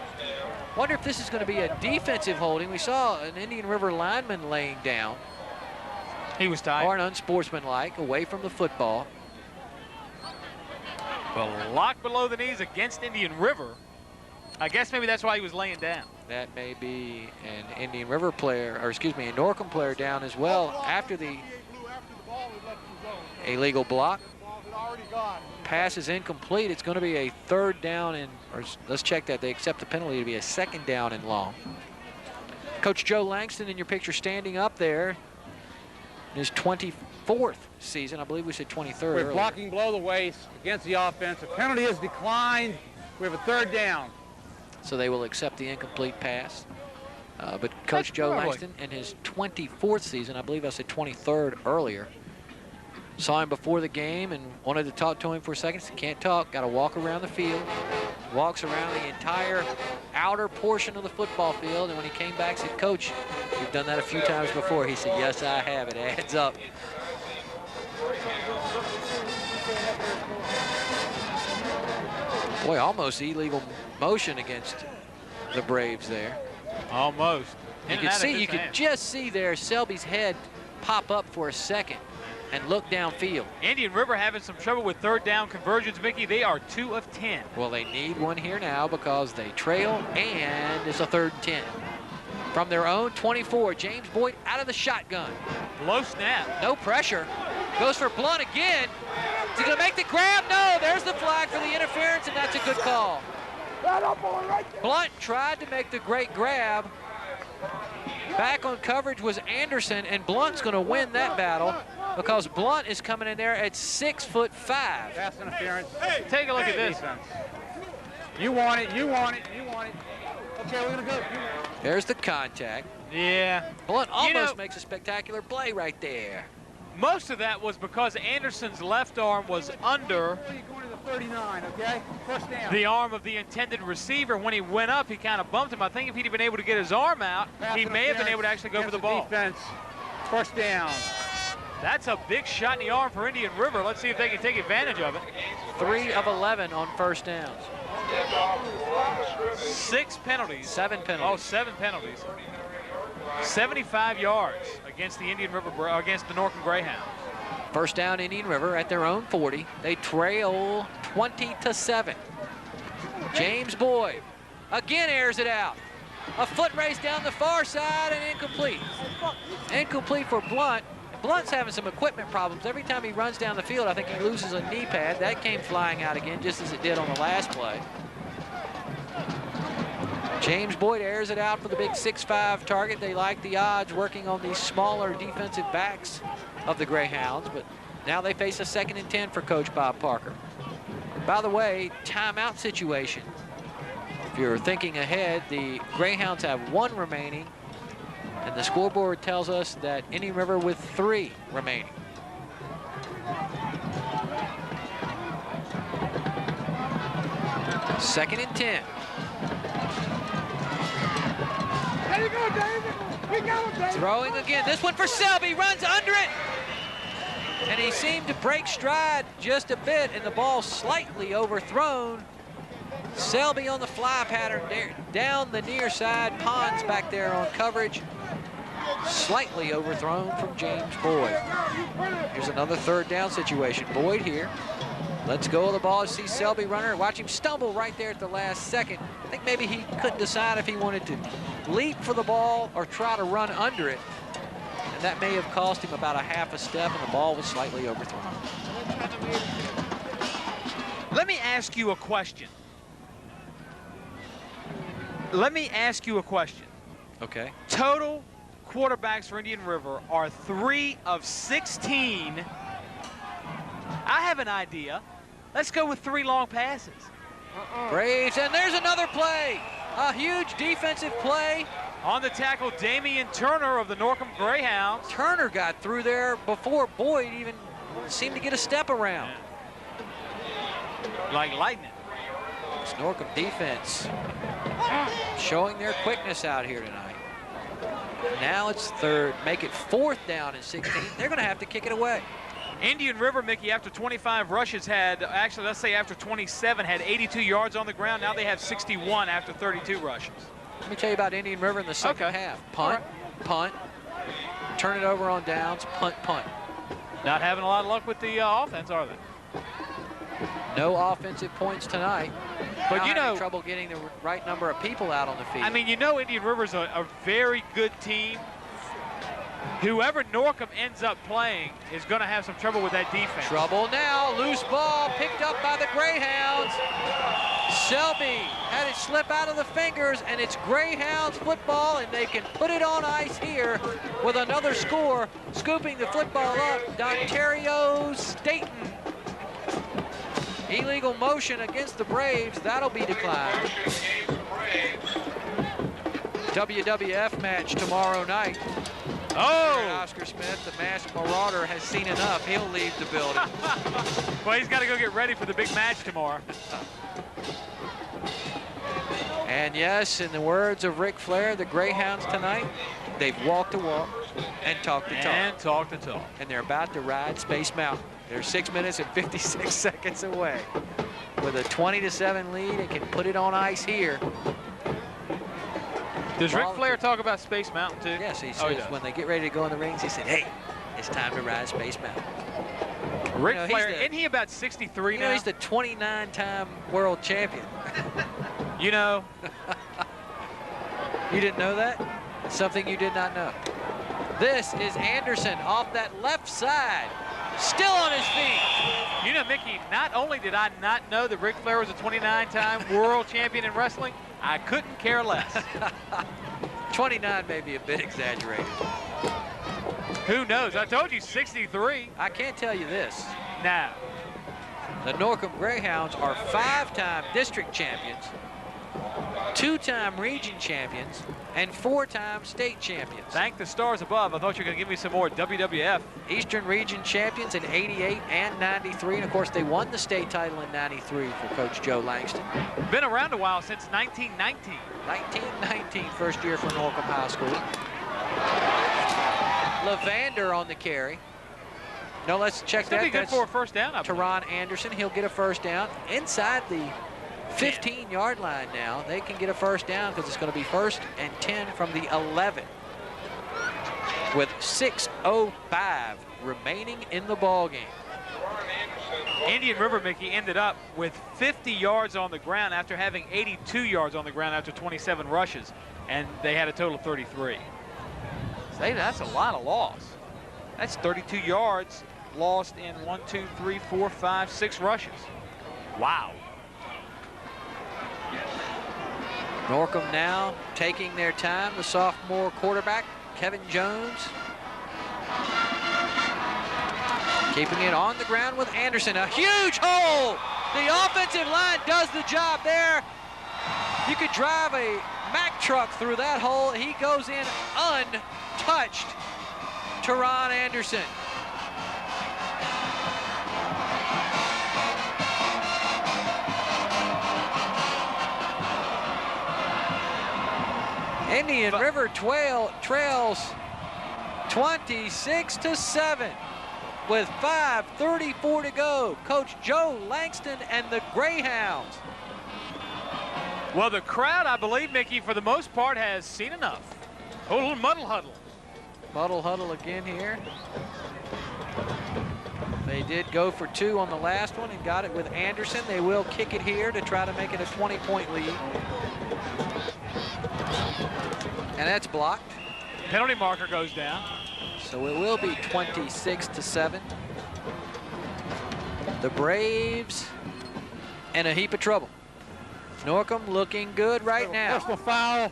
Wonder if this is going to be a defensive holding. We saw an Indian River lineman laying down. He was tired. Or an unsportsmanlike, away from the football. Well, locked below the knees against Indian River. I guess maybe that's why he was laying down. That may be an Indian River player, or excuse me, a Norcom player down as well after the illegal block. Pass is incomplete. It's going to be a 3rd down and, or let's check that. They accept the penalty to be a 2nd down and long. Coach Joe Langston in your picture standing up there in his 24th season. I believe we said 23rd We're earlier. blocking below the waist against the offense. The penalty is declined. We have a 3rd down. So they will accept the incomplete pass. But Coach Joe Langston in his 24th season, I believe I said 23rd earlier, saw him before the game and wanted to talk to him for a second. He can't talk, got to walk around the field. Walks around the entire outer portion of the football field, and when he came back, said, Coach, you've done that a few times before. He said, yes, I have. It adds up. Boy, almost illegal motion against the Braves there. Almost. You could just see there Selby's head pop up for a second and look downfield. Indian River having some trouble with third down conversions, Mickey. They are 2 of 10. Well, they need one here now because they trail, and it's a 3rd and 10. From their own 24, James Boyd out of the shotgun. Low snap. No pressure. Goes for Blunt again. Is he going to make the grab? No, there's the flag for the interference, and that's a good call. Blunt tried to make the great grab. Back on coverage was Anderson, and Blunt's going to win that battle because Blunt is coming in there at 6'5". Pass interference. Hey, take a look at this. Defense. You want it, you want it, you want it. Okay, we're going to go. There's the contact. Yeah. Blunt almost makes a spectacular play right there. Most of that was because Anderson's left arm was under 39, okay? First down. the arm of the intended receiver. When he went up, he kind of bumped him. I think if he'd been able to get his arm out, he may have been able to actually go for the ball. Defense. First down. That's a big shot in the arm for Indian River. Let's see if they can take advantage of it. 3 of 11 on first downs. 6 penalties. 7 penalties. Oh, 7 penalties. 75 yards against the Indian River, against the Norcom Greyhounds. First down, Indian River at their own 40. They trail 20-7. James Boyd again airs it out. A foot race down the far side and incomplete. Incomplete for Blunt. Blunt's having some equipment problems. Every time he runs down the field, I think he loses a knee pad. That came flying out again, just as it did on the last play. James Boyd airs it out for the big 6'5" target. They like the odds working on these smaller defensive backs of the Greyhounds, but now they face a 2nd and 10 for Coach Bob Parker. By the way, timeout situation. If you're thinking ahead, the Greyhounds have 1 remaining, and the scoreboard tells us that Indian River with 3 remaining. Second and 10. There you go, David. We got him, David. Throwing again. This one for Selby. Runs under it. And he seemed to break stride just a bit, and the ball slightly overthrown. Selby on the fly pattern there, down the near side. Pons back there on coverage. Slightly overthrown from James Boyd. Here's another 3rd down situation. Boyd here. Let's go of the ball. See Selby runner. Watch him stumble right there at the last second. I think maybe he couldn't decide if he wanted to leap for the ball or try to run under it. And that may have cost him about a half a step, and the ball was slightly overthrown. Let me ask you a question. Okay. Total quarterbacks for Indian River are 3 of 16. I have an idea. Let's go with 3 long passes. Braves, and there's another play. A huge defensive play. On the tackle, Damian Turner of the Norcom Greyhounds. Turner got through there before Boyd even seemed to get a step around. Like lightning. It's Norcom defense showing their quickness out here tonight. Now it's 3rd, make it 4th down and 16. They're going to have to kick it away. Indian River, Mickey, after 25 rushes had, actually, let's say after 27, had 82 yards on the ground. Now they have 61 after 32 rushes. Let me tell you about Indian River in the second half. Punt, punt, turn it over on downs, punt, punt. Not having a lot of luck with the offense, are they? No offensive points tonight. But now you know, trouble getting the right number of people out on the field. I mean, you know, Indian River's a very good team. Whoever Norcom ends up playing is going to have some trouble with that defense. Trouble now, loose ball picked up by the Greyhounds. Selby had it slip out of the fingers, and it's Greyhounds football, and they can put it on ice here with another score. Scooping the football up, Dontario Staten. Illegal motion against the Braves, that'll be declined. WWF match tomorrow night. Oh! Oscar Smith, the masked marauder, has seen enough. He'll leave the building. Well, he's got to go get ready for the big match tomorrow. And yes, in the words of Ric Flair, the Greyhounds tonight, they've walked the walk and talked the talk. And talked the talk. And they're about to ride Space Mountain. They're 6 minutes and 56 seconds away. with a 20-7 lead and can put it on ice here. Does Ric Flair talk about Space Mountain too? Yes, he says when they get ready to go in the rings, he said, hey, it's time to ride Space Mountain. Ric Flair, isn't he about 63 now? He's the 29-time world champion. You know. You didn't know that? Something you did not know. This is Anderson off that left side, still on his feet. You know, Mickey, not only did I not know that Ric Flair was a 29-time world champion in wrestling, I couldn't care less. 29 may be a bit exaggerated. Who knows? I told you 63. I can't tell you this. Now, the Norcom Greyhounds are 5-time district champions, 2-time region champions, and 4-time state champions. Thank the stars above. I thought you were going to give me some more WWF. Eastern region champions in 88 and 93. And of course, they won the state title in 93 for Coach Joe Langston. Been around a while since 1919. 1919, first year for Norcom High School. Lavander on the carry. No, let's check that. Be good for a first down. Teron Anderson, he'll get a first down inside the 15-yard line now. They can get a first down because it's going to be 1st and 10 from the 11 with 6:05 remaining in the ball game. Indian River, Mickey, ended up with 50 yards on the ground after having 82 yards on the ground after 27 rushes, and they had a total of 33. Say, that's a lot of loss. That's 32 yards lost in 1, 2, 3, 4, 5, 6 rushes. Wow. Norcom now taking their time. The sophomore quarterback, Kevin Jones, keeping it on the ground with Anderson. A huge hole. The offensive line does the job there. You could drive a Mack truck through that hole. He goes in untouched. Teron Anderson. Indian River trails 26-7 with 5:34 to go. Coach Joe Langston and the Greyhounds. Well, the crowd, I believe, Mickey, for the most part, has seen enough. A little muddle huddle. Muddle huddle again here. They did go for 2 on the last one and got it with Anderson. They will kick it here to try to make it a 20-point lead. And that's blocked. Penalty marker goes down. So it will be 26-7. The Braves in a heap of trouble. Norcom looking good right now. Personal foul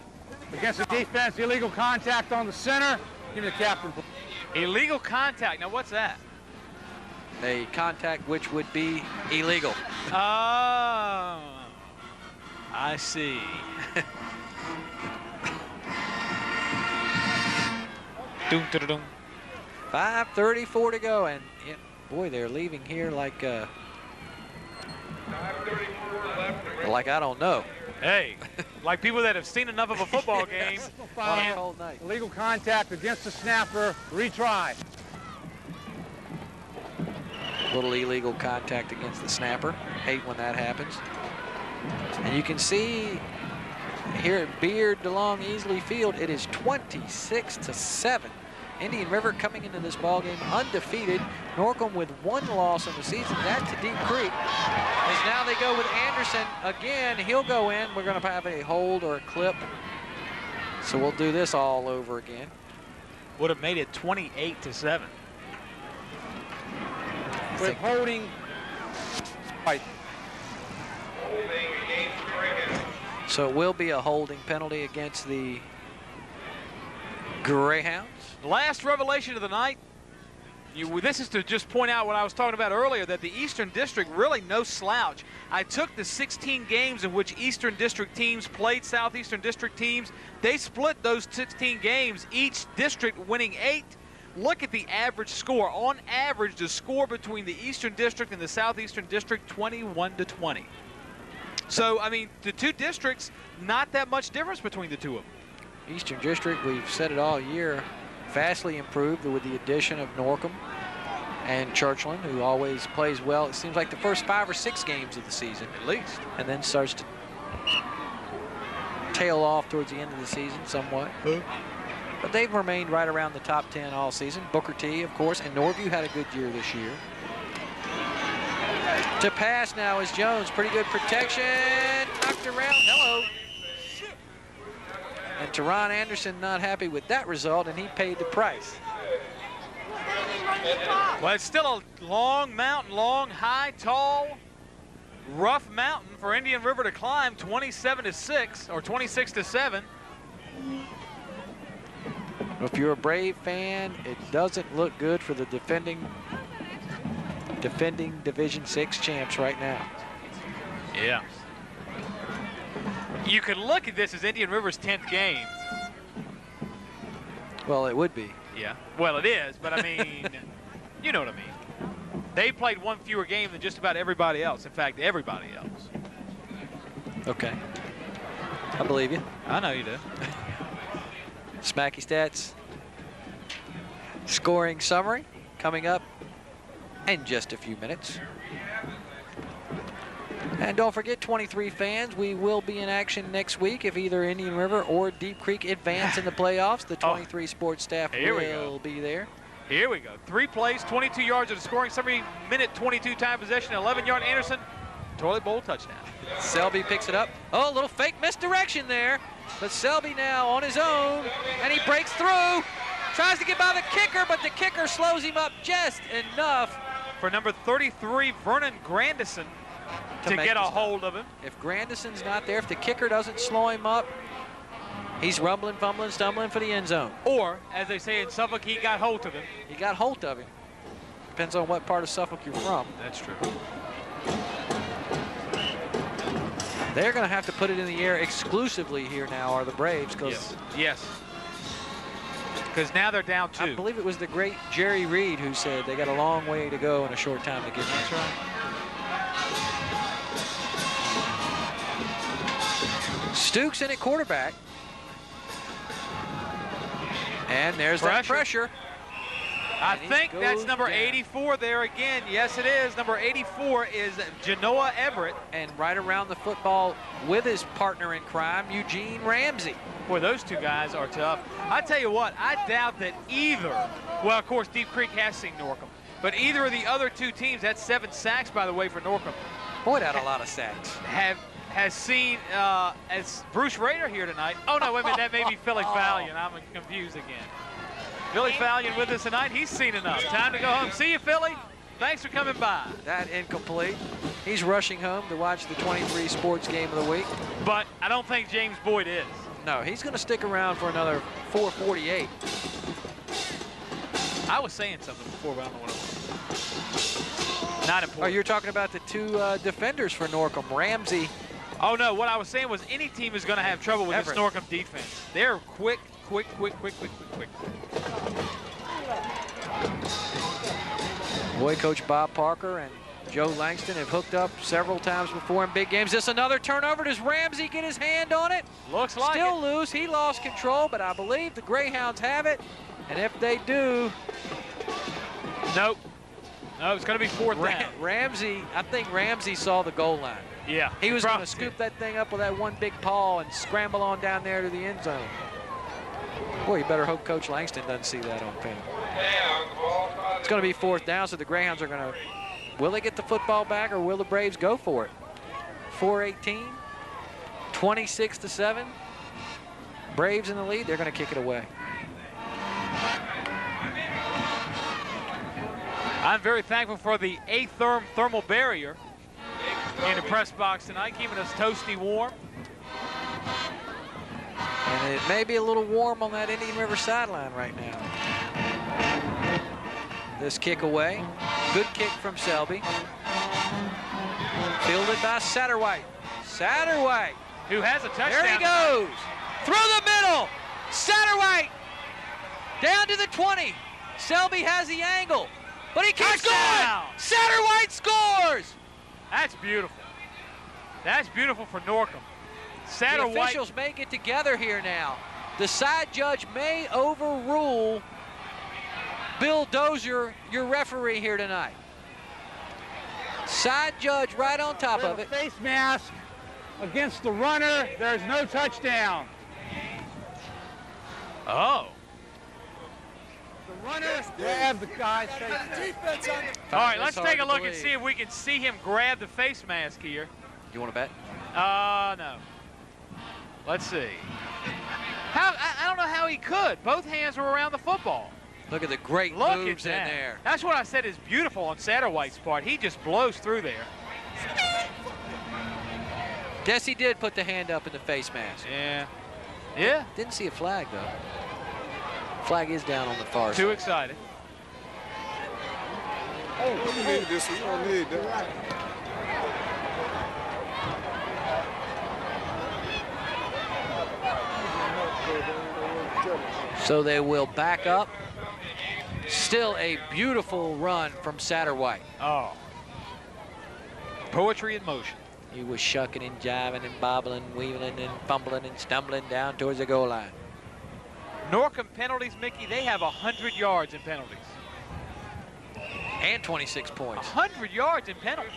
against the defense, illegal contact on the center. Give me the captain. Illegal contact. Now, what's that? A contact which would be illegal. Oh, I see. 5:34 to go, and boy, they're leaving here like I don't know. Hey, like people that have seen enough of a football game. Foul, illegal contact against the snapper. Retry. Little illegal contact against the snapper. Hate when that happens. And you can see here at Beard DeLong Easley Field, it is 26-7. Indian River coming into this ball game undefeated. Norcom with 1 loss in the season. That to Deep Creek. As now they go with Anderson again. He'll go in. We're going to have a hold or a clip. So we'll do this all over again. Would have made it 28-7. With holding. Right. So it will be a holding penalty against the Greyhounds. Last revelation of the night. This is to just point out what I was talking about earlier, that the Eastern District really no slouch. I took the 16 games in which Eastern District teams played Southeastern District teams. They split those 16 games, each district winning 8. Look at the average score. On average, the score between the Eastern District and the Southeastern District, 21-20. So, I mean, the 2 districts, not that much difference between the 2 of them. Eastern District, we've said it all year, vastly improved with the addition of Norcom And Churchland, who always plays well, it seems like the first 5 or 6 games of the season. At least. And then starts to tail off towards the end of the season somewhat. But they've remained right around the top 10 all season. Booker T, of course, and Norview had a good year this year. To pass now is Jones. Pretty good protection. Knocked around. Hello. And Teron Anderson not happy with that result, and he paid the price. Well, it's still a long mountain, long, high, tall, rough mountain for Indian River to climb, 27-6 or 26-7. If you're a Brave fan, it doesn't look good for the defending Division VI champs right now. Yeah. You could look at this as Indian River's 10th game. Well, it would be. Yeah. Well, it is, but I mean, you know what I mean. They played one fewer game than just about everybody else. In fact, everybody else. Okay. I believe you. I know you do. Smacky Stats scoring summary coming up in just a few minutes. And don't forget, 23 fans, we will be in action next week if either Indian River or Deep Creek advance in the playoffs. The 23 sports staff will be there. Here we go. 3 plays, 22 yards of the scoring summary, minute 22 time possession, 11-yard Anderson, toilet bowl touchdown. Selby picks it up. Oh, a little fake misdirection there. But Selby now on his own, and he breaks through. Tries to get by the kicker, but the kicker slows him up just enough. For number 33, Vernon Grandison, to get a hold of him. If Grandison's not there, if the kicker doesn't slow him up, he's rumbling, fumbling, stumbling for the end zone. Or, as they say in Suffolk, he got hold of him. He got hold of him. Depends on what part of Suffolk you're from. That's true. They're going to have to put it in the air exclusively here now, are the Braves. Yes. Because now they're down 2. I believe it was the great Jerry Reed who said they got a long way to go in a short time to get there. That's right. Stukes in at quarterback. And there's that pressure. I think that's number 84 there again. Yes, it is. Number 84 is Genoa Everett. And right around the football with his partner in crime, Eugene Ramsey. Boy, those two guys are tough. I tell you what, I doubt that either, well, of course, Deep Creek has seen Norcom, but either of the other 2 teams, that's 7 sacks, by the way, for Norcom. Boy, that a lot of sacks. Has seen, as Bruce Rader here tonight. Oh, no, wait a minute, that may be Philly Fallion. I'm confused again. Billy Fallion with us tonight. He's seen enough. Time to go home. See you, Philly. Thanks for coming by. That incomplete. He's rushing home to watch the 23 sports game of the week. But I don't think James Boyd is. No, he's going to stick around for another 4:48. I was saying something before, but I don't know what it was. Not important. Oh, you're talking about the 2 defenders for Norcom, Ramsey. Oh, no. What I was saying was any team is going to have trouble with this Norcom defense. They're quick. Boy, Coach Bob Parker and Joe Langston have hooked up several times before in big games. This another turnover. Does Ramsey get his hand on it? Looks like Still loose. He lost control, but I believe the Greyhounds have it. And if they do... Nope. No, it's going to be 4th down. Ramsey, I think Ramsey saw the goal line. Yeah. He was going to scoop that thing up with that one big paw and scramble on down there to the end zone. Boy, you better hope Coach Langston doesn't see that on film. It's going to be 4th down, so the Greyhounds are going to... Will they get the football back, or will the Braves go for it? 4:18, 26-7. Braves in the lead. They're going to kick it away. I'm very thankful for the A-Therm thermal barrier in the press box tonight, keeping us toasty warm. And it may be a little warm on that Indian River sideline right now. This kick away. Good kick from Selby. Fielded by Satterwhite. Satterwhite. Who has a touchdown. There he goes. Through the middle. Satterwhite. Down to the 20. Selby has the angle. But he keeps going. Satterwhite scores. That's beautiful. That's beautiful for Norcom. The officials may get together here now. The side judge may overrule Bill Dozier, your referee here tonight. Side judge right on top of it. Face mask against the runner. There's no touchdown. Oh. The runner grabbed the guy's face mask. All right, let's take a look and see if we can see him grab the face mask here. You want to bet? No. Let's see. I don't know how he could. Both hands were around the football. Look at the great Look moves at in that. there. That's what I said is beautiful on Satterwhite's part. He just blows through there. Guess he did put the hand up in the face mask. Yeah. Yeah. Didn't see a flag, though. Flag is down on the far side. Too excited. Oh, we need this. We don't need that. So they will back up. Still a beautiful run from Satterwhite. Oh. Poetry in motion. He was shucking and jiving and bobbling, weaving and fumbling and stumbling down towards the goal line. Norcom penalties, Mickey, they have 100 yards in penalties. And 26 points. 100 yards in penalties.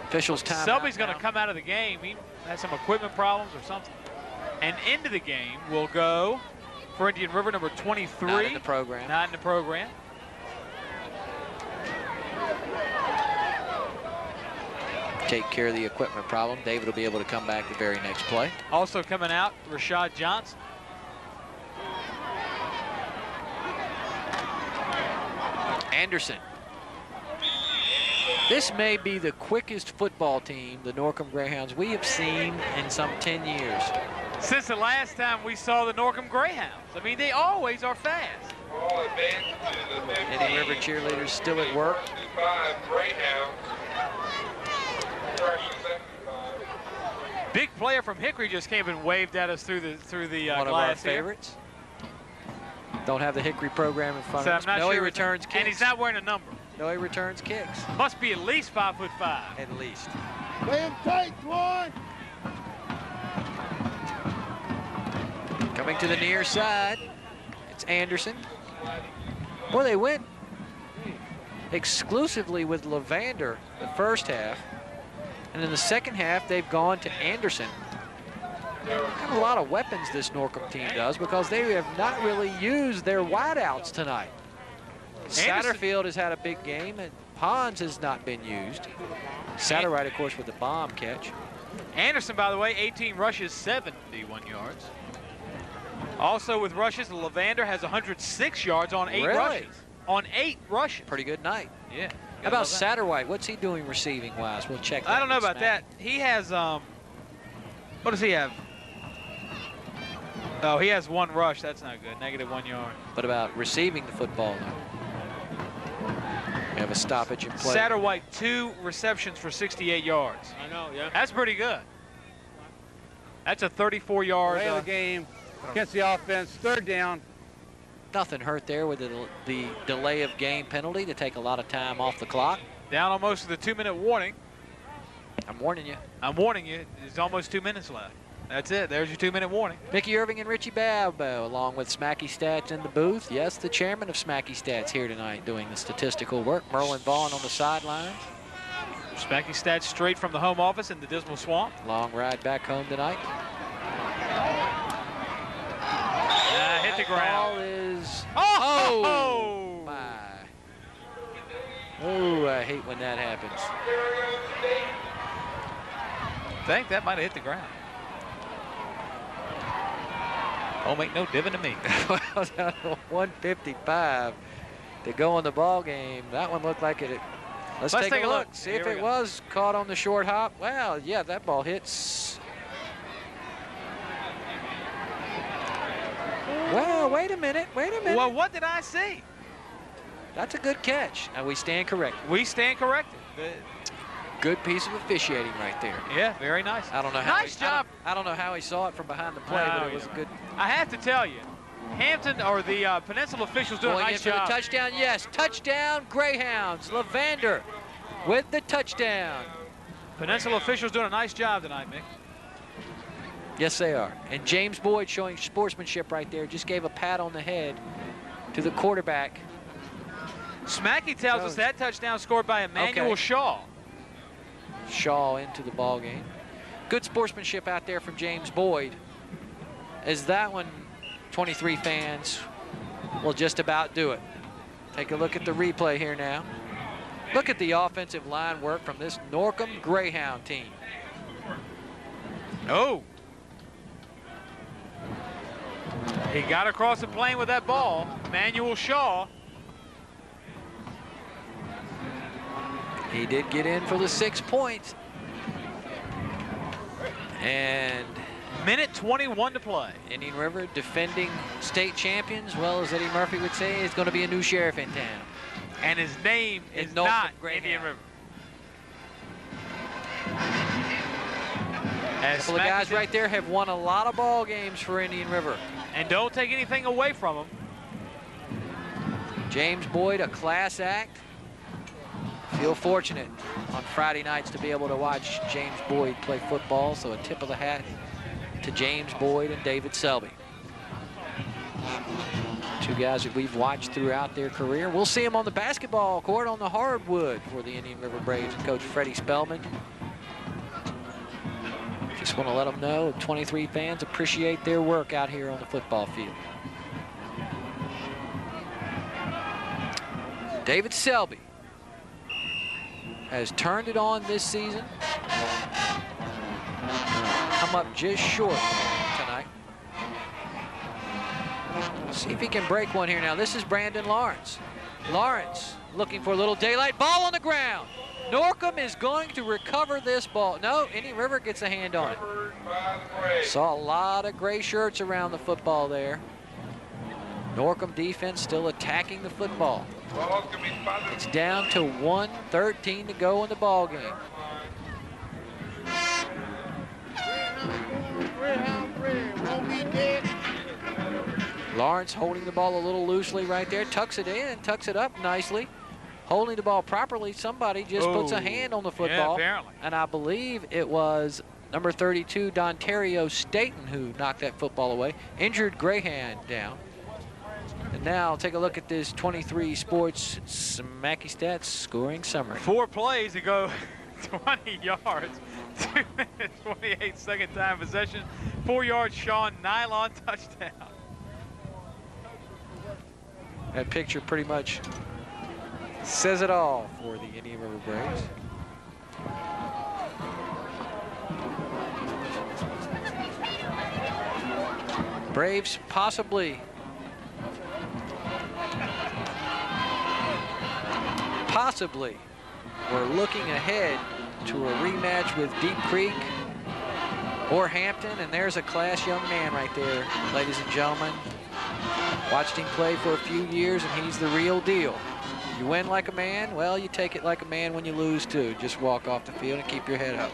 Officials time. Selby's going to come out of the game. He has some equipment problems or something. And into the game will go for Indian River, number 23. Not in the program. Not in the program. Take care of the equipment problem. David will be able to come back the very next play. Also coming out, Rashad Johnson. Anderson. This may be the quickest football team, the Norcom Greyhounds, we have seen in some 10 years. Since the last time we saw the Norcom Greyhounds. I mean, they always are fast. Indian River cheerleaders still at work. Big player from Hickory just came and waved at us through the One glass of our here. favorites. Don't have the Hickory program in front So of I'm us. not No, he sure returns kicks. And he's not wearing a number. No, he returns kicks. Must be at least 5'5". At least. Play him tight, Twan. Coming to the near side, it's Anderson. Boy, they went exclusively with Levander the first half. And in the second half, they've gone to Anderson. Got a lot of weapons this Norcom team does because they have not really used their wideouts tonight. Satterfield has had a big game, and Pons has not been used. Satterwhite, of course, with the bomb catch. Anderson, by the way, 18 rushes, 71 yards. Also with rushes, Levander has 106 yards on 8 Really? rushes. On 8 rushes. Pretty good night. Yeah. How about Satterwhite? What's he doing receiving-wise? We'll check that. I don't know about Smack. that. He has, what does he have? Oh, he has 1 rush. That's not good. -1 yard. What about receiving the football, though? We have a stoppage in play. Satterwhite, 2 receptions for 68 yards. I know, yeah. That's pretty good. That's a 34-yard. Play of the game against the offense. 3rd down. Nothing hurt there with the delay of game penalty to take a lot of time off the clock. Down almost to the 2-minute warning. I'm warning you. I'm warning you. There's almost 2 minutes left. That's it. There's your 2-minute warning. Mickey Irving and Richie Babb, along with Smacky Stats in the booth. Yes, the chairman of Smacky Stats here tonight doing the statistical work. Merlin Vaughn on the sidelines. Smacky Stats straight from the home office in the Dismal Swamp. Long ride back home tonight. Hit the ground. Ball is... Oh! My. Oh, I hate when that happens. I think that might have hit the ground. Don't make no difference to me. Well, down to 155 to go in the ball game. That one looked like it. Let's take a look. See if it was caught on the short hop. Well, yeah, that ball hits. Well, wait a minute. Wait a minute. Well, what did I see? That's a good catch. And we stand corrected. We stand corrected. Good piece of officiating right there. Yeah, very nice. I don't know how nice job. I don't know how he saw it from behind the play, but it was a good. I have to tell you, Hampton or the Peninsula officials doing a Going nice in for job. the touchdown, yes. Touchdown, Greyhounds. Levander with the touchdown. Peninsula officials doing a nice job tonight, Mick. Yes, they are. And James Boyd showing sportsmanship right there. Just gave a pat on the head to the quarterback. Smacky tells us that touchdown scored by Emmanuel Shaw. Shaw into the ball game. Good sportsmanship out there from James Boyd. As that one, 23 fans will just about do it. Take a look at the replay here now. Look at the offensive line work from this Norcom Greyhound team. Oh. He got across the plane with that ball. Emmanuel Shaw. He did get in for the 6 points. And minute 21 to play. Indian River defending state champions, well, as Eddie Murphy would say, is going to be a new sheriff in town. And his name is not Indian River. A couple of guys right there have won a lot of ball games for Indian River. And don't take anything away from them. James Boyd, a class act. Feel fortunate on Friday nights to be able to watch James Boyd play football, so a tip of the hat to James Boyd and David Selby. Two guys that we've watched throughout their career. We'll see them on the basketball court on the hardwood for the Indian River Braves and Coach Freddie Spellman. Just want to let them know 23 fans appreciate their work out here on the football field. David Selby has turned it on this season. Come up just short tonight. See if he can break one here now. This is Brandon Lawrence. Lawrence looking for a little daylight. Ball on the ground. Norcom is going to recover this ball. No, Indian River gets a hand on it. Saw a lot of gray shirts around the football there. Norcom defense still attacking the football. It's down to 1:13 to go in the ball game. Lawrence holding the ball a little loosely right there. Tucks it in, tucks it up nicely. Holding the ball properly, somebody just puts a hand on the football. Yeah, apparently. And I believe it was number 32, Dontario Staten, who knocked that football away. Injured Greyhound down. And now take a look at this 23 Sports Smacky Stats scoring summary. 4 plays to go 20 yards. 2 minutes, 28 second time possession. 4-yard Sean Nylon touchdown. That picture pretty much says it all for the Indian River Braves. Braves possibly we're looking ahead to a rematch with Deep Creek or Hampton, and there's a class young man right there, ladies and gentlemen. Watched him play for a few years, and he's the real deal. You win like a man, well, you take it like a man when you lose too. Just walk off the field and keep your head up.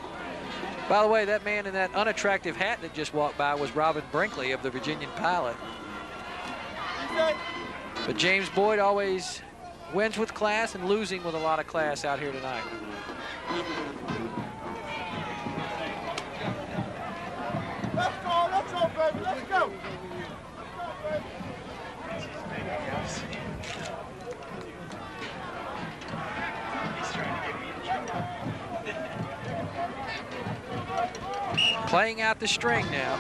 By the way, that man in that unattractive hat that just walked by was Robin Brinkley of the Virginian Pilot. But James Boyd always wins with class and losing with a lot of class out here tonight. Let's go, baby, let's go. Playing out the string now.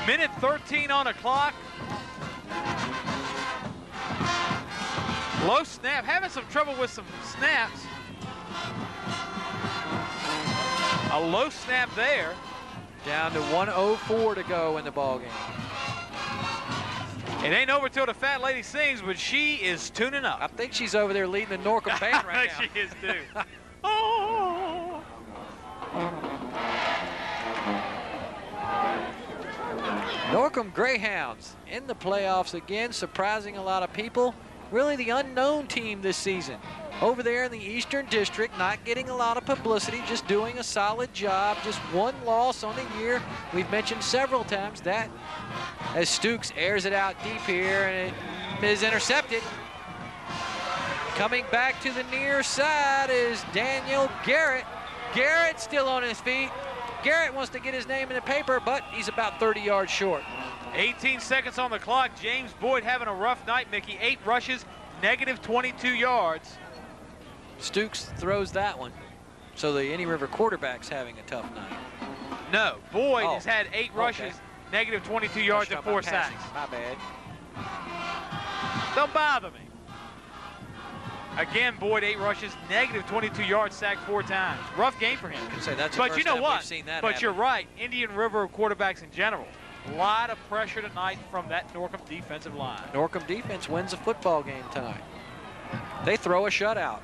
Minute 13 on the clock. Low snap, having some trouble with some snaps. A low snap there. Down to 1:04 to go in the ball game. It ain't over till the fat lady sings, but she is tuning up. I think she's over there leading the Norcom band right now. She is too. Oh. Norcom Greyhounds in the playoffs again, surprising a lot of people. Really the unknown team this season. Over there in the Eastern District, not getting a lot of publicity, just doing a solid job. Just one loss on the year. We've mentioned several times that as Stukes airs it out deep here, and it is intercepted. Coming back to the near side is Daniel Garrett. Garrett still on his feet. Garrett wants to get his name in the paper, but he's about 30 yards short. 18 seconds on the clock. James Boyd having a rough night, Mickey. 8 rushes, negative 22 yards. Stukes throws that one. So the Indian River quarterback's having a tough night. No, Boyd has had 8 rushes, negative 22 yards and 4 sacks. My bad. Don't bother me. Again, Boyd 8 rushes, negative 22 yards, sacked 4 times. Rough game for him. But you know what? But you're right. Indian River quarterbacks in general. A lot of pressure tonight from that Norcom defensive line. Norcom defense wins a football game tonight. They throw a shutout.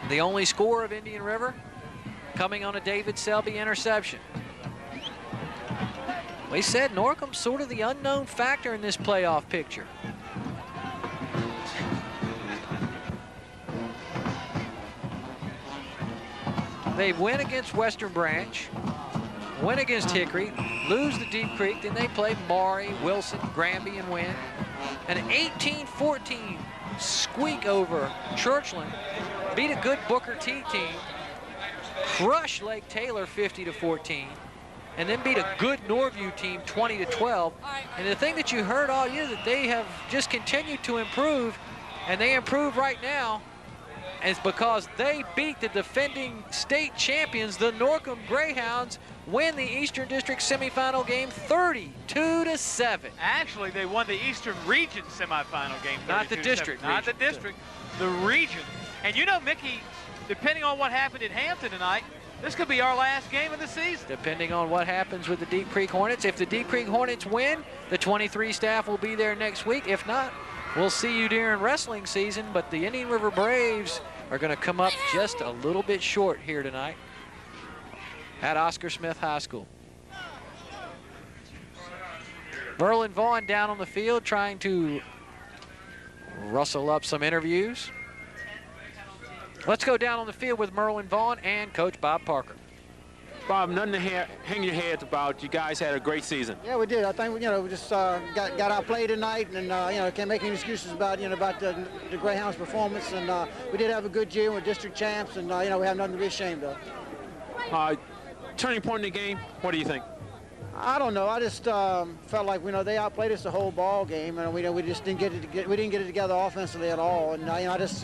The only score of Indian River coming on a David Selby interception. We said Norcom's sort of the unknown factor in this playoff picture. They win against Western Branch, win against Hickory, lose to Deep Creek, then they play Maury, Wilson, Granby, and win. An 18-14 squeak over Churchland, beat a good Booker T team, crush Lake Taylor 50-14, and then beat a good Norview team 20-12. And the thing that you heard all year that they have just continued to improve, and they improve right now, is because they beat the defending state champions, the Norcom Greyhounds, win the Eastern District semifinal game 32-7. Actually, they won the Eastern Region semifinal game 32-7. Not the district. Not the district, the region. And you know, Mickey, depending on what happened in Hampton tonight, this could be our last game of the season. Depending on what happens with the Deep Creek Hornets. If the Deep Creek Hornets win, the 23 staff will be there next week. If not, we'll see you during wrestling season. But the Indian River Braves are going to come up just a little bit short here tonight at Oscar Smith High School. Merlin Vaughn down on the field trying to rustle up some interviews. Let's go down on the field with Merlin Vaughn and Coach Bob Parker. Bob, nothing to hang your heads about. You guys had a great season. Yeah, we did. I think we just got outplayed tonight, and can't make any excuses about the Greyhounds' performance. And we did have a good year. We're district champs, and we have nothing to be ashamed of. Turning point in the game. What do you think? I don't know. I just felt like they outplayed us the whole ball game, and we just didn't get it together offensively at all. And I just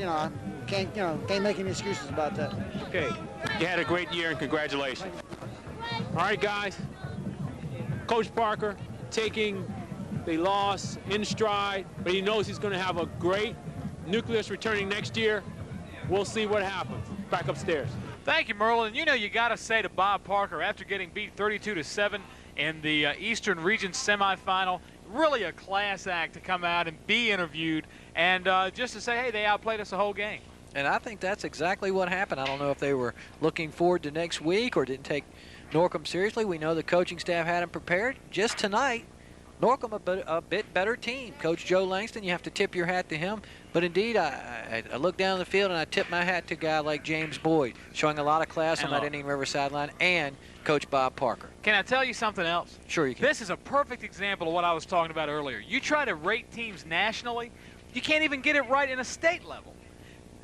can't make any excuses about that. Okay, you had a great year, and congratulations. All right, guys. Coach Parker taking the loss in stride, but he knows he's going to have a great nucleus returning next year. We'll see what happens. Back upstairs. Thank you, Merlin. You know, you got to say to Bob Parker, after getting beat 32-7 in the Eastern Region semifinal, really a class act to come out and be interviewed and just to say, hey, they outplayed us the whole game. And I think that's exactly what happened. I don't know if they were looking forward to next week or didn't take Norcom seriously. We know the coaching staff had them prepared. Just tonight, Norcom a bit better team. Coach Joe Langston, you have to tip your hat to him. But indeed, I look down the field and I tip my hat to a guy like James Boyd, showing a lot of class on that Indian River sideline, and Coach Bob Parker. Can I tell you something else? Sure you can. This is a perfect example of what I was talking about earlier. You try to rate teams nationally, you can't even get it right in a state level.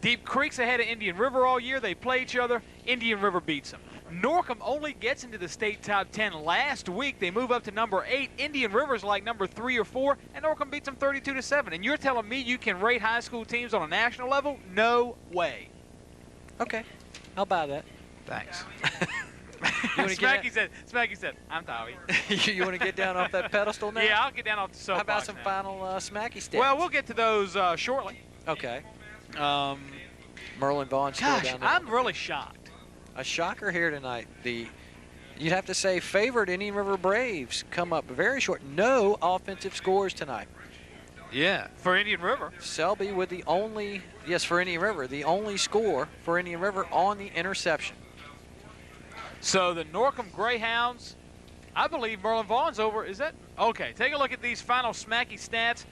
Deep Creek's ahead of Indian River all year. They play each other. Indian River beats them. Norcom only gets into the state top 10 last week. They move up to number 8. Indian River's like number 3 or 4, and Norcom beats them 32-7. And you're telling me you can rate high school teams on a national level? No way. Okay, I'll buy that. Thanks. Smacky said, I'm Tommy. You want to get down off that pedestal now? Yeah, I'll get down off the soapbox. How about some now. final Smacky stats? Well, we'll get to those shortly. Okay. Merlin Vaughn still down there. I'm really shocked. A shocker here tonight. You'd have to say favored Indian River Braves come up very short. No offensive scores tonight. Yeah, for Indian River. Selby with the only, for Indian River, the only score for Indian River on the interception. So the Norcom Greyhounds, I believe Merlin Vaughn's over. Is that? Okay, take a look at these final Smacky stats.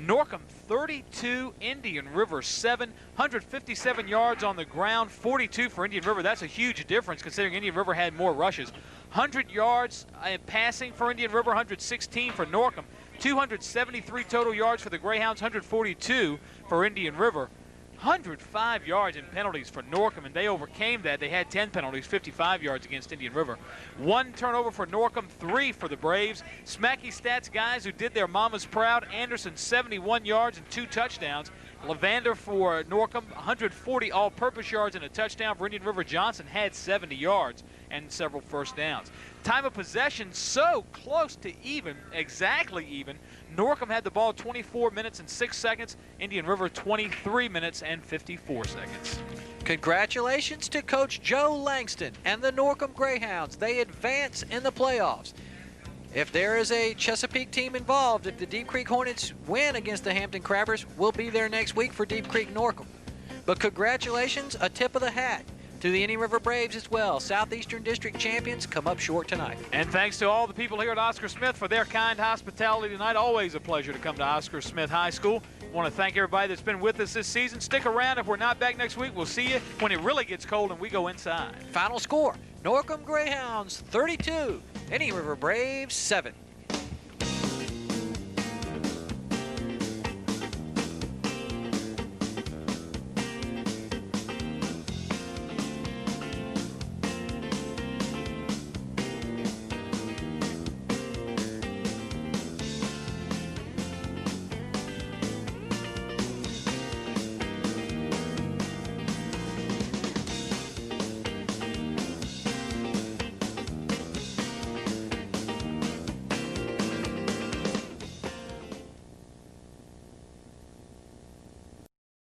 Norcom 32, Indian River 7, 157 yards on the ground, 42 for Indian River. That's a huge difference considering Indian River had more rushes. 100 yards passing for Indian River, 116 for Norcom. 273 total yards for the Greyhounds, 142 for Indian River. 105 yards in penalties for Norcom, and they overcame that. They had 10 penalties, 55 yards against Indian River. 1 turnover for Norcom, 3 for the Braves. Smacky Stats guys who did their mamas proud. Anderson, 71 yards and 2 touchdowns. Levander for Norcom, 140 all-purpose yards and a touchdown. For Indian River, Johnson had 70 yards and several first downs. Time of possession so close to even, exactly even. Norcom had the ball 24 minutes and 6 seconds. Indian River 23 minutes and 54 seconds. Congratulations to Coach Joe Langston and the Norcom Greyhounds. They advance in the playoffs. If there is a Chesapeake team involved, if the Deep Creek Hornets win against the Hampton Crabbers, we'll be there next week for Deep Creek Norcom. But congratulations, a tip of the hat to the Indian River Braves as well. Southeastern District champions come up short tonight. And thanks to all the people here at Oscar Smith for their kind hospitality tonight. Always a pleasure to come to Oscar Smith High School. I want to thank everybody that's been with us this season. Stick around. If we're not back next week, we'll see you when it really gets cold and we go inside. Final score, Norcom Greyhounds 32, Indian River Braves 7.